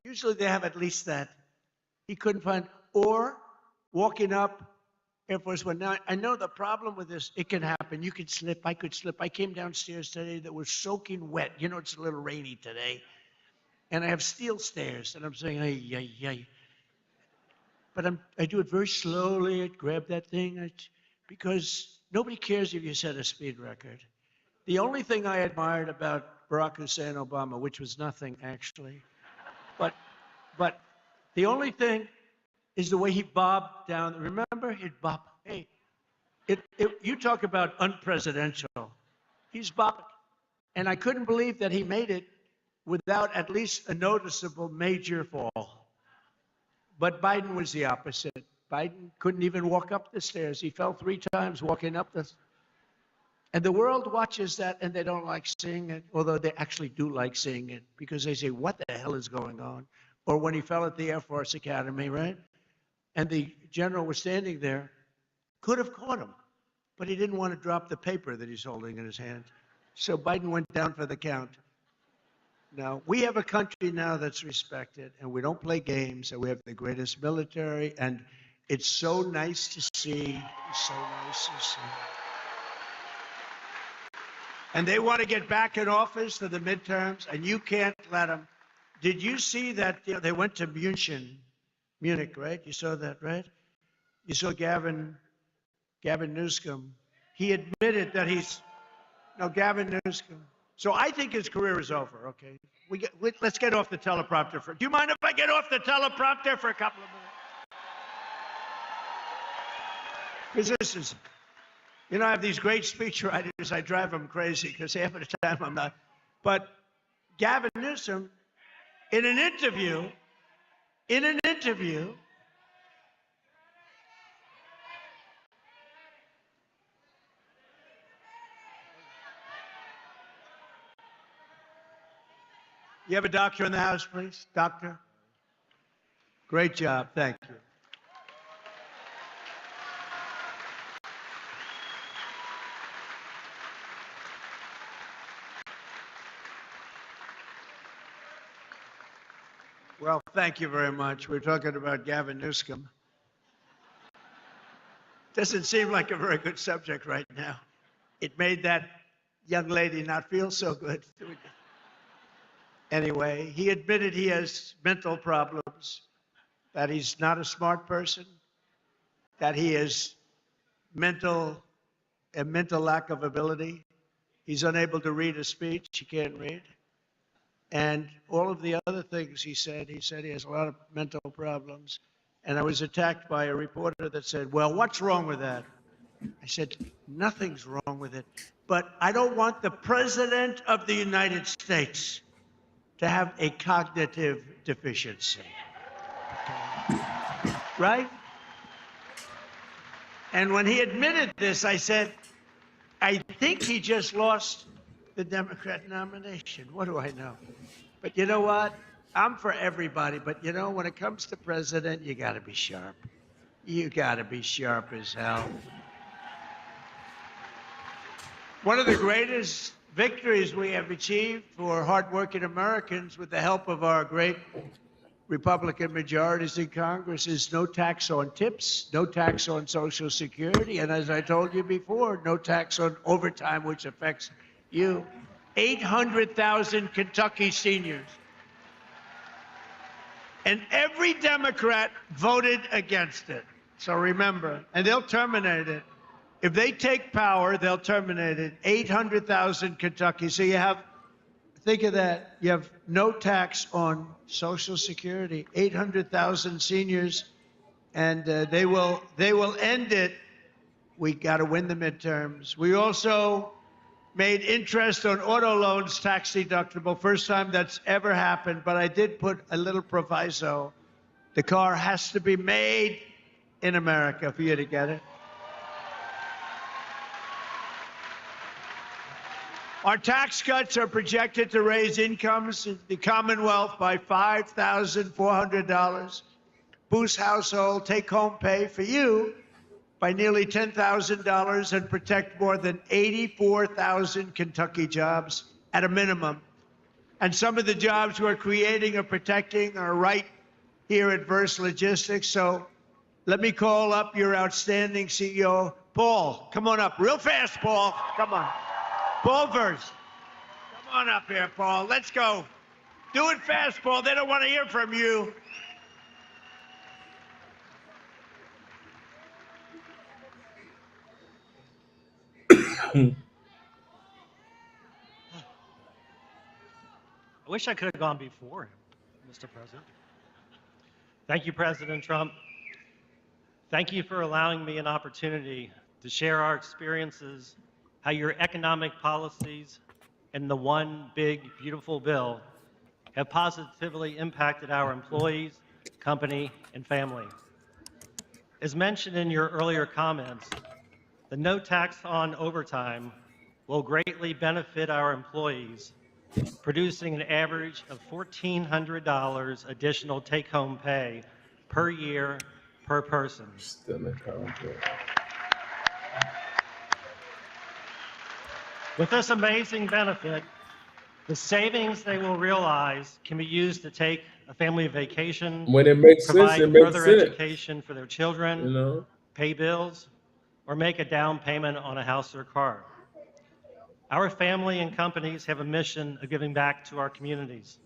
Usually they have at least that. He couldn't find, or walking up Air Force One. Now, I know the problem with this, it can happen. You could slip. I could slip. I came downstairs today that was soaking wet. You know, it's a little rainy today. And I have steel stairs, and I'm saying, ay, ay, ay. But I do it very slowly. I grab that thing because nobody cares if you set a speed record. The only thing I admired about Barack Hussein Obama, which was nothing actually, but the only thing is the way he bobbed down. Remember, he'd bob. Hey, you talk about unpresidential. He's bobbing, and I couldn't believe that he made it without at least a noticeable major fall. But Biden was the opposite. Biden couldn't even walk up the stairs. He fell 3 times walking up the. And the world watches that, and they don't like seeing it, although they actually do like seeing it, because they say, what the hell is going on? Or when he fell at the Air Force Academy, right? And the general was standing there, could have caught him, but he didn't want to drop the paper that he's holding in his hand. So Biden went down for the count. Now, we have a country now that's respected, and we don't play games, and we have the greatest military, and it's so nice to see. It's so nice to see. And they want to get back in office for the midterms, and you can't let them. Did you see that they went to Munich, right? You saw that, right? You saw Gavin Newsom. He admitted that Gavin Newsom. So I think his career is over, okay? Let's get off the teleprompter do you mind if I get off the teleprompter for a couple of minutes? Because this is, I have these great speech writers. I drive them crazy because half of the time I'm not. But Gavin Newsom, in an interview, you have a doctor in the house, please? Doctor? Great job. Thank you. Well, thank you very much. We're talking about Gavin Newsom. Doesn't seem like a very good subject right now. It made that young lady not feel so good. Anyway, he admitted he has mental problems, that he's not a smart person, that he has a mental lack of ability. He's unable to read a speech. He can't read. And all of the other things he said he has a lot of mental problems. And I was attacked by a reporter that said, well, what's wrong with that? I said, nothing's wrong with it. But I don't want the President of the United States to have a cognitive deficiency. Okay. Right? And when he admitted this, I said, I think he just lost the Democrat nomination. What do I know? But you know what? I'm for everybody, but when it comes to president, you got to be sharp. You got to be sharp as hell. One of the greatest victories we have achieved for hardworking Americans with the help of our great Republican majorities in Congress is no tax on tips, no tax on Social Security, and as I told you before, no tax on overtime, which affects you. 800,000 Kentucky seniors. And every Democrat voted against it. So remember, and they'll terminate it. If they take power, they'll terminate it. 800,000 Kentucky. So you have, think of that. You have no tax on Social Security. 800,000 seniors, and they will end it We got to win the midterms. We also made interest on auto loans tax deductible. First time that's ever happened, but I did put a little proviso. The car has to be made in America for you to get it. Our tax cuts are projected to raise incomes in the Commonwealth by $5,400, boost household take-home pay for you by nearly $10,000, and protect more than 84,000 Kentucky jobs at a minimum. And some of the jobs we're creating or protecting are right here at Verse Logistics. So let me call up your outstanding CEO, Paul. Come on up real fast, Paul. Come on. Paul Verse. Come on up here, Paul. Let's go. Do it fast, Paul. They don't want to hear from you. I wish I could have gone before him, Mr. President. Thank you, President Trump. Thank you for allowing me an opportunity to share our experiences, how your economic policies and the one big, beautiful bill have positively impacted our employees, company, and family. As mentioned in your earlier comments, the no tax on overtime will greatly benefit our employees, producing an average of $1,400 additional take-home pay per year per person. With this amazing benefit, the savings they will realize can be used to take a family vacation, When it makes sense, provide it makes further sense. education for their children, You know? pay bills, or make a down payment on a house or car. Our family and companies have a mission of giving back to our communities.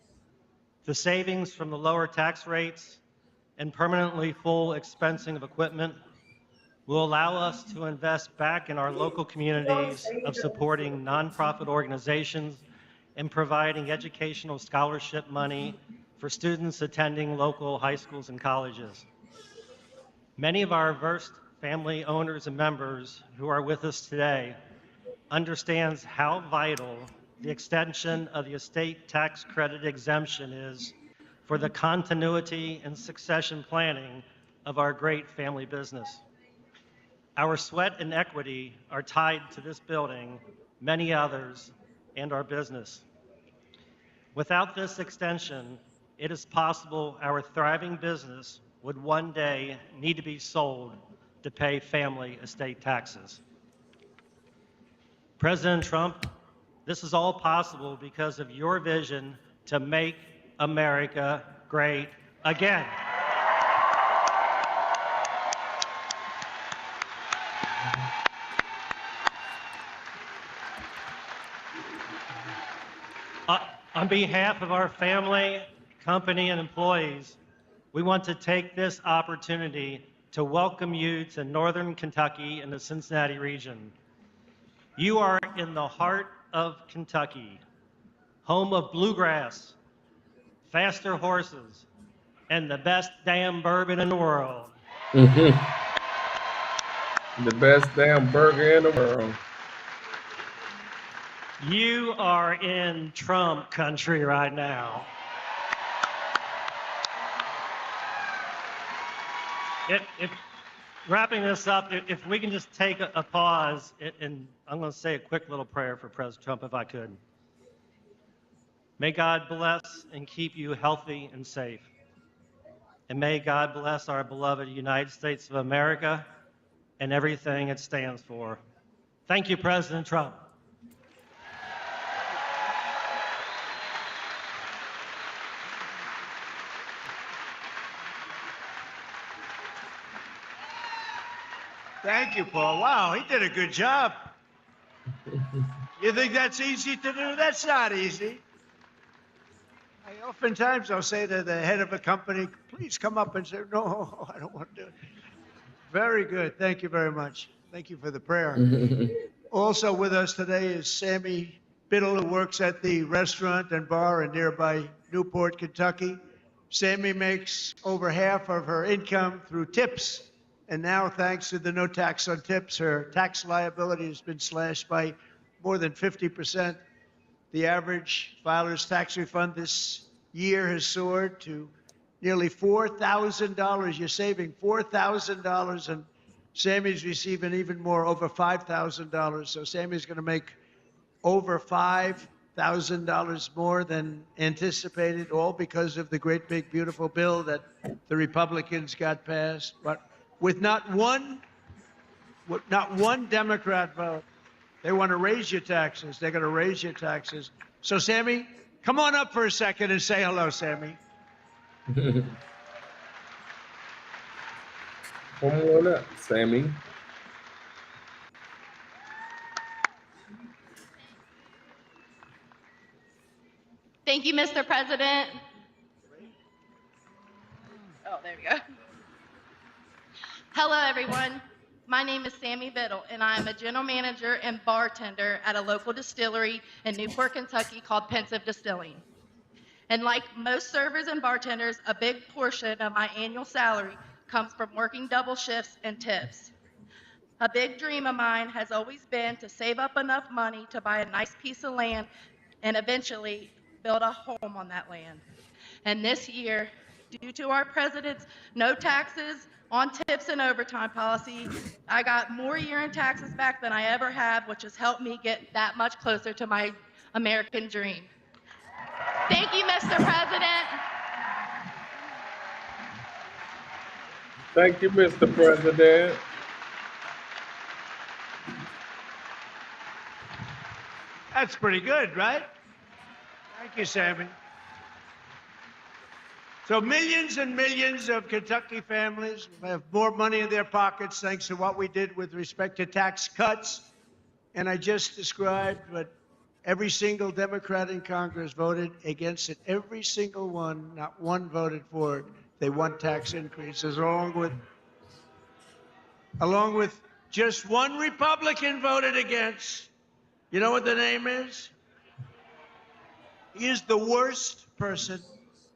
The savings from the lower tax rates and permanently full expensing of equipment will allow us to invest back in our local communities of supporting nonprofit organizations and providing educational scholarship money for students attending local high schools and colleges. Many of our Verse family owners and members who are with us today understands how vital the extension of the estate tax credit exemption is for the continuity and succession planning of our great family business. Our sweat and equity are tied to this building, many others, and our business. Without this extension, it is possible our thriving business would one day need to be sold to pay family estate taxes. President Trump, this is all possible because of your vision to make America great again. On behalf of our family, company, and employees, we want to take this opportunity to welcome you to Northern Kentucky and the Cincinnati region. You are in the heart of Kentucky, home of bluegrass, faster horses, and the best damn bourbon in the world. The best damn burger in the world. You are in Trump country right now. Wrapping this up, if we can just take a pause, and I'm going to say a quick little prayer for President Trump, if I could. May God bless and keep you healthy and safe. And may God bless our beloved United States of America and everything it stands for. Thank you, President Trump. Thank you, Paul. Wow, he did a good job. You think that's easy to do? That's not easy. Oftentimes I'll say to the head of a company, please come up and say, no, I don't want to do it. Very good. Thank you very much. Thank you for the prayer. Also with us today is Sammy Biddle, who works at the restaurant and bar in nearby Newport, Kentucky. Sammy makes over half of her income through tips And now, thanks to the no tax on tips, her tax liability has been slashed by more than 50%. The average filer's tax refund this year has soared to nearly $4,000. You're saving $4,000, and Sammy's receiving even more, over $5,000. So Sammy's going to make over $5,000 more than anticipated, all because of the great, big, beautiful bill that the Republicans got passed. But with not one Democrat vote, they want to raise your taxes. They're going to raise your taxes. So, Sammy, come on up for a second and say hello, Sammy. Come on up, Sammy. Thank you, Mr. President. Oh, there we go. Hello, everyone. My name is Sammy Biddle, and I am a general manager and bartender at a local distillery in Newport, Kentucky called Pensive Distilling. And like most servers and bartenders, a big portion of my annual salary comes from working double shifts and tips. A big dream of mine has always been to save up enough money to buy a nice piece of land and eventually build a home on that land. And this year, due to our president's no taxes on tips and overtime policy, I got more year-end taxes back than I ever have, which has helped me get that much closer to my American dream. Thank you, Mr. President. Thank you, Mr. President. That's pretty good, right? Thank you, Sammy. So millions and millions of Kentucky families have more money in their pockets thanks to what we did with respect to tax cuts. And I just described what every single Democrat in Congress voted against it. Every single one, not one voted for it. They want tax increases, along with just one Republican voted against. You know what the name is? He is the worst person.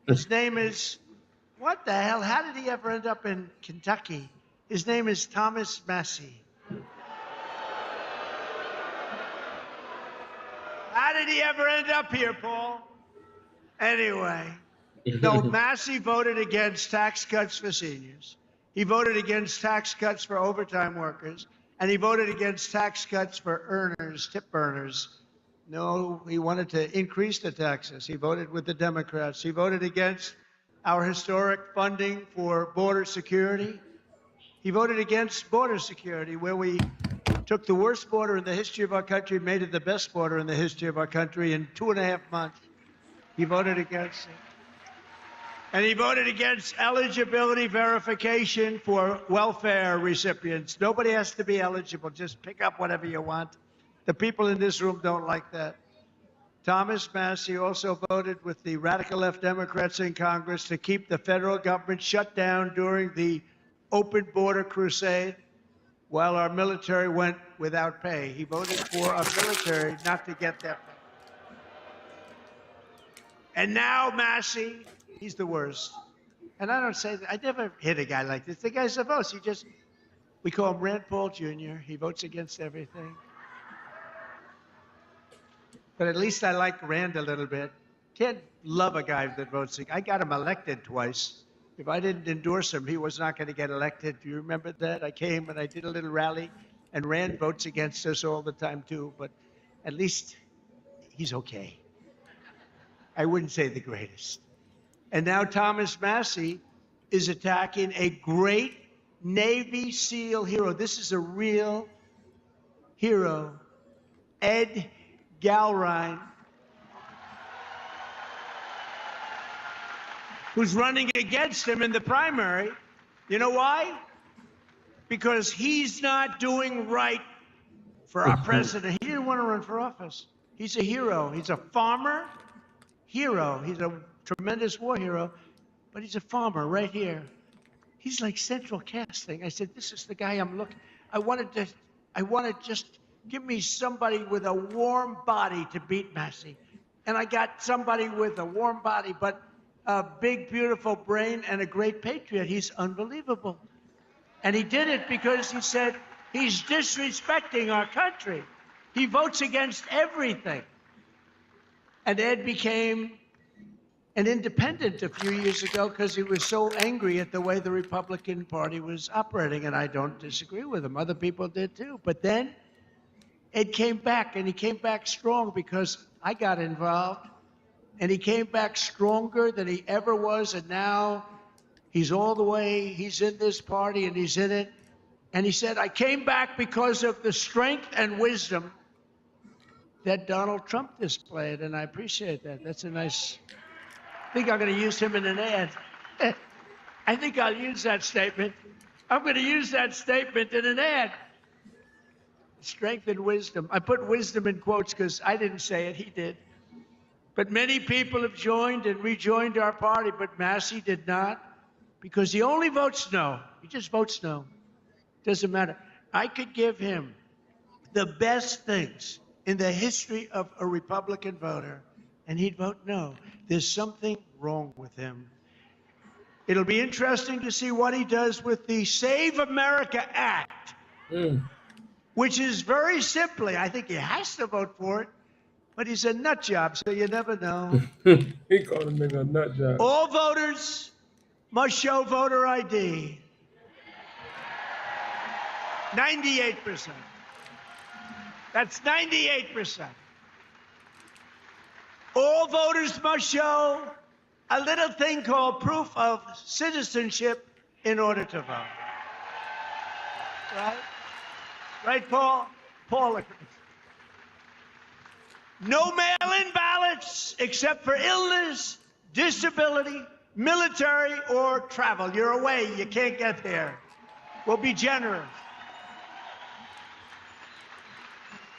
His name is, what the hell? How did he ever end up in Kentucky? His name is Thomas Massie. How did he ever end up here, Paul? Anyway, no, Massie voted against tax cuts for seniors. He voted against tax cuts for overtime workers. And he voted against tax cuts for earners, tip earners. No, he wanted to increase the taxes. He voted with the Democrats. He voted against our historic funding for border security. He voted against border security, where we took the worst border in the history of our country, made it the best border in the history of our country in 2.5 months. He voted against it. And he voted against eligibility verification for welfare recipients. Nobody has to be eligible. Just pick up whatever you want. The people in this room don't like that. Thomas Massie also voted with the radical left Democrats in Congress to keep the federal government shut down during the open border crusade while our military went without pay. He voted for our military not to get that pay. And now Massie, he's the worst. And I don't say that. I never hit a guy like this. The guy's the most. We call him Rand Paul Jr. He votes against everything. But at least I like Rand a little bit. Can't love a guy that votes. I got him elected twice. If I didn't endorse him, he was not going to get elected. Do you remember that? I came and I did a little rally, and Rand votes against us all the time, too. But at least he's okay. I wouldn't say the greatest. And now Thomas Massie is attacking a great Navy SEAL hero. This is a real hero, Ed Galrine, who's running against him in the primary. You know why? Because he's not doing right for our president. He didn't want to run for office. He's a hero. He's a farmer hero. He's a tremendous war hero, but he's a farmer right here. He's like central casting. I said, this is the guy I'm looking. I wanted just give me somebody with a warm body to beat Massie. And I got somebody with a warm body, but a big, beautiful brain and a great patriot. He's unbelievable. And he did it because he said he's disrespecting our country. He votes against everything. And Ed became an independent a few years ago because he was so angry at the way the Republican Party was operating. And I don't disagree with him. Other people did too. But then Ed came back, and he came back strong because I got involved. And he came back stronger than he ever was. And now he's all the way, he's in this party and he's in it. And he said, I came back because of the strength and wisdom that Donald Trump displayed. And I appreciate that. That's a nice, I think I'm going to use him in an ad. I think I'll use that statement. I'm going to use that statement in an ad. Strength and wisdom. I put wisdom in quotes because I didn't say it, he did. But many people have joined and rejoined our party, but Massey did not, because he only votes no. He just votes no. Doesn't matter. I could give him the best things in the history of a Republican voter, and he'd vote no. There's something wrong with him. It'll be interesting to see what he does with the Save America Act, which is very simply, I think he has to vote for it, but he's a nut job, so you never know. He called a nigga a nut job. All voters must show voter ID. 98%. That's 98%. All voters must show a little thing called proof of citizenship in order to vote. Right? Right, Paul? Paul agrees. No mail-in ballots except for illness, disability, military, or travel. You're away. You can't get there. We'll be generous.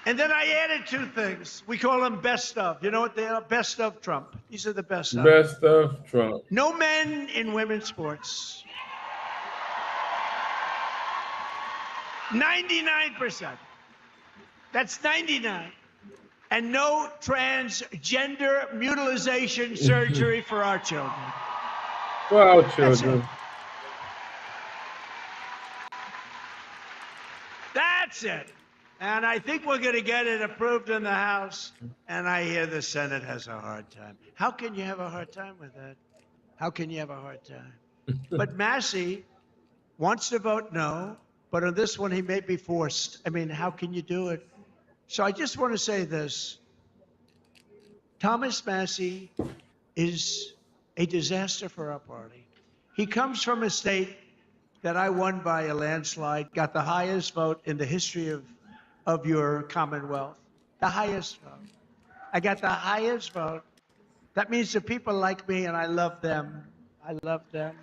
And then I added two things. We call them best of. You know what they are? Best of Trump. These are the best of. Best of Trump. No men in women's sports. 99%. That's 99. And no transgender mutilization surgery for our children. For our children. That's it. And I think we're going to get it approved in the House. And I hear the Senate has a hard time. How can you have a hard time with that? How can you have a hard time? But Massey wants to vote no, but on this one he may be forced. I mean, how can you do it? So I just want to say this. Thomas Massey is a disaster for our party. He comes from a state that I won by a landslide, got the highest vote in the history of your Commonwealth. The highest vote. I got the highest vote. That means the people like me, and I love them. I love them.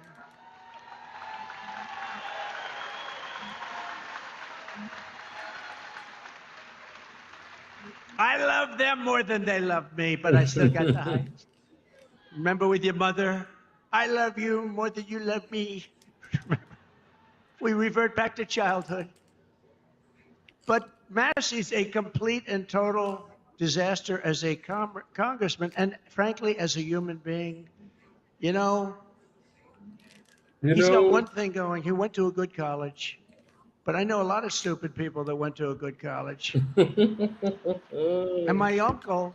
I love them more than they love me, but I still got the highest. Remember with your mother, I love you more than you love me. We revert back to childhood. But Massey's a complete and total disaster as a congressman and, frankly, as a human being. You know, he's got one thing going. He went to a good college. But I know a lot of stupid people that went to a good college. And my uncle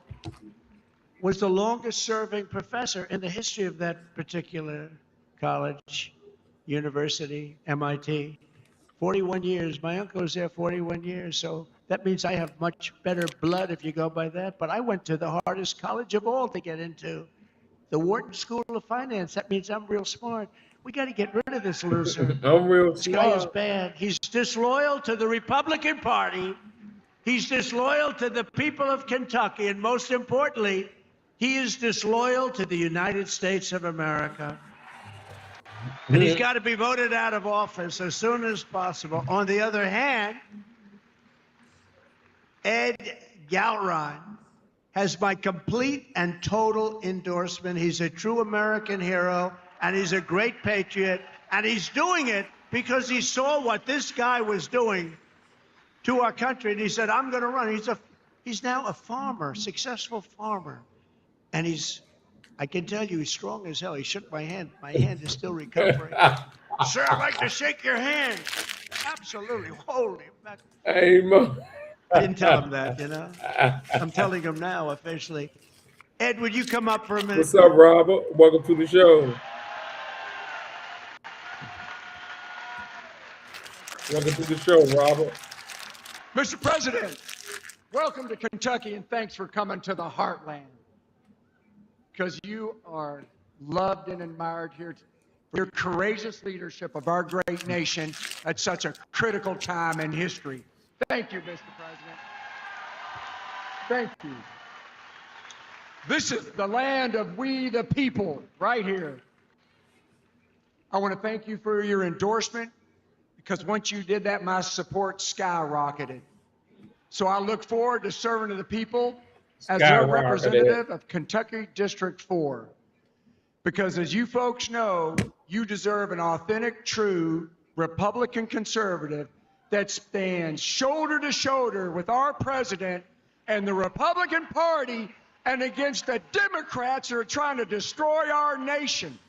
was the longest serving professor in the history of that particular college, university, MIT. 41 years. My uncle was there 41 years. So that means I have much better blood if you go by that. But I went to the hardest college of all to get into, the Wharton School of Finance. That means I'm real smart. We got to get rid of this loser. I'm real This guy is bad. He's disloyal to the Republican Party. He's disloyal to the people of Kentucky. And most importantly, he is disloyal to the United States of America. And he's got to be voted out of office as soon as possible. On the other hand, Ed Galron has my complete and total endorsement. He's a true American hero. And he's a great patriot, and he's doing it because he saw what this guy was doing to our country, and he said, I'm going to run. He's now a farmer, successful farmer, and I can tell you, he's strong as hell. He shook my hand. My hand is still recovering. Sir, I'd like to shake your hand. Absolutely. Holy mackerel. Hey, Mo. I didn't tell him that, you know. I'm telling him now officially. Ed, would you come up for a minute? What's up, Robert? Welcome to the show. Welcome to the show, Robert. Mr. President, welcome to Kentucky and thanks for coming to the heartland. Because you are loved and admired here for your courageous leadership of our great nation at such a critical time in history. Thank you, Mr. President. Thank you. This is the land of we the people, right here. I want to thank you for your endorsement, because once you did that, my support skyrocketed. So I look forward to serving to the people as their representative of Kentucky District 4. Because as you folks know, you deserve an authentic, true Republican conservative that stands shoulder to shoulder with our president and the Republican Party and against the Democrats who are trying to destroy our nation.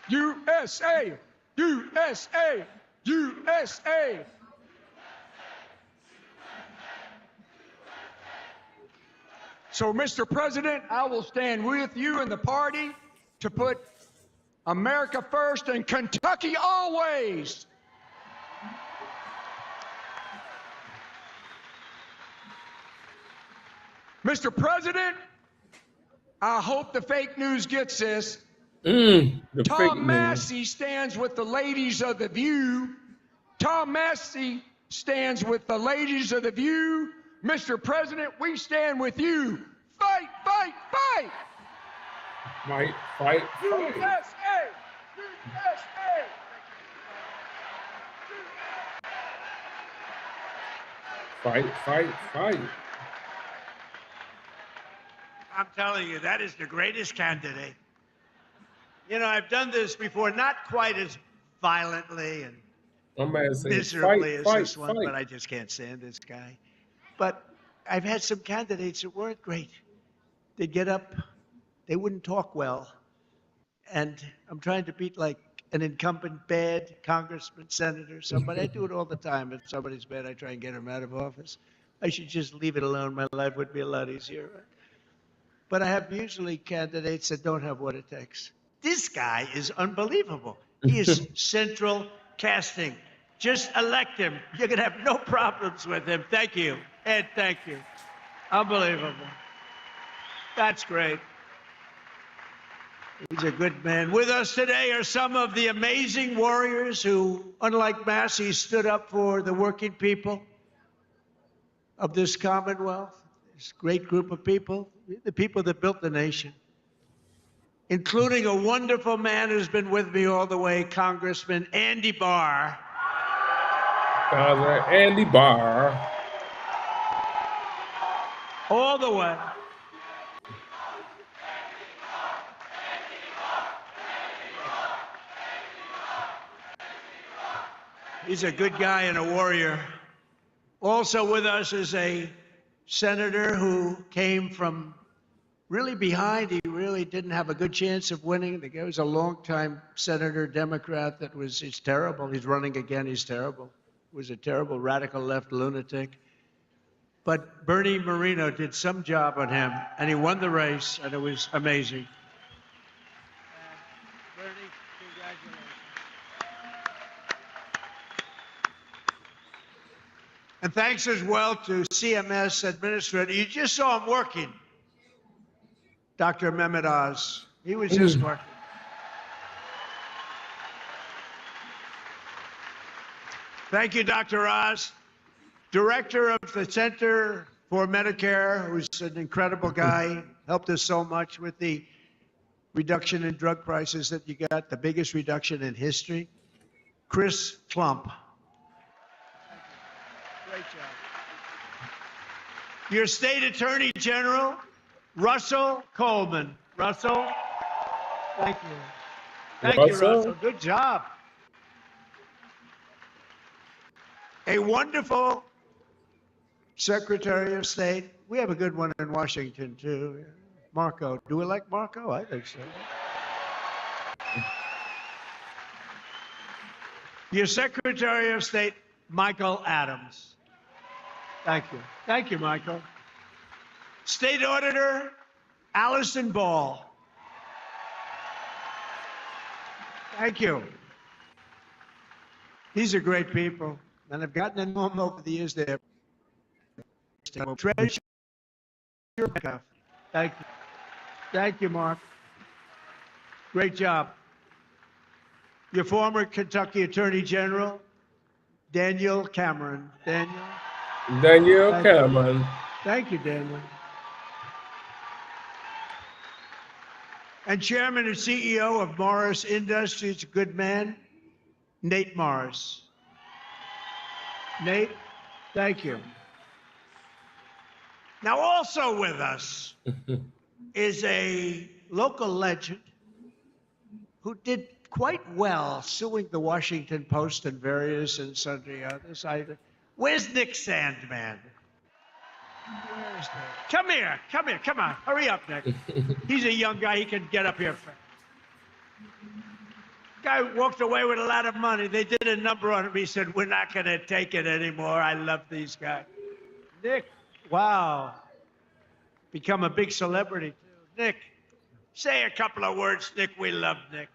USA! USA! USA! So, Mr. President, I will stand with you and the party to put America first and Kentucky always. Mr. President, I hope the fake news gets this. Tom Massey stands with the ladies of The View. Tom Massey stands with the ladies of The View. Mr. President, we stand with you. Fight, fight, fight! Fight, fight, fight. USA! USA! Fight, fight, fight. I'm telling you, that is the greatest candidate. You know, I've done this before, not quite as violently and miserably as this one, but I just can't stand this guy. But I've had some candidates that weren't great. They'd get up, they wouldn't talk well. And I'm trying to beat like an incumbent bad congressman, senator, somebody. I do it all the time. If somebody's bad, I try and get him out of office. I should just leave it alone. My life would be a lot easier. But I have usually candidates that don't have what it takes. This guy is unbelievable. He is central casting. Just elect him. You're going to have no problems with him. Thank you. Ed, thank you. Unbelievable. That's great. He's a good man. With us today are some of the amazing warriors who, unlike Massey, stood up for the working people of this Commonwealth. This great group of people, the people that built the nation, including a wonderful man who's been with me all the way, Congressman Andy Barr. Andy Barr. All the way. He's a good guy and a warrior. Also with us is a senator who came from really behind. He really didn't have a good chance of winning. The guy was a longtime senator, Democrat, he's terrible. He's running again, he's terrible. Was a terrible radical left lunatic. But Bernie Moreno did some job on him, and he won the race, and it was amazing. Bernie, congratulations. And thanks as well to CMS Administrator. You just saw him working. Dr. Mehmet Oz. He was just working. Thank you, Dr. Oz. Director of the Center for Medicare, who's an incredible guy, helped us so much with the reduction in drug prices that you got, the biggest reduction in history. Chris Plump. Great job. Your State Attorney General, Russell Coleman. Russell, thank you. Thank you, Russell. Good job. A wonderful Secretary of State. We have a good one in Washington, too. Marco. Do we like Marco? I think so. Your Secretary of State, Michael Adams. Thank you. Thank you, Michael. State Auditor, Allison Ball. Thank you. These are great people, and I've gotten to know them over the years. They're treasure. Thank you. Thank you, Mark. Great job. Your former Kentucky Attorney General, Daniel Cameron. Daniel Cameron. Thank you, Daniel. And Chairman and CEO of Morris Industries, a good man, Nate Morris. Nate, thank you. Now, also with us is a local legend who did quite well suing the Washington Post and various and sundry others. Where's Nick Sandman? Where's Nick? Come here, come on. Hurry up, Nick. He's a young guy. He can get up here. Guy walked away with a lot of money. They did a number on him. He said, we're not going to take it anymore. I love these guys. Nick, wow. Become a big celebrity, too. Nick, say a couple of words, Nick. We love Nick.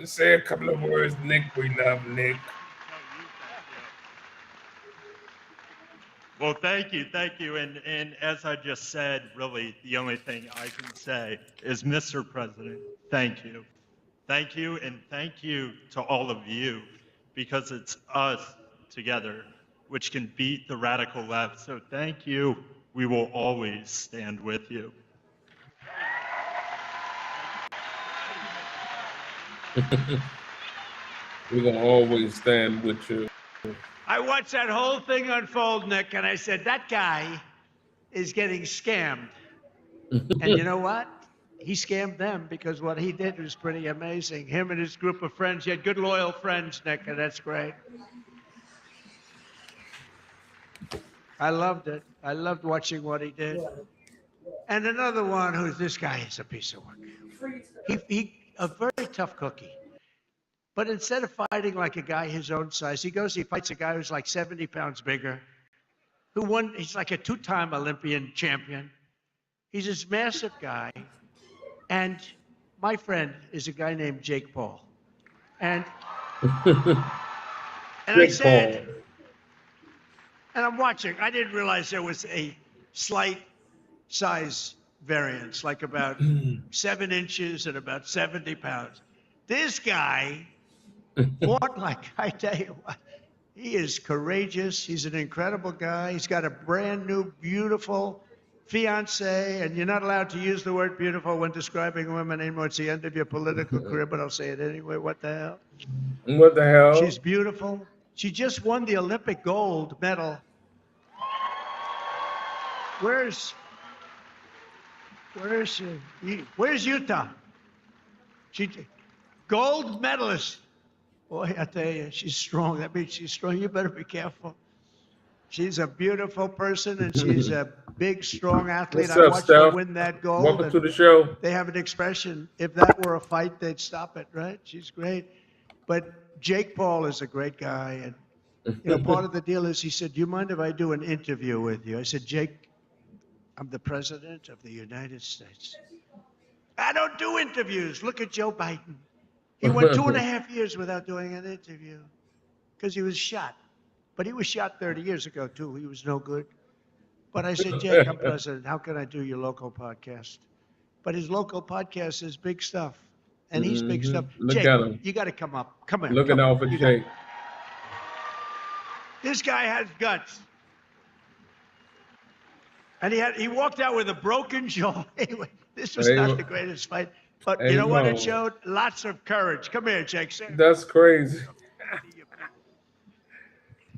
Say a couple of words, Nick. We love Nick. Well, thank you. And as I just said, really, the only thing I can say is, Mr. President, thank you. Thank you, and thank you to all of you, because it's us together which can beat the radical left. So thank you. We will always stand with you. We're going to always stand with you. I watched that whole thing unfold, Nick, and I said, that guy is getting scammed. And you know what? He scammed them, because what he did was pretty amazing. Him and his group of friends. He had good, loyal friends, Nick, and that's great. I loved it. I loved watching what he did. And another one who's, this guy is a piece of work. He a very tough cookie. But instead of fighting like a guy his own size, he fights a guy who's like 70 pounds bigger, who won, he's like a two-time Olympian champion. He's this massive guy. And my friend is a guy named Jake Paul. And I said, and I'm watching, I didn't realize there was a slight size variance, like about 7 inches and about 70 pounds. This guy fought like, I tell you what, he is courageous. He's an incredible guy. He's got a brand new, beautiful fiance, and you're not allowed to use the word beautiful when describing women anymore. It's the end of your political career, but I'll say it anyway. What the hell? What the hell? She's beautiful. She just won the Olympic gold medal. Where's she? Where's Utah? She gold medalist. Boy, I tell you, she's strong. That means she's strong. You better be careful. She's a beautiful person, and she's a big, strong athlete. What's I up, watched Steph? her win that gold. Welcome to the show. They have an expression, if that were a fight, they'd stop it, right? She's great. But Jake Paul is a great guy. And part of the deal is, he said, do you mind if I do an interview with you? I said, Jake, I'm the president of the United States. I don't do interviews. Look at Joe Biden. He went 2.5 years without doing an interview because he was shot. But he was shot 30 years ago, too. He was no good. But I said, Jake, I'm president. How can I do your local podcast? But his local podcast is big stuff. And he's big stuff. Look Jake, at him. you got to come up. Come here. Looking out for Jake. This guy has guts. And he walked out with a broken jaw. Anyway, this was not the greatest fight. But you know what? It showed lots of courage. Come here, Jake. That's crazy.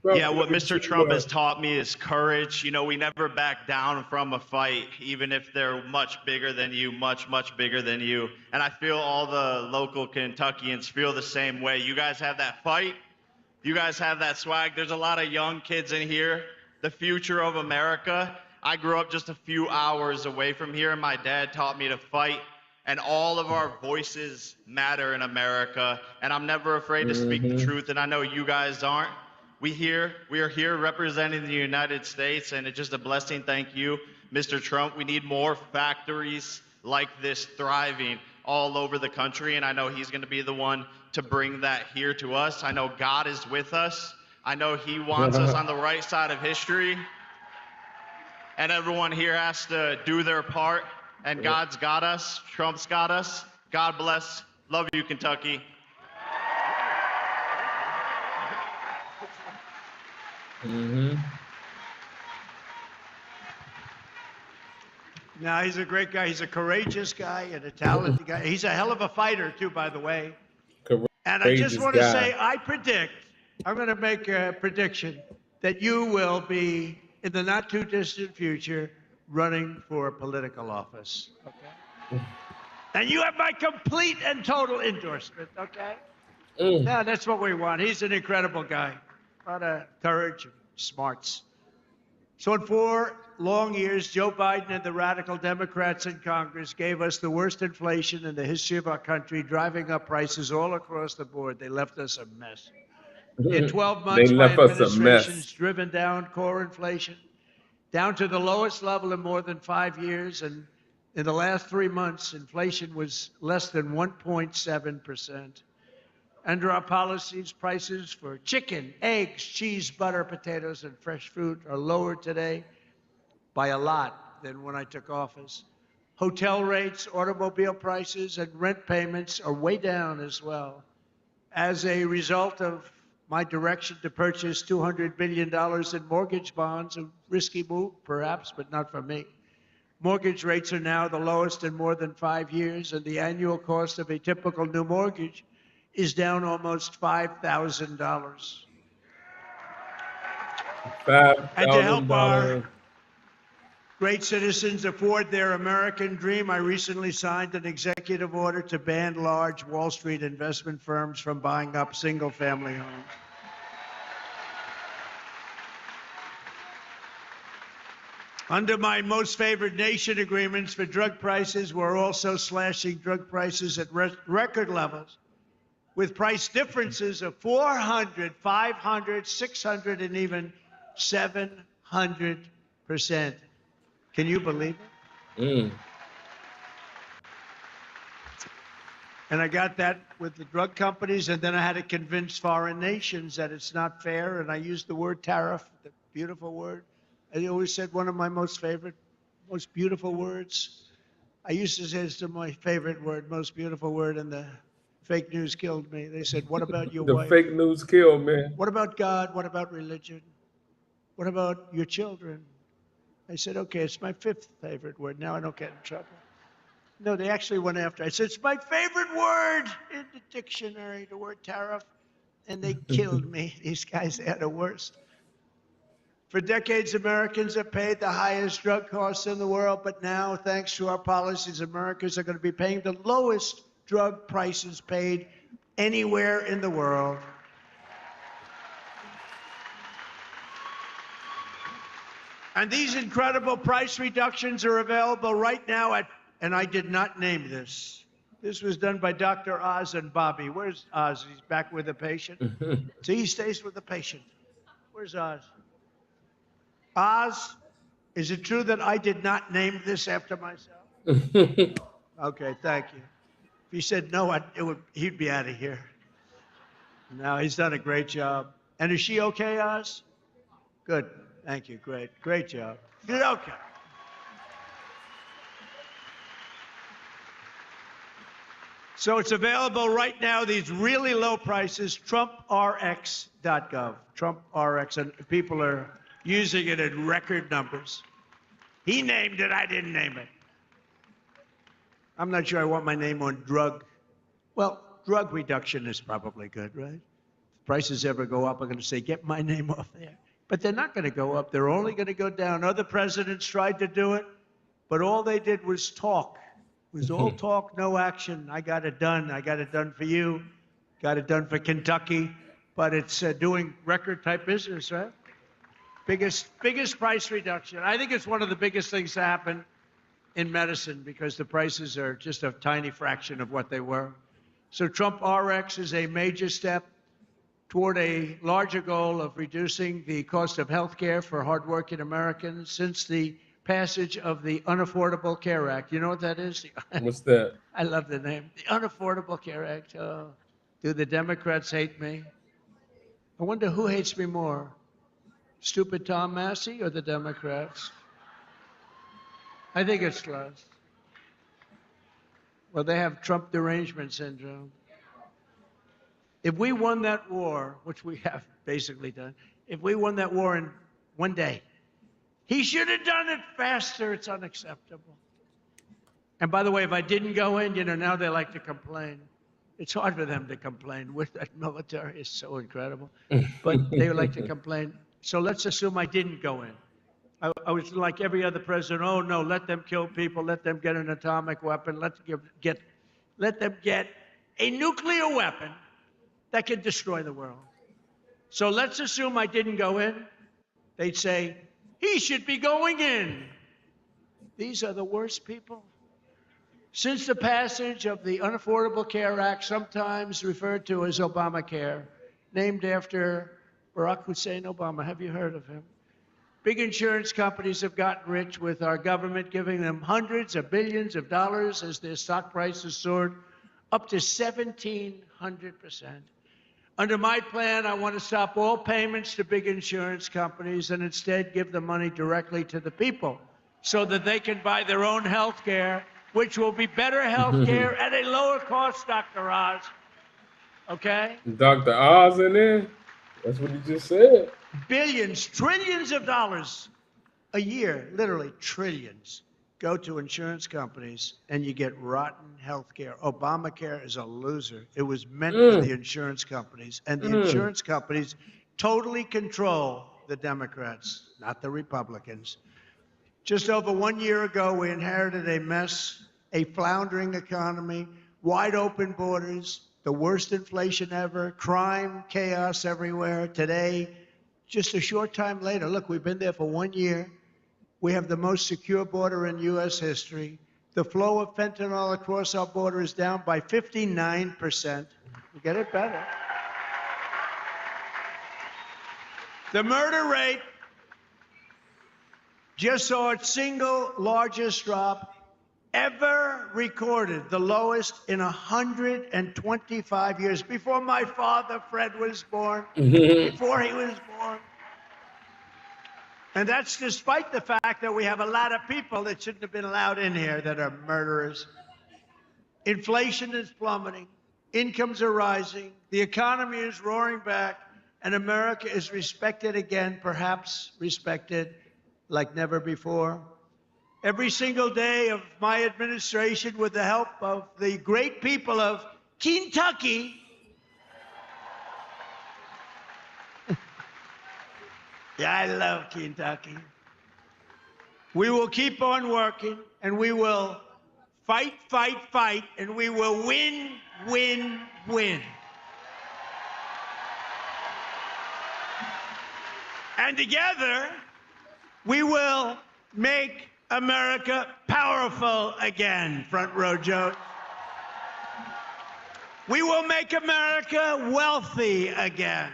Yeah, what Mr. Trump has taught me is courage. You know, we never back down from a fight, even if they're much bigger than you, much, much bigger than you. And I feel all the local Kentuckians feel the same way. You guys have that fight. You guys have that swag. There's a lot of young kids in here. the future of America. I grew up just a few hours away from here, and my dad taught me to fight. And all of our voices matter in America. And I'm never afraid to speak the truth, and I know you guys aren't. We are here representing the United States, and it's just a blessing. Thank you, Mr. Trump. We need more factories like this thriving all over the country, and I know he's going to be the one to bring that here to us. I know God is with us. I know he wants us on the right side of history, and everyone here has to do their part, and God's got us. Trump's got us. God bless. Love you, Kentucky. Now, he's a great guy. He's a courageous guy and a talented guy. He's a hell of a fighter, too, by the way. And I just want to say, I'm going to make a prediction that you will be, in the not-too-distant future, running for political office. Okay? And you have my complete and total endorsement, okay? Yeah, that's what we want. He's an incredible guy. A lot of courage and smarts. So in 4 long years, Joe Biden and the radical Democrats in Congress gave us the worst inflation in the history of our country, driving up prices all across the board. They left us a mess. In 12 months, my administration's driven down core inflation down to the lowest level in more than 5 years. And in the last 3 months, inflation was less than 1.7%. Under our policies, prices for chicken, eggs, cheese, butter, potatoes, and fresh fruit are lower today by a lot than when I took office. Hotel rates, automobile prices, and rent payments are way down as well. As a result of my direction to purchase $200 billion in mortgage bonds, a risky move, perhaps, but not for me. Mortgage rates are now the lowest in more than 5 years, and the annual cost of a typical new mortgage is down almost $5,000. And to help our great citizens afford their American dream, I recently signed an executive order to ban large Wall Street investment firms from buying up single-family homes. Under my most favored nation agreements for drug prices, we're also slashing drug prices at record levels, with price differences of 400, 500, 600, and even 700%. Can you believe it? And I got that with the drug companies, and then I had to convince foreign nations that it's not fair, and I used the word tariff, the beautiful word. I always said one of my most favorite, most beautiful words. I used to say it's my favorite word, most beautiful word, and the fake news killed me. They said, what about your wife? The fake news killed me. What about God? What about religion? What about your children? I said, okay, it's my 5th favorite word. Now I don't get in trouble. No, they actually went after. I said, it's my favorite word in the dictionary, the word tariff. And they killed me. These guys, they are the worst. For decades, Americans have paid the highest drug costs in the world, but now, thanks to our policies, Americans are going to be paying the lowest drug prices paid anywhere in the world. And these incredible price reductions are available right now at, and I did not name this. This was done by Dr. Oz and Bobby. Where's Oz? He's back with the patient. So he stays with the patient. Where's Oz? Oz, is it true that I did not name this after myself? Okay, thank you. If he said no, he'd be out of here. No, he's done a great job. And is she okay, Oz? Good. Thank you. Great. Great job. Good. Okay. So it's available right now, these really low prices, TrumpRx.gov. TrumpRx, and people are using it in record numbers. He named it, I didn't name it. I'm not sure I want my name on drug. Well, drug reduction is probably good, right? If prices ever go up, I'm going to say, get my name off there. But they're not going to go up. They're only going to go down. Other presidents tried to do it, but all they did was talk. It was all talk, no action. I got it done. I got it done for you. Got it done for Kentucky. But it's doing record-type business, right? Biggest price reduction. I think it's one of the biggest things to happen in medicine because the prices are just a tiny fraction of what they were. So Trump RX is a major step toward a larger goal of reducing the cost of health care for hardworking Americans since the passage of the Unaffordable Care Act. You know what that is? What's that? I love the name. The Unaffordable Care Act. Oh, do the Democrats hate me? I wonder who hates me more, stupid Tom Massey or the Democrats? I think it's us. Well, they have Trump derangement syndrome. If we won that war, which we have basically done, if we won that war in one day, he should have done it faster. It's unacceptable. And by the way, if I didn't go in, now they like to complain. It's hard for them to complain. With that military is so incredible. But they like to complain. So let's assume I didn't go in. I was like every other president. Oh, no, let them kill people. Let them get an atomic weapon. Let them get a nuclear weapon that can destroy the world. So let's assume I didn't go in. They'd say, he should be going in. These are the worst people. Since the passage of the Unaffordable Care Act, sometimes referred to as Obamacare, named after Barack Hussein Obama. Have you heard of him? Big insurance companies have gotten rich with our government giving them hundreds of billions of dollars as their stock prices soared up to 1,700%. Under my plan, I want to stop all payments to big insurance companies and instead give the money directly to the people so that they can buy their own health care, which will be better health care at a lower cost, Dr. Oz. Okay? Dr. Oz in there? That's what he just said. Billions, trillions of dollars a year, literally trillions, go to insurance companies and you get rotten health care. Obamacare is a loser. It was meant for the insurance companies, and the insurance companies totally control the Democrats, not the Republicans. Just over 1 year ago, we inherited a mess, a floundering economy, wide open borders, the worst inflation ever, crime, chaos everywhere. Today, just a short time later, look, we've been there for 1 year. We have the most secure border in U.S. history. The flow of fentanyl across our border is down by 59%. We get it better. The murder rate just saw its single largest drop ever recorded, the lowest in 125 years, before my father, Fred, was born, before he was born. And that's despite the fact that we have a lot of people that shouldn't have been allowed in here that are murderers. Inflation is plummeting. Incomes are rising. The economy is roaring back. And America is respected again, perhaps respected like never before. Every single day of my administration, with the help of the great people of Kentucky, yeah, I love Kentucky. We will keep on working, and we will fight, fight, fight, and we will win, win, win. And together, we will make America powerful again, front row Joe. We will make America wealthy again.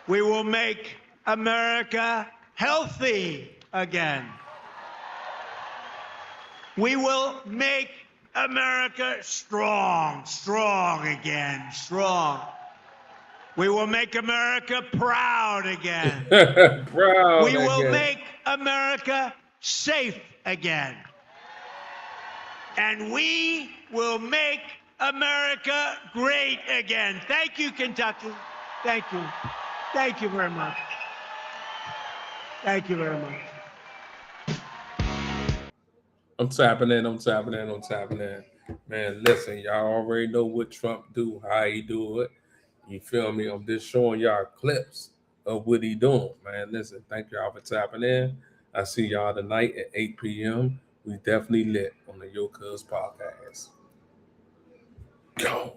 We will make America healthy again. We will make America strong, strong again, strong. We will make America proud again. Proud we will again. make America safe again. And we will make America great again. Thank you, Kentucky. Thank you. Thank you very much. Thank you very much. I'm tapping in. Man, listen, y'all already know what Trump do, how he do it. You feel me? I'm just showing y'all clips of what he doing, man. Listen, thank y'all for tapping in. I see y'all tonight at 8 p.m. We definitely lit on the Yo Cuz podcast. Go.